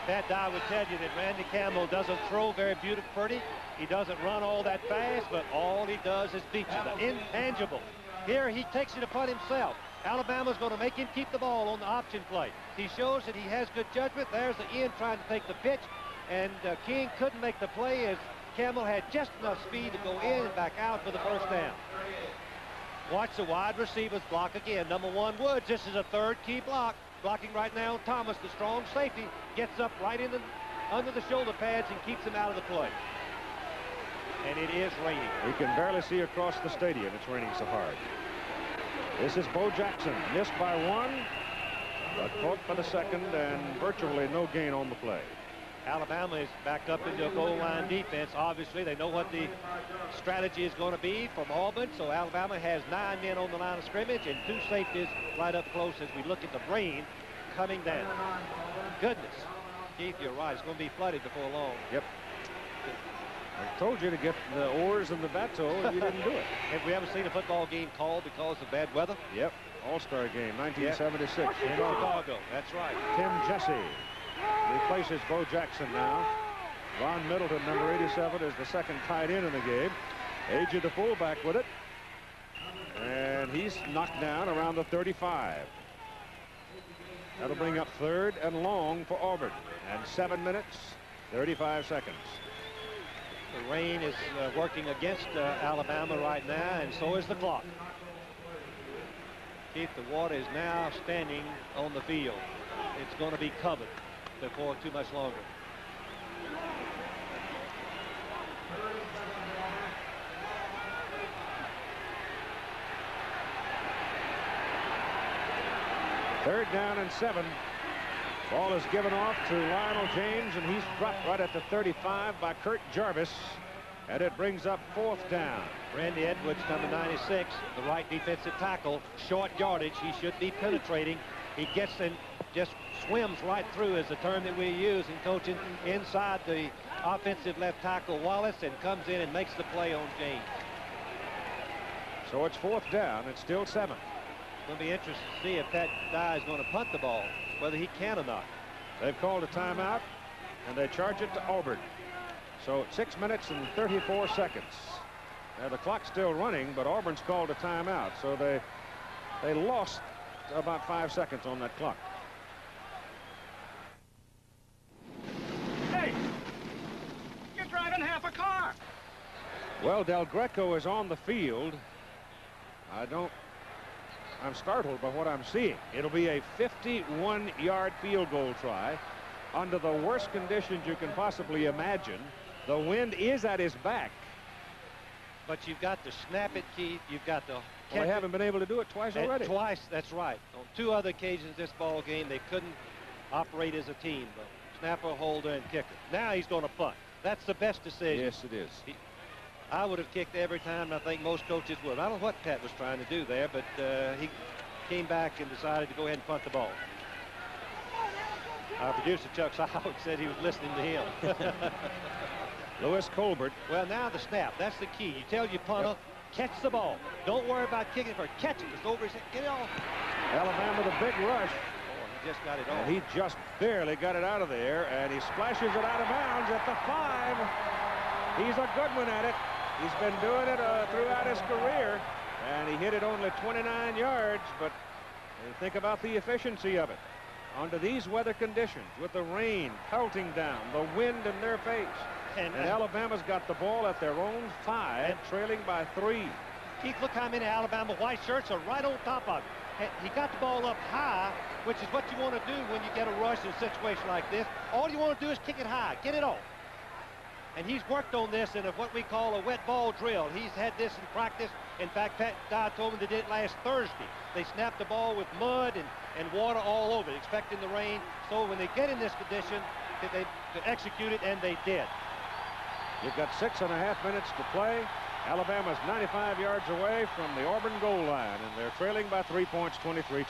Pat Dye would tell you that Randy Campbell doesn't throw very pretty. He doesn't run all that fast, but all he does is beat you. The intangible. Here he takes it upon himself. Alabama's going to make him keep the ball on the option play. He shows that he has good judgment. There's the end trying to take the pitch, and King couldn't make the play as Campbell had just enough speed to go in and back out for the first down. Watch the wide receivers block again. Number 1, Woods. This is a third key block. Blocking right now, Thomas, the strong safety, gets up right in under the shoulder pads and keeps him out of the play. And it is raining. We can barely see across the stadium. It's raining so hard. This is Bo Jackson. Missed by 1, but caught for the second, and virtually no gain on the play. Alabama is back up into a goal line defense. Obviously, they know what the strategy is going to be from Auburn. So Alabama has 9 men on the line of scrimmage and 2 safeties right up close as we look at the rain coming down. Goodness. Keith, you're right. It's going to be flooded before long. Yep. I told you to get the oars and the bateau, and you didn't do it. Have we ever seen a football game called because of bad weather? Yep. All-Star game, 1976. Yep. In Chicago. That's right. Tim Jesse replaces Bo Jackson now. Ron Middleton, number 87, is the second tight end in the game. A.J. the fullback with it. And he's knocked down around the 35. That'll bring up third and long for Auburn. And 7 minutes, 35 seconds. The rain is working against Alabama right now, and so is the clock. Keith, the water is now standing on the field. It's going to be covered before too much longer. Third down and 7. Ball is given off to Lionel James, and he's dropped right at the 35 by Kurt Jarvis. And it brings up 4th down. Randy Edwards, number 96, the right defensive tackle, short yardage. He should be penetrating. He gets in, just swims right through is the term that we use in coaching, inside the offensive left tackle Wallace, and comes in and makes the play on James. So it's 4th down. It's still 7. It's going to be interesting to see if that guy is going to punt the ball, whether he can or not. They've called a timeout, and they charge it to Auburn. So 6 minutes and 34 seconds. Now the clock's still running, but Auburn's called a timeout, so they lost about 5 seconds on that clock. Hey, you're driving half a car. Well, Del Greco is on the field. I'm startled by what I'm seeing. It'll be a 51-yard field goal try under the worst conditions you can possibly imagine. The wind is at his back. But you've got to snap it, Keith. You've got to. Well, they haven't been able to do it twice already. Twice, that's right. On 2 other occasions this ball game, they couldn't operate as a team. The snapper, holder, and kicker. Now he's going to punt. That's the best decision. Yes, it is. I would have kicked every time, and I think most coaches would. I don't know what Pat was trying to do there, but he came back and decided to go ahead and punt the ball. Our producer, Chuck Howard, said he was listening to him. Lewis Colbert. Well, now the snap. That's the key. You tell your punter, catch the ball. Don't worry about kicking it. Catch it. Just over his head. Get it off. Alabama with a big rush. Oh, he just got it off. And he just barely got it out of there, and he splashes it out of bounds at the 5. He's a good one at it. He's been doing it throughout his career, and he hit it only 29 yards, but think about the efficiency of it. Under these weather conditions, with the rain pelting down, the wind in their face, and Alabama's got the ball at their own 5, trailing by 3. Keith, look how many Alabama white shirts are right on top of it. He got the ball up high, which is what you want to do when you get a rush in a situation like this. All you want to do is kick it high, get it off. And he's worked on this in what we call a wet ball drill. He's had this in practice. In fact, Pat Dye told me they did it last Thursday. They snapped the ball with mud and water all over it, expecting the rain. So when they get in this condition, they execute it, and they did. You've got 6.5 minutes to play. Alabama's 95 yards away from the Auburn goal line, and they're trailing by 3 points, 23-20.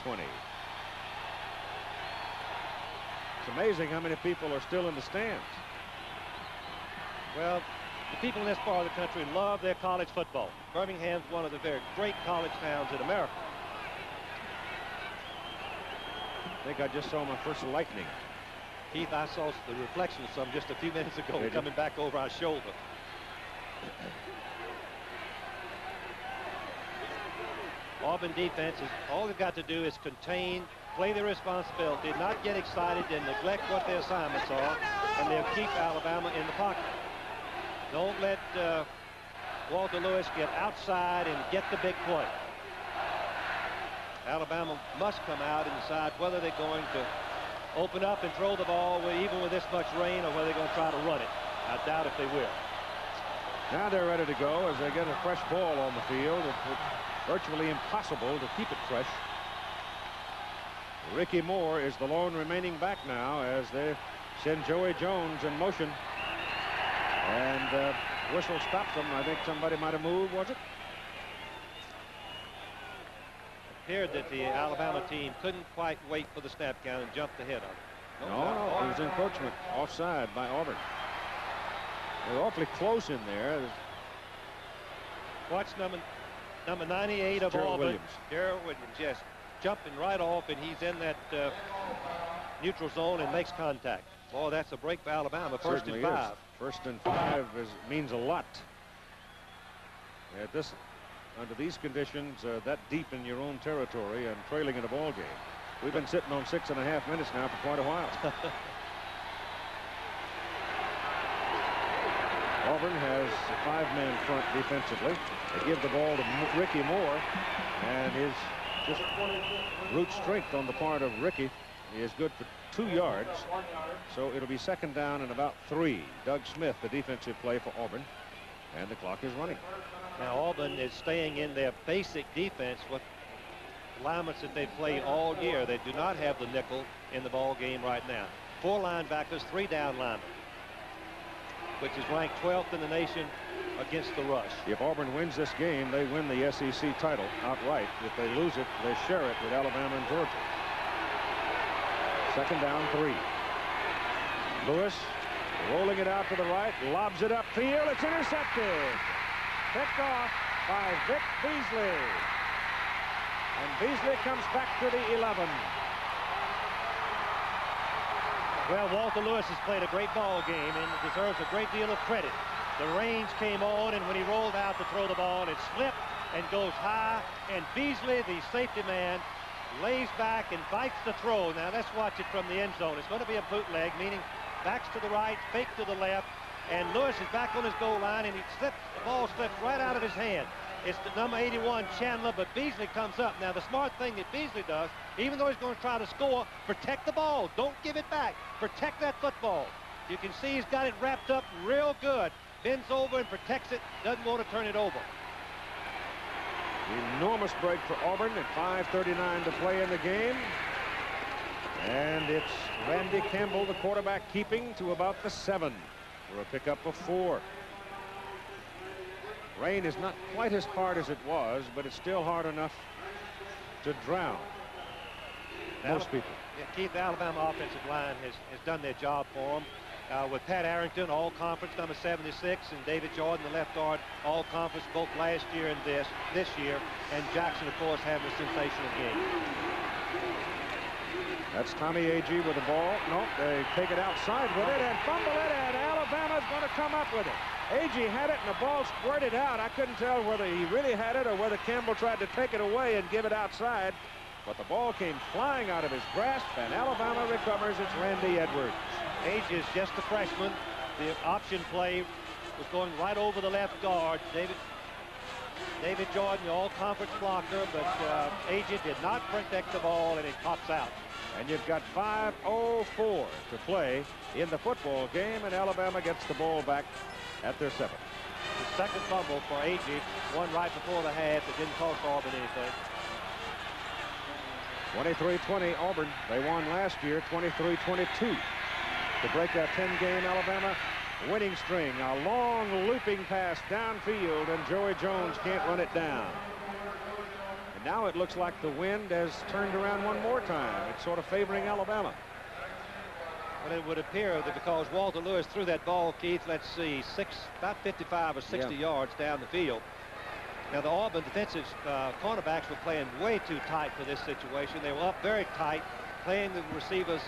It's amazing how many people are still in the stands. Well, the people in this part of the country love their college football. Birmingham's one of the very great college towns in America. I think I just saw my first lightning. Keith, I saw the reflection of some just a few minutes ago coming back over our shoulder. Auburn defense is all they've got to do is contain, play their responsibility, not get excited and neglect what their assignments are, and they'll keep Alabama in the pocket. Don't let Walter Lewis get outside and get the big play. Alabama must come out and decide whether they're going to open up and throw the ball even with this much rain, or whether they're going to try to run it. I doubt if they will. Now they're ready to go as they get a fresh ball on the field. It's virtually impossible to keep it fresh. Ricky Moore is the lone remaining back now as they send Joey Jones in motion. And whistle stops them. I think somebody might have moved, was it? Appeared that the Alabama team couldn't quite wait for the snap count and jumped ahead of it. No, it was encroachment, offside by Auburn. They're awfully close in there. Watch number 98 of Auburn, Darrell Williams, yes, jumping right off, and he's in that neutral zone and makes contact. Boy, that's a break for Alabama. First and 5. First and 5 means a lot. Under these conditions, that deep in your own territory and trailing in a ball game. We've been sitting on 6.5 minutes now for quite a while. Auburn has a 5-man front defensively. They give the ball to Ricky Moore, and his just brute strength on the part of Ricky is good for 2 yards. So it'll be second down and about 3. Doug Smith, the defensive play for Auburn, and the clock is running. Now Auburn is staying in their basic defense with alignments that they've played all year. They do not have the nickel in the ball game right now. 4 linebackers, 3 down linemen, which is ranked 12th in the nation against the rush. If Auburn wins this game, they win the SEC title outright. If they lose it, they share it with Alabama and Georgia. Second down, 3. Lewis rolling it out to the right, lobs it upfield. It's intercepted. Picked off by Vic Beasley. And Beasley comes back to the 11. Well, Walter Lewis has played a great ball game and deserves a great deal of credit. The range came on, and when he rolled out to throw the ball, it slipped and goes high. And Beasley, the safety man, lays back and bites the throw. Now let's watch it from the end zone. It's going to be a bootleg, meaning backs to the right, fake to the left, and Lewis is back on his goal line, and the ball slips right out of his hand. It's the number 81, Chandler, but Beasley comes up. Now, the smart thing that Beasley does, even though he's going to try to score, protect the ball. Don't give it back. Protect that football. You can see he's got it wrapped up real good. Bends over and protects it. Doesn't want to turn it over. Enormous break for Auburn at 5:39 to play in the game. And it's Randy Campbell, the quarterback, keeping to about the 7 for a pickup of 4. Rain is not quite as hard as it was, but it's still hard enough to drown most people. Yeah, Keith, the Alabama offensive line has done their job for them. With Pat Arrington, all-conference, number 76, and David Jordan, the left guard, all-conference, both last year and this year, and Jackson, of course, having a sensational game. That's Tommy Agee with the ball. No, they take it outside with it and fumble it, and Alabama's going to come up with it. Agee had it, and the ball squirted out. I couldn't tell whether he really had it or whether Campbell tried to take it away and give it outside. But the ball came flying out of his grasp, and Alabama recovers. It's Randy Edwards. Agee is just a freshman. The option play was going right over the left guard. David Jordan, the all-conference blocker, but Agee did not protect the ball, and it pops out. And you've got 5:04 to play in the football game, and Alabama gets the ball back at their 7. The second fumble for Agee, one right before the half that didn't cost Auburn anything. 23-20 Auburn. They won last year 23-22 to break that 10-game Alabama winning string. A long looping pass downfield, and Joey Jones can't run it down. And now it looks like the wind has turned around one more time. It's sort of favoring Alabama. Well, it would appear that because Walter Lewis threw that ball, Keith, let's see, about 55 or 60 yards down the field. Now, the Auburn defensive cornerbacks were playing way too tight for this situation. They were up very tight, playing the receivers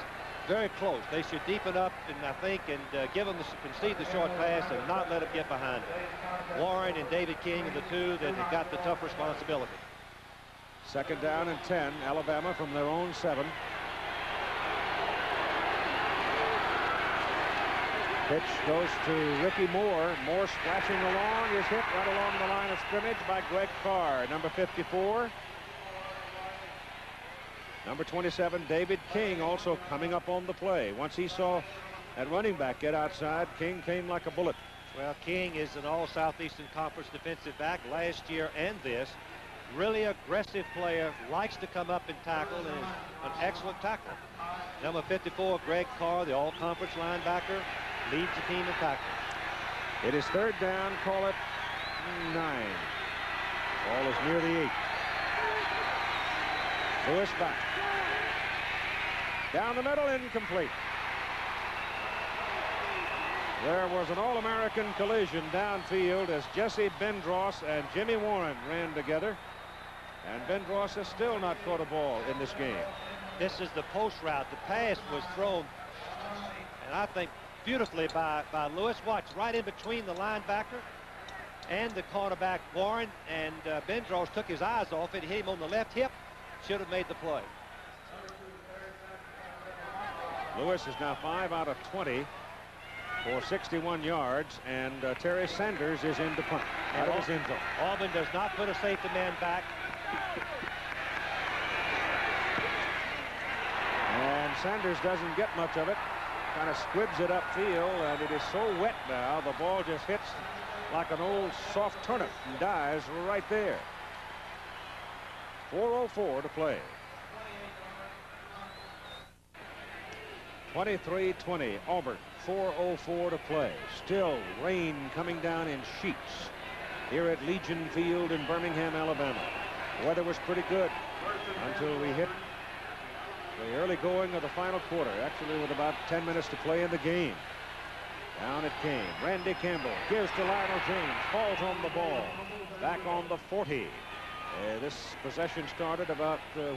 very close. They should deepen up, and I think, and give them concede the short pass and not let them get behind it. Warren and David King are the two that have got the tough responsibility. Second down and 10, Alabama from their own 7. Pitch goes to Ricky Moore. Moore splashing along, is hit right along the line of scrimmage by Greg Carr, number 54. Number 27, David King, also coming up on the play. Once he saw that running back get outside, King came like a bullet. Well, King is an all-Southeastern Conference defensive back last year and this. Really aggressive player, likes to come up and tackle, and is an excellent tackler. Number 54, Greg Carr, the all-conference linebacker, leads the team in tackling. It is third down, call it 9. Ball is near the 8. Lewis back. Down the middle, incomplete. There was an All-American collision downfield as Jesse Bendross and Jimmy Warren ran together. And Bendross has still not caught a ball in this game. This is the post route. The pass was thrown, and I think beautifully by Lewis. Watch, right in between the linebacker and the cornerback Warren, and Bendross took his eyes off it. He hit him on the left hip. Should have made the play. Lewis is now 5 out of 20 for 61 yards, and Terry Sanders is in to punt out of his end zone. Auburn does not put a safety man back. And Sanders doesn't get much of it. Kind of squibs it upfield, and it is so wet now, the ball just hits like an old soft turnip and dies right there. 4:04 to play. 23-20, Auburn, 4:04 to play. Still rain coming down in sheets here at Legion Field in Birmingham, Alabama. The weather was pretty good until we hit the early going of the final quarter, actually with about 10 minutes to play in the game. Down it came. Randy Campbell gives to Lionel James, falls on the ball, back on the 40. This possession started about where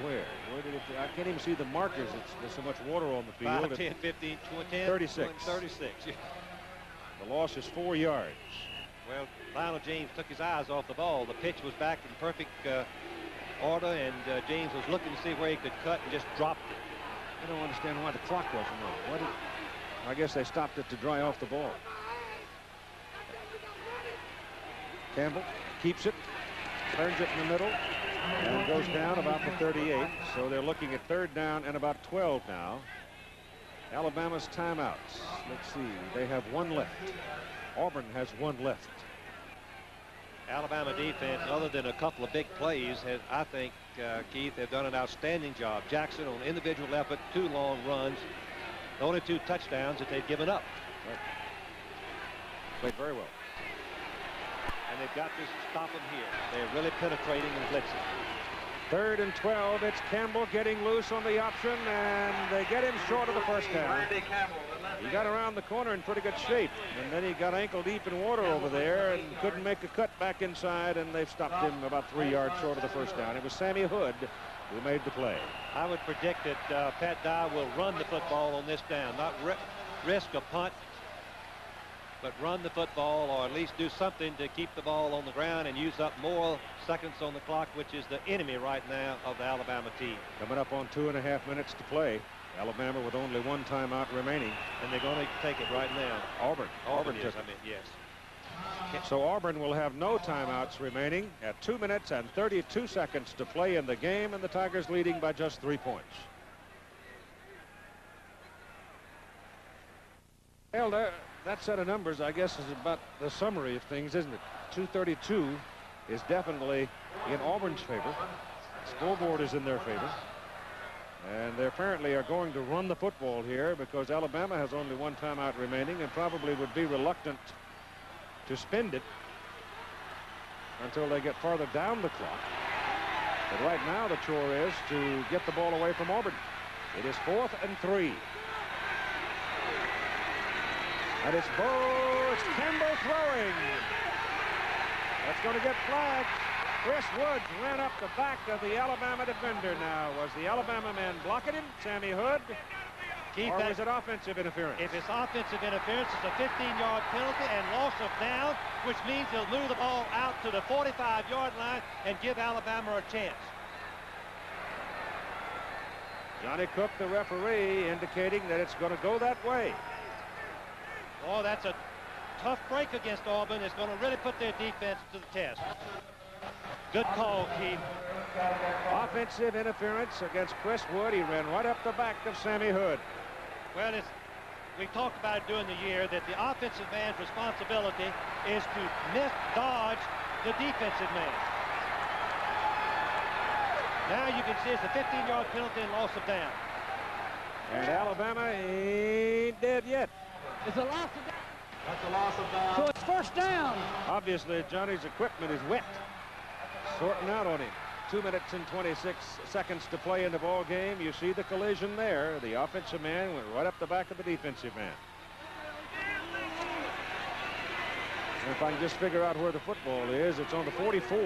did it? I can't even see the markers. There's so much water on the field. 5, 10, 15, 20, 36. 36. Yeah. The loss is 4 yards. Well, Lionel James took his eyes off the ball. The pitch was back in perfect order, and James was looking to see where he could cut and just dropped it. I don't understand why the clock wasn't on. I guess they stopped it to dry off the ball. Campbell keeps it, turns it in the middle, and goes down about the 38. So they're looking at 3rd down and about 12 now. Alabama's timeouts. Let's see. They have 1 left. Auburn has 1 left. Alabama defense, other than a couple of big plays, has, I think, Keith, have done an outstanding job. Jackson on individual effort, 2 long runs, the only 2 touchdowns that they've given up. Right. Played very well. And they've got to stop them here. They're really penetrating and blitzing. 3rd and 12. It's Campbell getting loose on the option, and they get him short of the first down. He got around the corner in pretty good shape, and then he got ankle deep in water over there and couldn't make a cut back inside, and they've stopped him about 3 yards short of the first down. It was Sammy Hood who made the play. I would predict that Pat Dye will run the football on this down, not risk a punt, but run the football, or at least do something to keep the ball on the ground and use up more seconds on the clock, which is the enemy right now of the Alabama team. Coming up on 2.5 minutes to play. Alabama with only 1 timeout remaining. And they're going to take it right now. Auburn yes, took it. Yes. So Auburn will have no timeouts remaining at 2 minutes and 32 seconds to play in the game, and the Tigers leading by just 3 points. Well, that set of numbers, I guess, is about the summary of things, isn't it? 232 is definitely in Auburn's favor. The scoreboard is in their favor. And they apparently are going to run the football here because Alabama has only 1 timeout remaining and probably would be reluctant to spend it until they get farther down the clock. But right now the chore is to get the ball away from Auburn. It is 4th and 3. And it's Campbell throwing. That's going to get flagged. Chris Woods ran up the back of the Alabama defender. Now, was the Alabama man blocking him, Sammy Hood, Keith, or was it offensive interference? If it's offensive interference, it's a 15-yard penalty and loss of down, which means he'll move the ball out to the 45-yard line and give Alabama a chance. Johnny Cook, the referee, indicating that it's going to go that way. Oh, that's a tough break against Auburn. It's going to really put their defense to the test. Good call, Keith. Offensive interference against Chris Wood. He ran right up the back of Sammy Hood. Well, we talked about it during the year that the offensive man's responsibility is to dodge the defensive man. Now you can see it's a 15-yard penalty and loss of down. And Alabama ain't dead yet. It's a loss of down. That's a loss of down. So it's 1st down. Obviously, Johnny's equipment is wet. Sorting out on him. 2 minutes and 26 seconds to play in the ball game. You see the collision there. The offensive man went right up the back of the defensive man. And if I can just figure out where the football is, it's on the 44.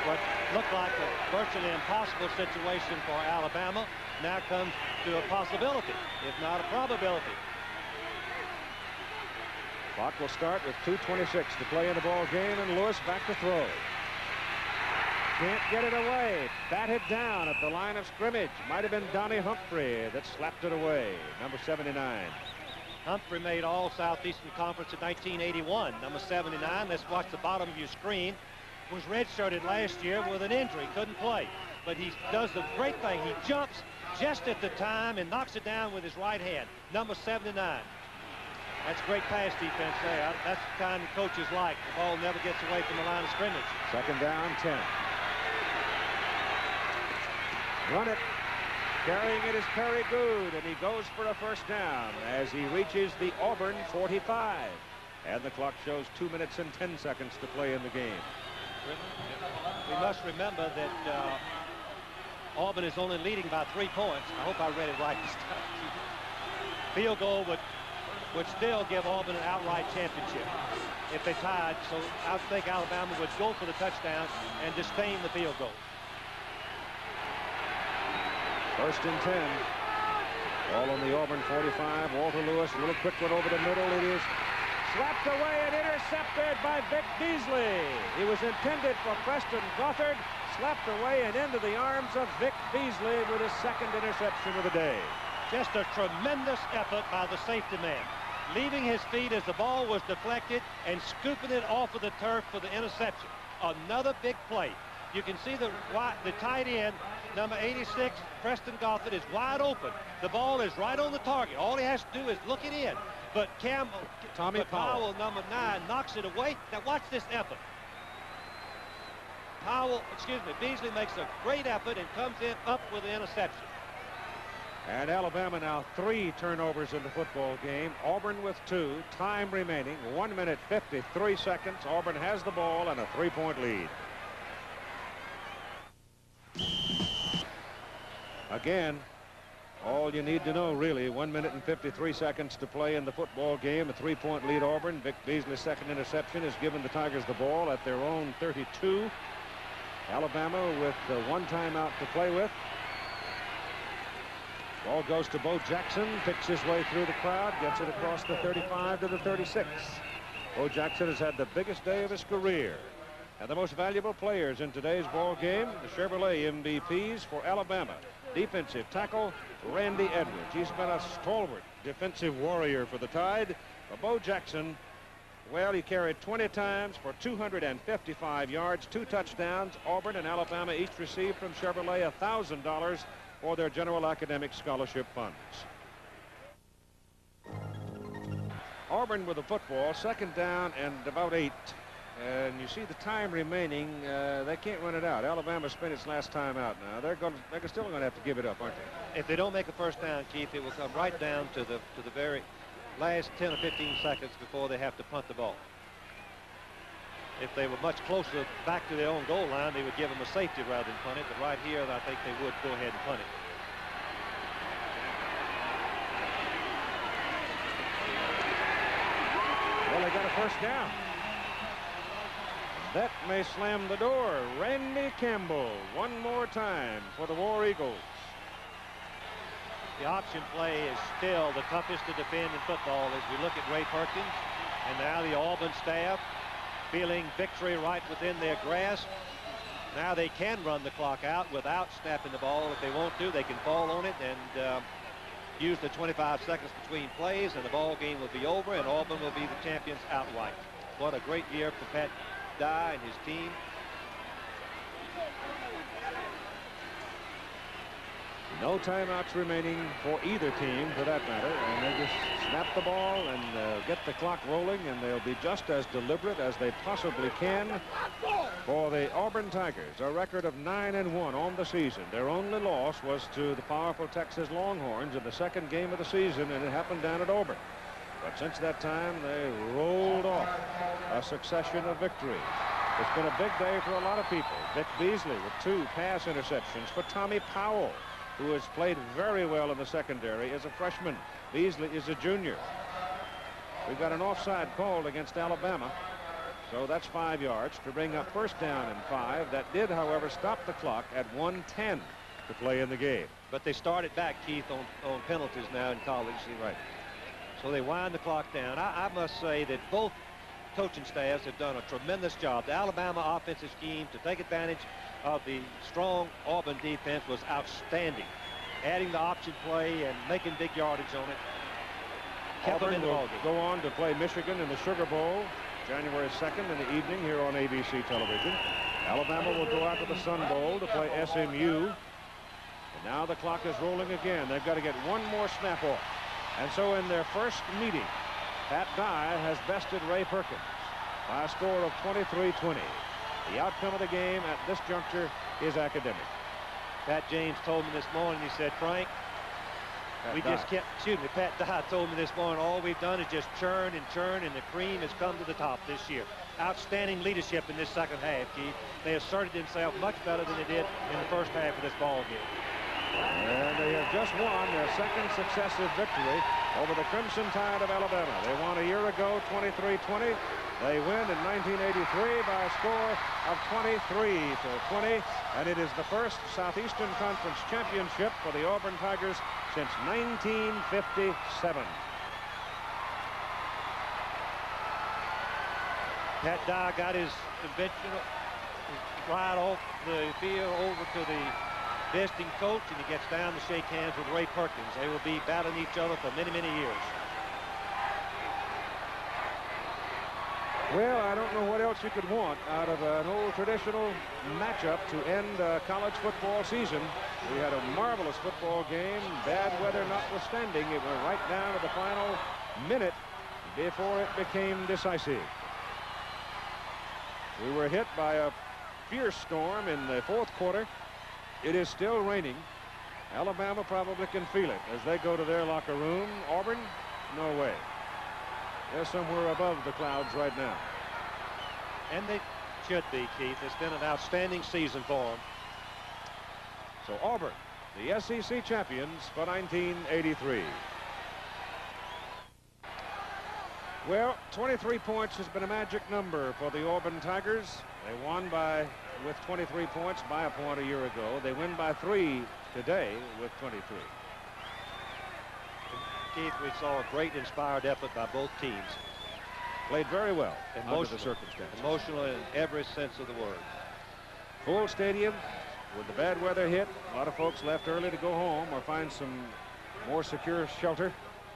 What looked like a virtually impossible situation for Alabama now comes to a possibility, if not a probability. Clock will start with 2:26 to play in the ball game, and Lewis back to throw. Can't get it away. Batted down at the line of scrimmage. Might have been Donnie Humphrey that slapped it away. Number 79. Humphrey made all Southeastern Conference in 1981. Number 79, let's watch the bottom of your screen, was redshirted last year with an injury, couldn't play. But he does the great thing. He jumps just at the time and knocks it down with his right hand. Number 79. That's great pass defense there. That's the kind the coaches like. The ball never gets away from the line of scrimmage. 2nd down, 10. Run it. Carrying it is Perry Good, and he goes for a first down as he reaches the Auburn 45. And the clock shows 2 minutes and 10 seconds to play in the game. We must remember that Auburn is only leading by 3 points. I hope I read it right this time. Field goal would still give Auburn an outright championship if they tied. So I think Alabama would go for the touchdown and disdain the field goal. First and 10. Ball on the Auburn 45. Walter Lewis, a little quick one over the middle. It is slapped away and intercepted by Vic Beasley. He was intended for Preston Gothard. Slapped away and into the arms of Vic Beasley with his second interception of the day. Just a tremendous effort by the safety man, leaving his feet as the ball was deflected and scooping it off of the turf for the interception. Another big play. You can see the tight end, number 86, Preston Gothard, is wide open. The ball is right on the target. All he has to do is look it in. But Tommy Powell, number 9, knocks it away. Now watch this effort. Beasley makes a great effort and comes in up with the interception. And Alabama now 3 turnovers in the football game. Auburn with 2. Time remaining, 1 minute 53 seconds. Auburn has the ball and a 3-point lead. Again, all you need to know, really, 1 minute and 53 seconds to play in the football game. A 3-point lead Auburn. Vic Beasley's second interception has given the Tigers the ball at their own 32. Alabama with 1 timeout to play with. Ball goes to Bo Jackson, picks his way through the crowd, gets it across the 35 to the 36. Bo Jackson has had the biggest day of his career. And the most valuable players in today's ball game, the Chevrolet MVPs for Alabama. Defensive tackle, Randy Edwards. He's been a stalwart defensive warrior for the Tide. But Bo Jackson, well, he carried 20 times for 255 yards, 2 touchdowns. Auburn and Alabama each received from Chevrolet $1,000 for their general academic scholarship funds. Auburn with the football, second down and about 8. And you see the time remaining. They can't run it out. Alabama spent its last time out now. They're still going to have to give it up, aren't they? If they don't make a first down, Keith, it will come right down to the very last 10 or 15 seconds before they have to punt the ball. If they were much closer back to their own goal line, they would give them a safety rather than punt it. But right here, I think they would go ahead and punt it. Well, they got a first down. That may slam the door. Randy Campbell, one more time for the War Eagles. The option play is still the toughest to defend in football as we look at Ray Perkins. And now the Auburn staff feeling victory right within their grasp. Now they can run the clock out without snapping the ball. If they want to, they can fall on it and use the 25 seconds between plays, and the ball game will be over, and Auburn will be the champions outright. What a great year for Pat Dye and his team. No timeouts remaining for either team, for that matter, and they just snap the ball and get the clock rolling, and they'll be just as deliberate as they possibly can for the Auburn Tigers. A record of 9-1 on the season. Their only loss was to the powerful Texas Longhorns in the second game of the season, and it happened down at Auburn. But since that time, they rolled off a succession of victories. It's been a big day for a lot of people. Vic Beasley with 2 pass interceptions for Tommy Powell, who has played very well in the secondary as a freshman. Beasley is a junior. We've got an offside called against Alabama. So that's 5 yards to bring up first down and 5. That did, however, stop the clock at 1:10 to play in the game. But they started back, Keith, on penalties now in college. Right. So they wind the clock down. I must say that both coaching staffs have done a tremendous job. The Alabama offensive scheme to take advantage of the strong Auburn defense was outstanding. Adding the option play and making big yardage on it. Auburn will go on to play Michigan in the Sugar Bowl January 2nd in the evening here on ABC television. Alabama will go out to the Sun Bowl to play SMU. And now the clock is rolling again. They've got to get one more snap off. And so in their first meeting, Pat Dye has bested Ray Perkins by a score of 23-20. The outcome of the game at this juncture is academic. Pat James told me this morning, he said, Frank, Pat Dye told me this morning, all we've done is just churn, and the cream has come to the top this year. Outstanding leadership in this second half, Keith. They asserted themselves much better than they did in the first half of this ball game. And they have just won their second successive victory over the Crimson Tide of Alabama. They won a year ago, 23-20. They win in 1983 by a score of 23-20, and it is the first Southeastern Conference championship for the Auburn Tigers since 1957. Pat Dye got his conventional ride off the field over to the visiting coach, and he gets down to shake hands with Ray Perkins. They will be battling each other for many, many years. Well, I don't know what else you could want out of an old traditional matchup to end a college football season. We had a marvelous football game, bad weather notwithstanding. It went right down to the final minute before it became decisive. We were hit by a fierce storm in the fourth quarter. It is still raining. Alabama probably can feel it as they go to their locker room. Auburn, no way. They're somewhere above the clouds right now. And they should be, Keith. It's been an outstanding season for them. So Auburn, the SEC champions for 1983. Well, 23 points has been a magic number for the Auburn Tigers. They won with 23 points by a point a year ago. They win by 3 today with 23. Keith, we saw a great inspired effort by both teams. Played very well under the circumstances. Emotional in every sense of the word. Full stadium with the bad weather hit. A lot of folks left early to go home or find some more secure shelter.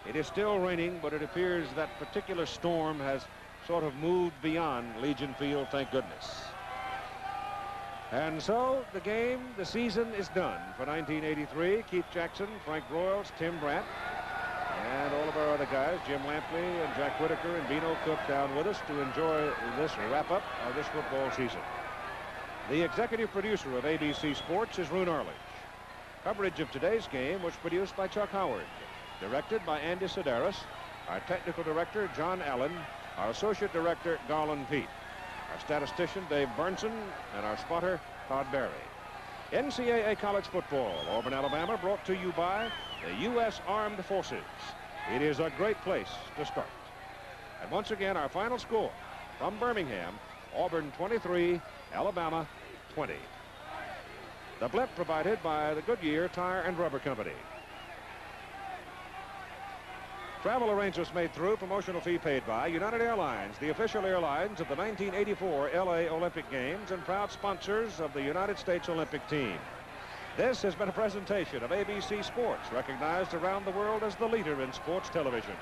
It is still raining, but it appears that particular storm has sort of moved beyond Legion Field, thank goodness. And so the season is done for 1983. Keith Jackson, Frank Broyles, Tim Brandt, and all of our other guys, Jim Lampley and Jack Whitaker and Bino Cook down with us to enjoy this wrap-up of this football season. The executive producer of ABC Sports is Roone Arledge. Coverage of today's game was produced by Chuck Howard, directed by Andy Sedaris, our technical director, John Allen, our associate director, Garland Pete, our statistician, Dave Burnson, and our spotter, Todd Barry. NCAA college football, Auburn, Alabama, brought to you by the U.S. Armed Forces. It is a great place to start. And once again, our final score from Birmingham, Auburn 23, Alabama 20. The blip provided by the Goodyear Tire and Rubber Company. Travel arrangements made through, promotional fee paid by United Airlines, the official airlines of the 1984 L.A. Olympic Games and proud sponsors of the United States Olympic team. This has been a presentation of ABC Sports, recognized around the world as the leader in sports television.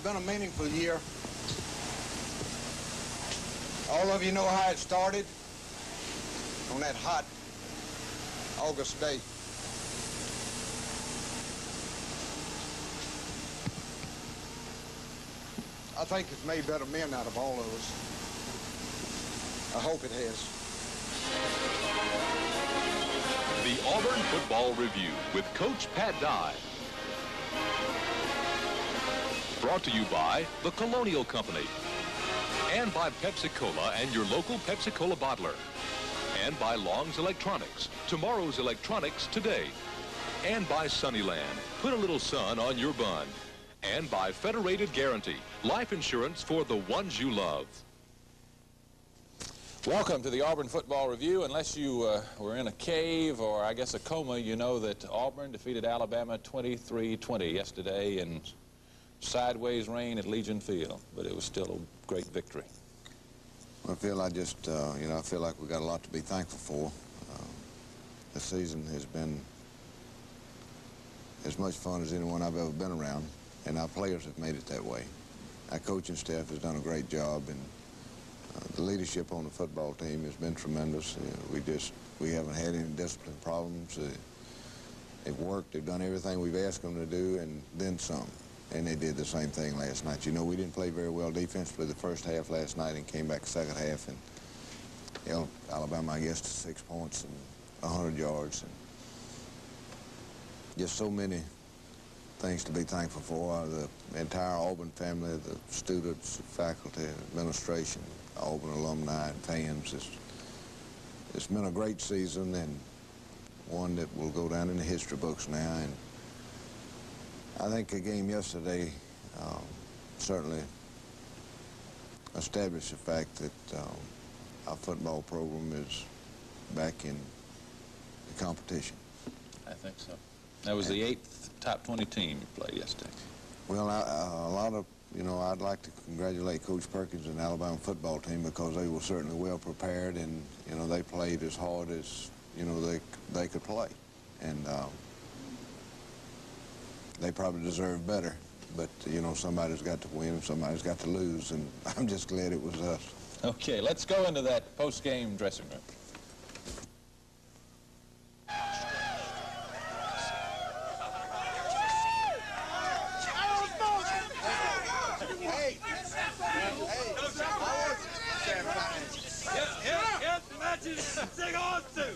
Been a meaningful year. All of you know how it started on that hot August day. I think it's made better men out of all of us. I hope it has. The Auburn Football Review with Coach Pat Dye. Brought to you by the Colonial Company, and by Pepsi-Cola and your local Pepsi-Cola bottler, and by Long's Electronics, tomorrow's electronics today, and by Sunnyland, put a little sun on your bun, and by Federated Guarantee, life insurance for the ones you love. Welcome to the Auburn Football Review. Unless you were in a cave or, I guess, a coma, you know that Auburn defeated Alabama 23-20 yesterday in sideways rain at Legion Field, but it was still a great victory. I feel I just, I feel like we got a lot to be thankful for. The season has been as much fun as anyone I've ever been around, and our players have made it that way. Our coaching staff has done a great job, and the leadership on the football team has been tremendous. We haven't had any discipline problems. They've worked, they've done everything we've asked them to do, and then some. And they did the same thing last night. You know, we didn't play very well defensively the first half last night and came back the second half and held Alabama, I guess, to 6 points and 100 yards. And just so many things to be thankful for. The entire Auburn family, the students, faculty, administration, Auburn alumni and fans. It's been a great season and one that will go down in the history books now. And I think the game yesterday certainly established the fact that our football program is back in the competition. I think so. That was the 8th top 20 team you played yesterday. Well, I'd like to congratulate Coach Perkins and the Alabama football team because they were certainly well prepared and, they played as hard as, they could play. And they probably deserve better, but, somebody's got to win and somebody's got to lose, and I'm just glad it was us. Okay, let's go into that post-game dressing room.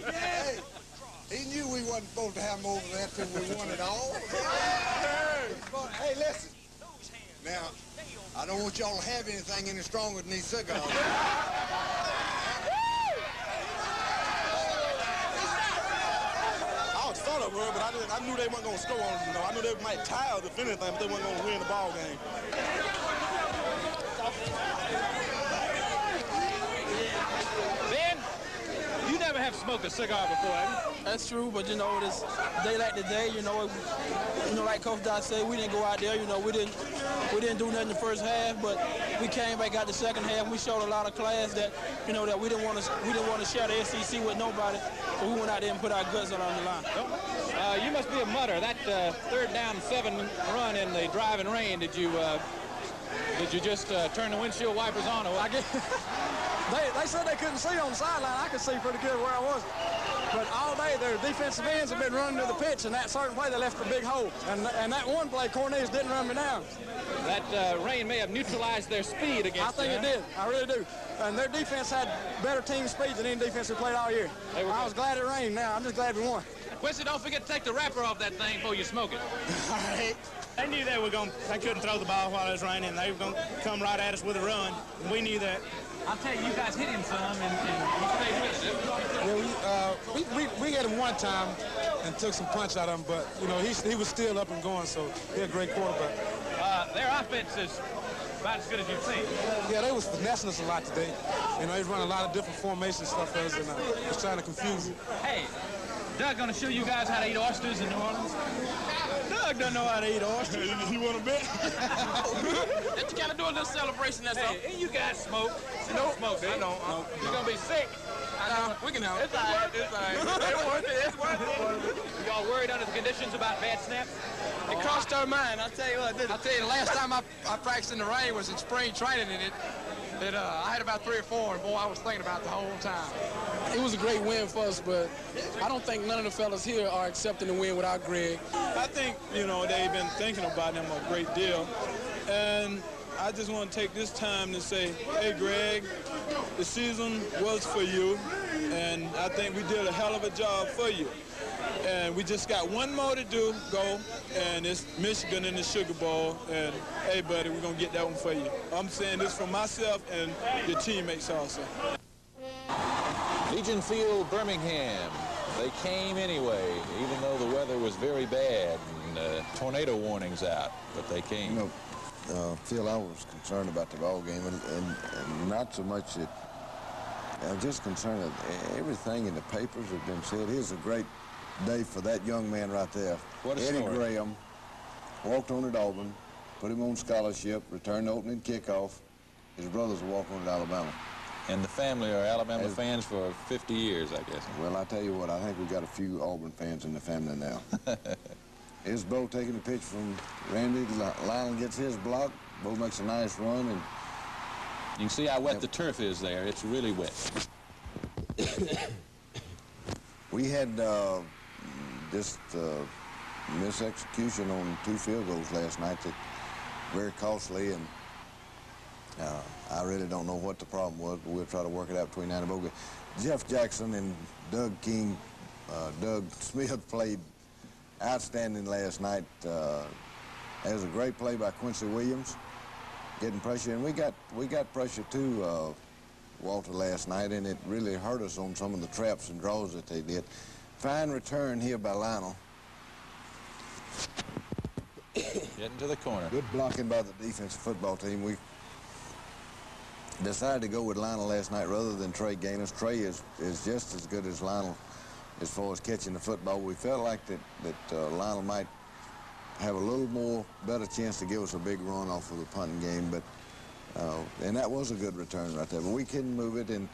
Hey, he knew we wasn't supposed to have him over there till we won it all. Hey, listen. Now, I don't want y'all to have anything any stronger than these cigars. I was thought of her, but I knew they weren't going to score on us. I knew they might tie us if anything, but they weren't going to win the ball game. Ben, you never have smoked a cigar before, have you? That's true, but this day like today, like Coach Dot said, we didn't go out there. We didn't do nothing the first half, but we came back out the second half. And we showed a lot of class that that we didn't want to share the SEC with nobody, so we went out there and put our guts out on the line. You must be a mutter. That 3rd down 7 run in the driving rain. Did you just turn the windshield wipers on? Or what? They said they couldn't see on the sideline. I could see pretty good where I was. But all day, their defensive ends have been running to the pitch, and that certain play, they left a big hole. And that one play, Cornelius didn't run me down. That rain may have neutralized their speed against I think it did. I really do. And their defense had better team speed than any defense we played all year. I was glad it rained now. I'm just glad we won. Quincy, don't forget to take the wrapper off that thing before you smoke it. All right. They knew they couldn't throw the ball while it was raining. They were going to come right at us with a run. And we knew that. I'll tell you, you guys hit him some, and you stayed with it. Yeah, we got him one time and took some punch out of him, but, he was still up and going, so he's a great quarterback. Their offense is about as good as you've seen. Yeah, they was finessing us a lot today. He's running a lot of different formation stuff for us, and was trying to confuse it. Hey, Doug gonna show you guys how to eat oysters in New Orleans. Doug doesn't know how to eat oysters. You want to bet? Let's kind of do a little celebration, that's all. Hey, you guys smoke. Nope. Smoke, I don't. You're gonna be sick. We can help. It's all right. It's all right. It's worth it. Y'all worried under the conditions about bad snaps? It crossed our mind. I'll tell you what. I'll tell you, the last time I practiced in the rain was in spring training, and I had about 3 or 4, and boy, I was thinking about it the whole time. It was a great win for us, but I don't think none of the fellas here are accepting the win without Greg. I think, they've been thinking about him a great deal, and I just want to take this time to say, hey, Greg, the season was for you, and I think we did a hell of a job for you. And we just got one more to go, and it's Michigan in the Sugar Bowl. And, hey, buddy, we're going to get that one for you. I'm saying this for myself and your teammates also. Legion Field, Birmingham. They came anyway, even though the weather was very bad and tornado warnings out, but they came. Phil, I was concerned about the ball game, and not so much that I'm just concerned that everything in the papers have been said. Here's a great day for that young man right there. What a Eddie story. Graham walked on at Auburn, put him on scholarship, returned the opening kickoff. His brothers will walk on at Alabama. And the family are Alabama fans for 50 years, I guess. Well, I tell you what, I think we've got a few Auburn fans in the family now. Here's Bo taking the pitch from Randy. Lionel gets his block. Bo makes a nice run. And you can see how wet the turf is there. It's really wet. We had just misexecution on 2 field goals last night that very costly, and I really don't know what the problem was, but we'll try to work it out between Andy Boga. Jeff Jackson and Doug King, Doug Smith played outstanding last night. There was a great play by Quincy Williams, getting pressure, and we got pressure too, Walter, last night, and it really hurt us on some of the traps and draws that they did. Fine return here by Lionel. Getting to the corner. Good blocking by the defensive football team. We decided to go with Lionel last night rather than Trey Gaines. Trey is just as good as Lionel as far as catching the football. We felt like that Lionel might have a little more better chance to give us a big run off of the punting game, but and that was a good return right there. But we couldn't move it. And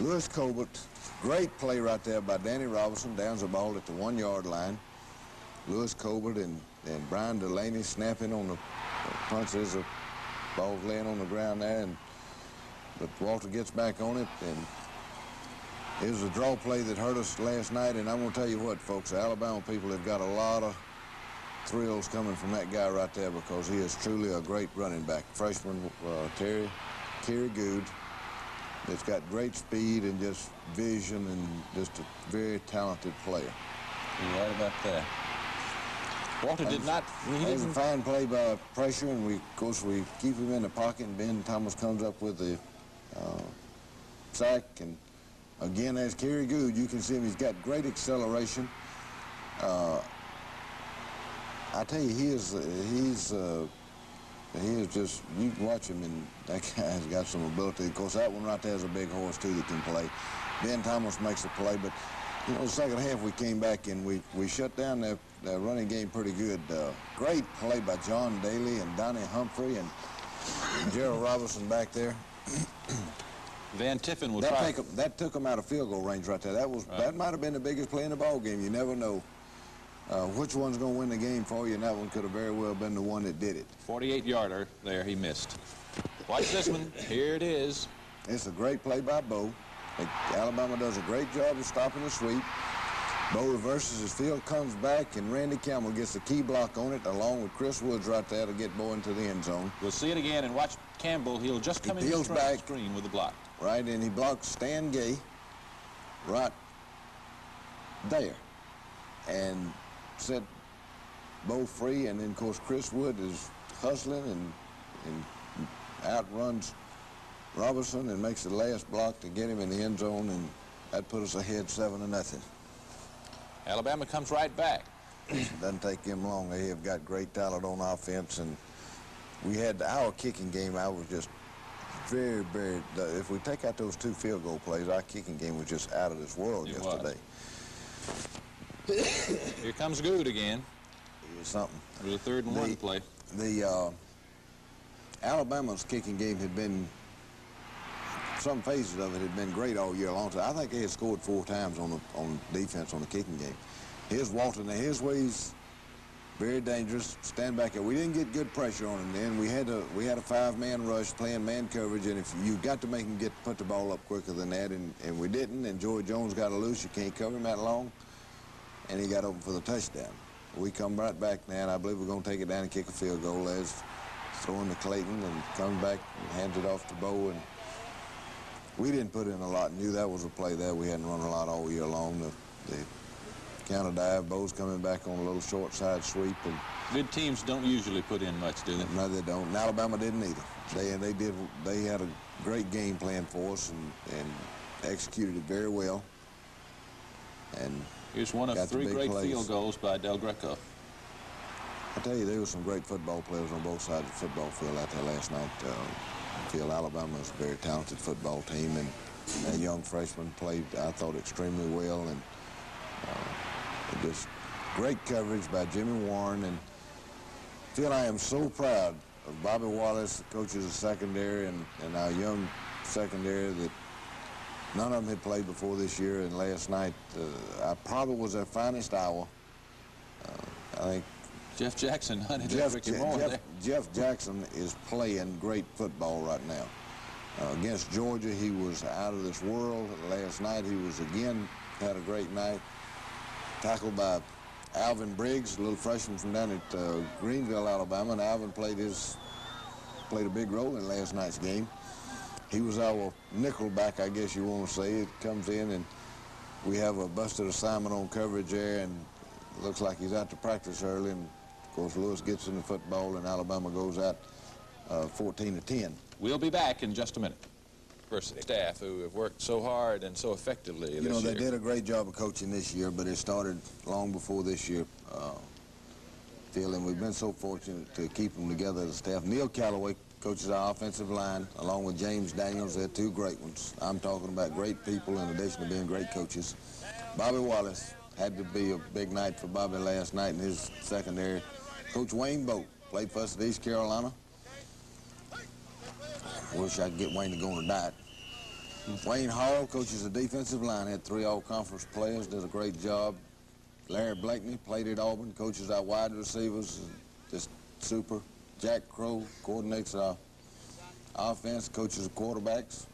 Lewis Colbert, great play right there by Danny Robinson, downs the ball at the 1-yard line. Lewis Colbert and Brian Delaney snapping on the punch as the ball's laying on the ground there, but Walter gets back on it, and it was a draw play that hurt us last night. And I'm going to tell you what, folks, the Alabama people have got a lot of thrills coming from that guy right there, because he is truly a great running back. Freshman Kerry Good, that's got great speed and just vision and just a very talented player. You're right about that. Walter did not. It was a fine play by pressure, and of course we keep him in the pocket, and Ben Thomas comes up with the sack. And again, there's Kerry Good. You can see him. He's got great acceleration. I tell you, he is just, you can watch him, and that guy's got some ability. Of course, that one right there is a big horse, too, that can play. Ben Thomas makes a play, but, you know, the second half we came back and we shut down that running game pretty good. Great play by John Daly and Donnie Humphrey and Gerald Robinson back there. Van Tiffen will try. That took him out of field goal range right there. That might have been the biggest play in the ball game. You never know which one's going to win the game for you, and that one could have very well been the one that did it. 48-yarder there, he missed. Watch this one. Here it is. It's a great play by Bo. Alabama does a great job of stopping the sweep. Bo reverses his field, comes back, and Randy Campbell gets a key block on it, along with Chris Woods right there to get Bo into the end zone. We'll see it again, and watch Campbell. He'll just come in the screen with the block. Right, and he blocks Stan Gay right there and set Bo free. And then, of course, Chris Wood is hustling and outruns Robinson and makes the last block to get him in the end zone, and that put us ahead 7-0. Alabama comes right back. Doesn't take them long. They have got great talent on offense, and we had our kicking game. I was just very, very, if we take out those 2 field goal plays, our kicking game was just out of this world yesterday. Here comes Good again. Here's something. It was a 3rd and 1 play. Alabama's kicking game had been, some phases of it had been great all year long. So I think they had scored 4 times on defense on the kicking game. Here's Walter. Now, his way's very dangerous. Stand back there. We didn't get good pressure on him then. We had a 5-man rush playing man coverage, and if you got to make him put the ball up quicker than that, and we didn't, and Joey Jones got a loose. You can't cover him that long, and he got open for the touchdown. We come right back now, and I believe we're going to take it down and kick a field goal. Les throwing to Clayton and comes back and hands it off to Bo. And we didn't put in a lot. Knew that was a play there. We hadn't run a lot all year long. The counter dive, Bo's coming back on a little short side sweep. And good teams don't usually put in much, do they? No, they don't. And Alabama didn't either. They had a great game plan for us and executed it very well. And here's one of 3 great field goals by Del Greco. I tell you, there were some great football players on both sides of the football field out there last night. I feel Alabama is a very talented football team, and That young freshman played, I thought, extremely well, and just great coverage by Jimmy Warren. And Phil, I am so proud of Bobby Wallace, the coaches of secondary, and our young secondary that none of them had played before this year. And last night, I probably was their finest hour. I think Jeff Jackson hunted Jeff Jackson is playing great football right now. Against Georgia, he was out of this world. Last night, he was again, had a great night. Tackled by Alvin Briggs, a little freshman from down at Greenville, Alabama, and Alvin played a big role in last night's game. He was our nickel back, I guess you want to say. It comes in, and we have a busted assignment on coverage there, and it looks like he's out to practice early. And of course, Lewis gets in the football, and Alabama goes out 14-10. We'll be back in just a minute. University staff who have worked so hard and so effectively this year. You know, they did a great job of coaching this year, but it started long before this year, Phil, and we've been so fortunate to keep them together as a staff. Neil Calloway coaches our offensive line, along with James Daniels. They're two great ones. I'm talking about great people in addition to being great coaches. Bobby Wallace, had to be a big night for Bobby last night in his secondary. Coach Wayne Boat played for us at East Carolina. Wish I could get Wayne to go on a diet. Wayne Harrell coaches the defensive line, had 3 all-conference players, did a great job. Larry Blakeney played at Auburn, coaches our wide receivers, just super. Jack Crow coordinates our offense, coaches the quarterbacks.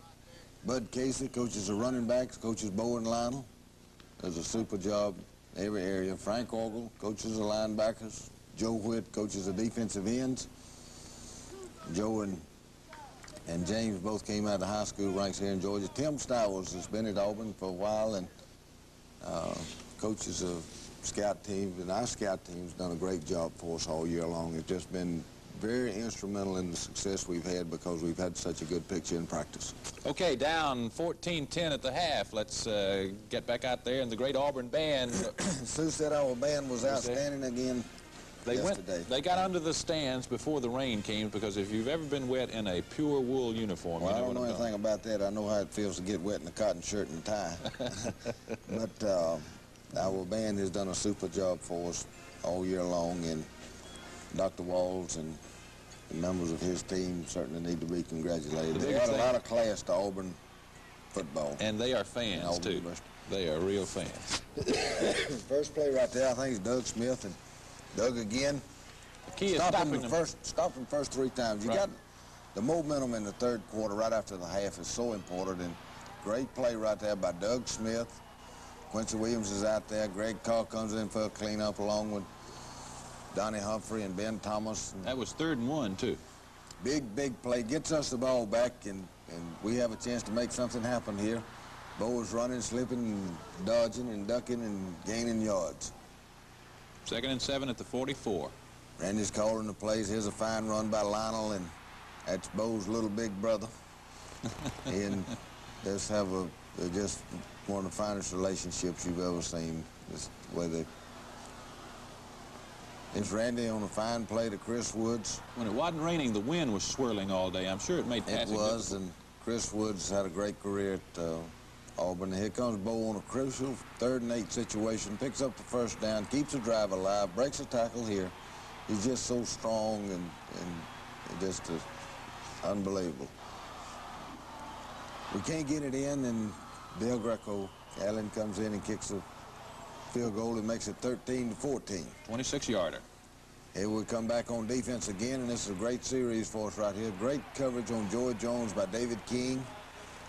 Bud Casey coaches the running backs, coaches Bo and Lionel. Does a super job in every area. Frank Ogle coaches the linebackers. Joe Whitt coaches the defensive ends. Joe and James both came out of the high school ranks here in Georgia. Tim Stowers has been at Auburn for a while and coaches of scout teams, and our scout team's done a great job for us all year long. It's just been very instrumental in the success we've had because we've had such a good picture in practice. Okay, down 14-10 at the half. Let's get back out there, and the great Auburn band. Sue said our band was outstanding again. They got under the stands before the rain came, because if you've ever been wet in a pure wool uniform, well, you know I don't know anything about that. I know how it feels to get wet in a cotton shirt and a tie. But our band has done a super job for us all year long, and Dr. Walls and the members of his team certainly need to be congratulated. They got a lot of class to Auburn football. And they are fans, too. University. They are real fans. First play right there, I think, is Doug Smith, and Doug again. The key is stopping them. Stop them first 3 times. You got the momentum in the third quarter right after the half is so important, and great play right there by Doug Smith. Quincy Williams is out there. Greg Carr comes in for a cleanup along with Donnie Humphrey and Ben Thomas. That was 3rd and 1, too. Big play. Gets us the ball back, and we have a chance to make something happen here. Bo is running, slipping, and dodging, and ducking, and gaining yards. 2nd and 7 at the 44. Randy's calling the plays. Here's a fine run by Lionel, and that's Bo's little big brother. And they're just one of the finest relationships you've ever seen. Just the way they... It's Randy on a fine play to Chris Woods. When it wasn't raining, the wind was swirling all day. I'm sure it made passing difficult. It was, and Chris Woods had a great career at Auburn. Here comes Bo on a crucial 3rd and 8 situation, picks up the first down, keeps the drive alive, breaks a tackle here. He's just so strong and just unbelievable. We can't get it in, and Bill Greco, Allen comes in and kicks a field goal and makes it 13-14. 26-yarder. Here we come back on defense again, and this is a great series for us right here. Great coverage on Joey Jones by David King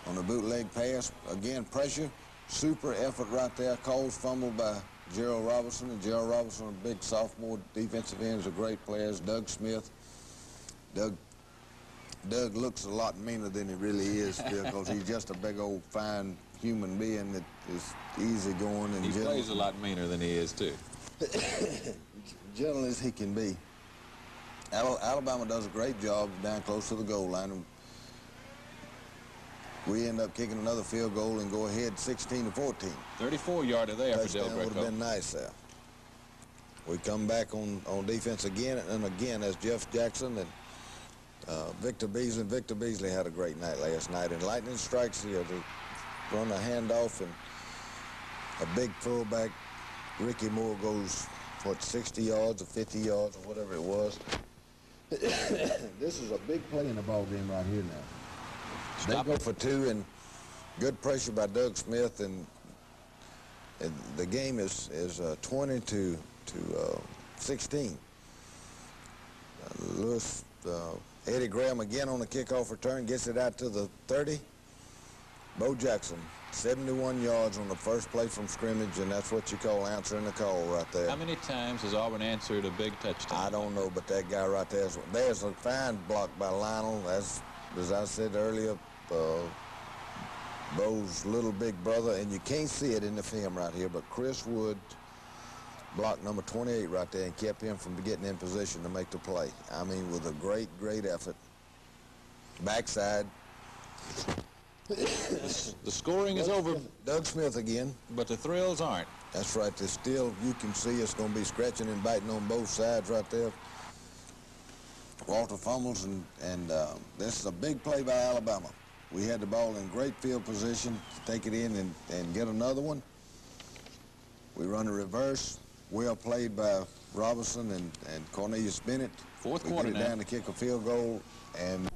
on the bootleg pass. Again, pressure, super effort right there. Calls fumbled by Gerald Robinson, and Gerald Robinson, a big sophomore defensive end, is a great player. Doug Smith. Doug looks a lot meaner than he really is, because he's just a big old fine human being that is easy going and he plays a lot meaner than he is too. Gentle as he can be. Alabama does a great job down close to the goal line, and we end up kicking another field goal and go ahead 16-14. 34-yarder there for Del Greco. Would have been nice there. We come back on defense again, and again as Jeff Jackson and Victor Beasley. Victor Beasley had a great night last night, and lightning strikes here. run a handoff, and a big fullback, Ricky Moore, goes, what, 60 yards or 50 yards or whatever it was. This is a big play in the ball game right here now. They go for 2, and good pressure by Doug Smith, and the game is 20 to 16. Eddie Graham again on the kickoff return, gets it out to the 30. Bo Jackson, 71 yards on the first play from scrimmage, and that's what you call answering the call right there. How many times has Auburn answered a big touchdown? I don't know, but that guy right there, there's a fine block by Lionel. As I said earlier, Bo's little big brother, and you can't see it in the film right here, but Chris Wood blocked number 28 right there and kept him from getting in position to make the play. I mean, with a great, great effort. Backside. The scoring is over. Doug Smith again. But the thrills aren't. That's right. There's still, you can see it's going to be scratching and biting on both sides right there. Walter fumbles, and this is a big play by Alabama. We had the ball in great field position to take it in and get another one. We run a reverse. Well played by Robinson and Cornelius Bennett. Fourth we quarter get it now. Down to kick a field goal, and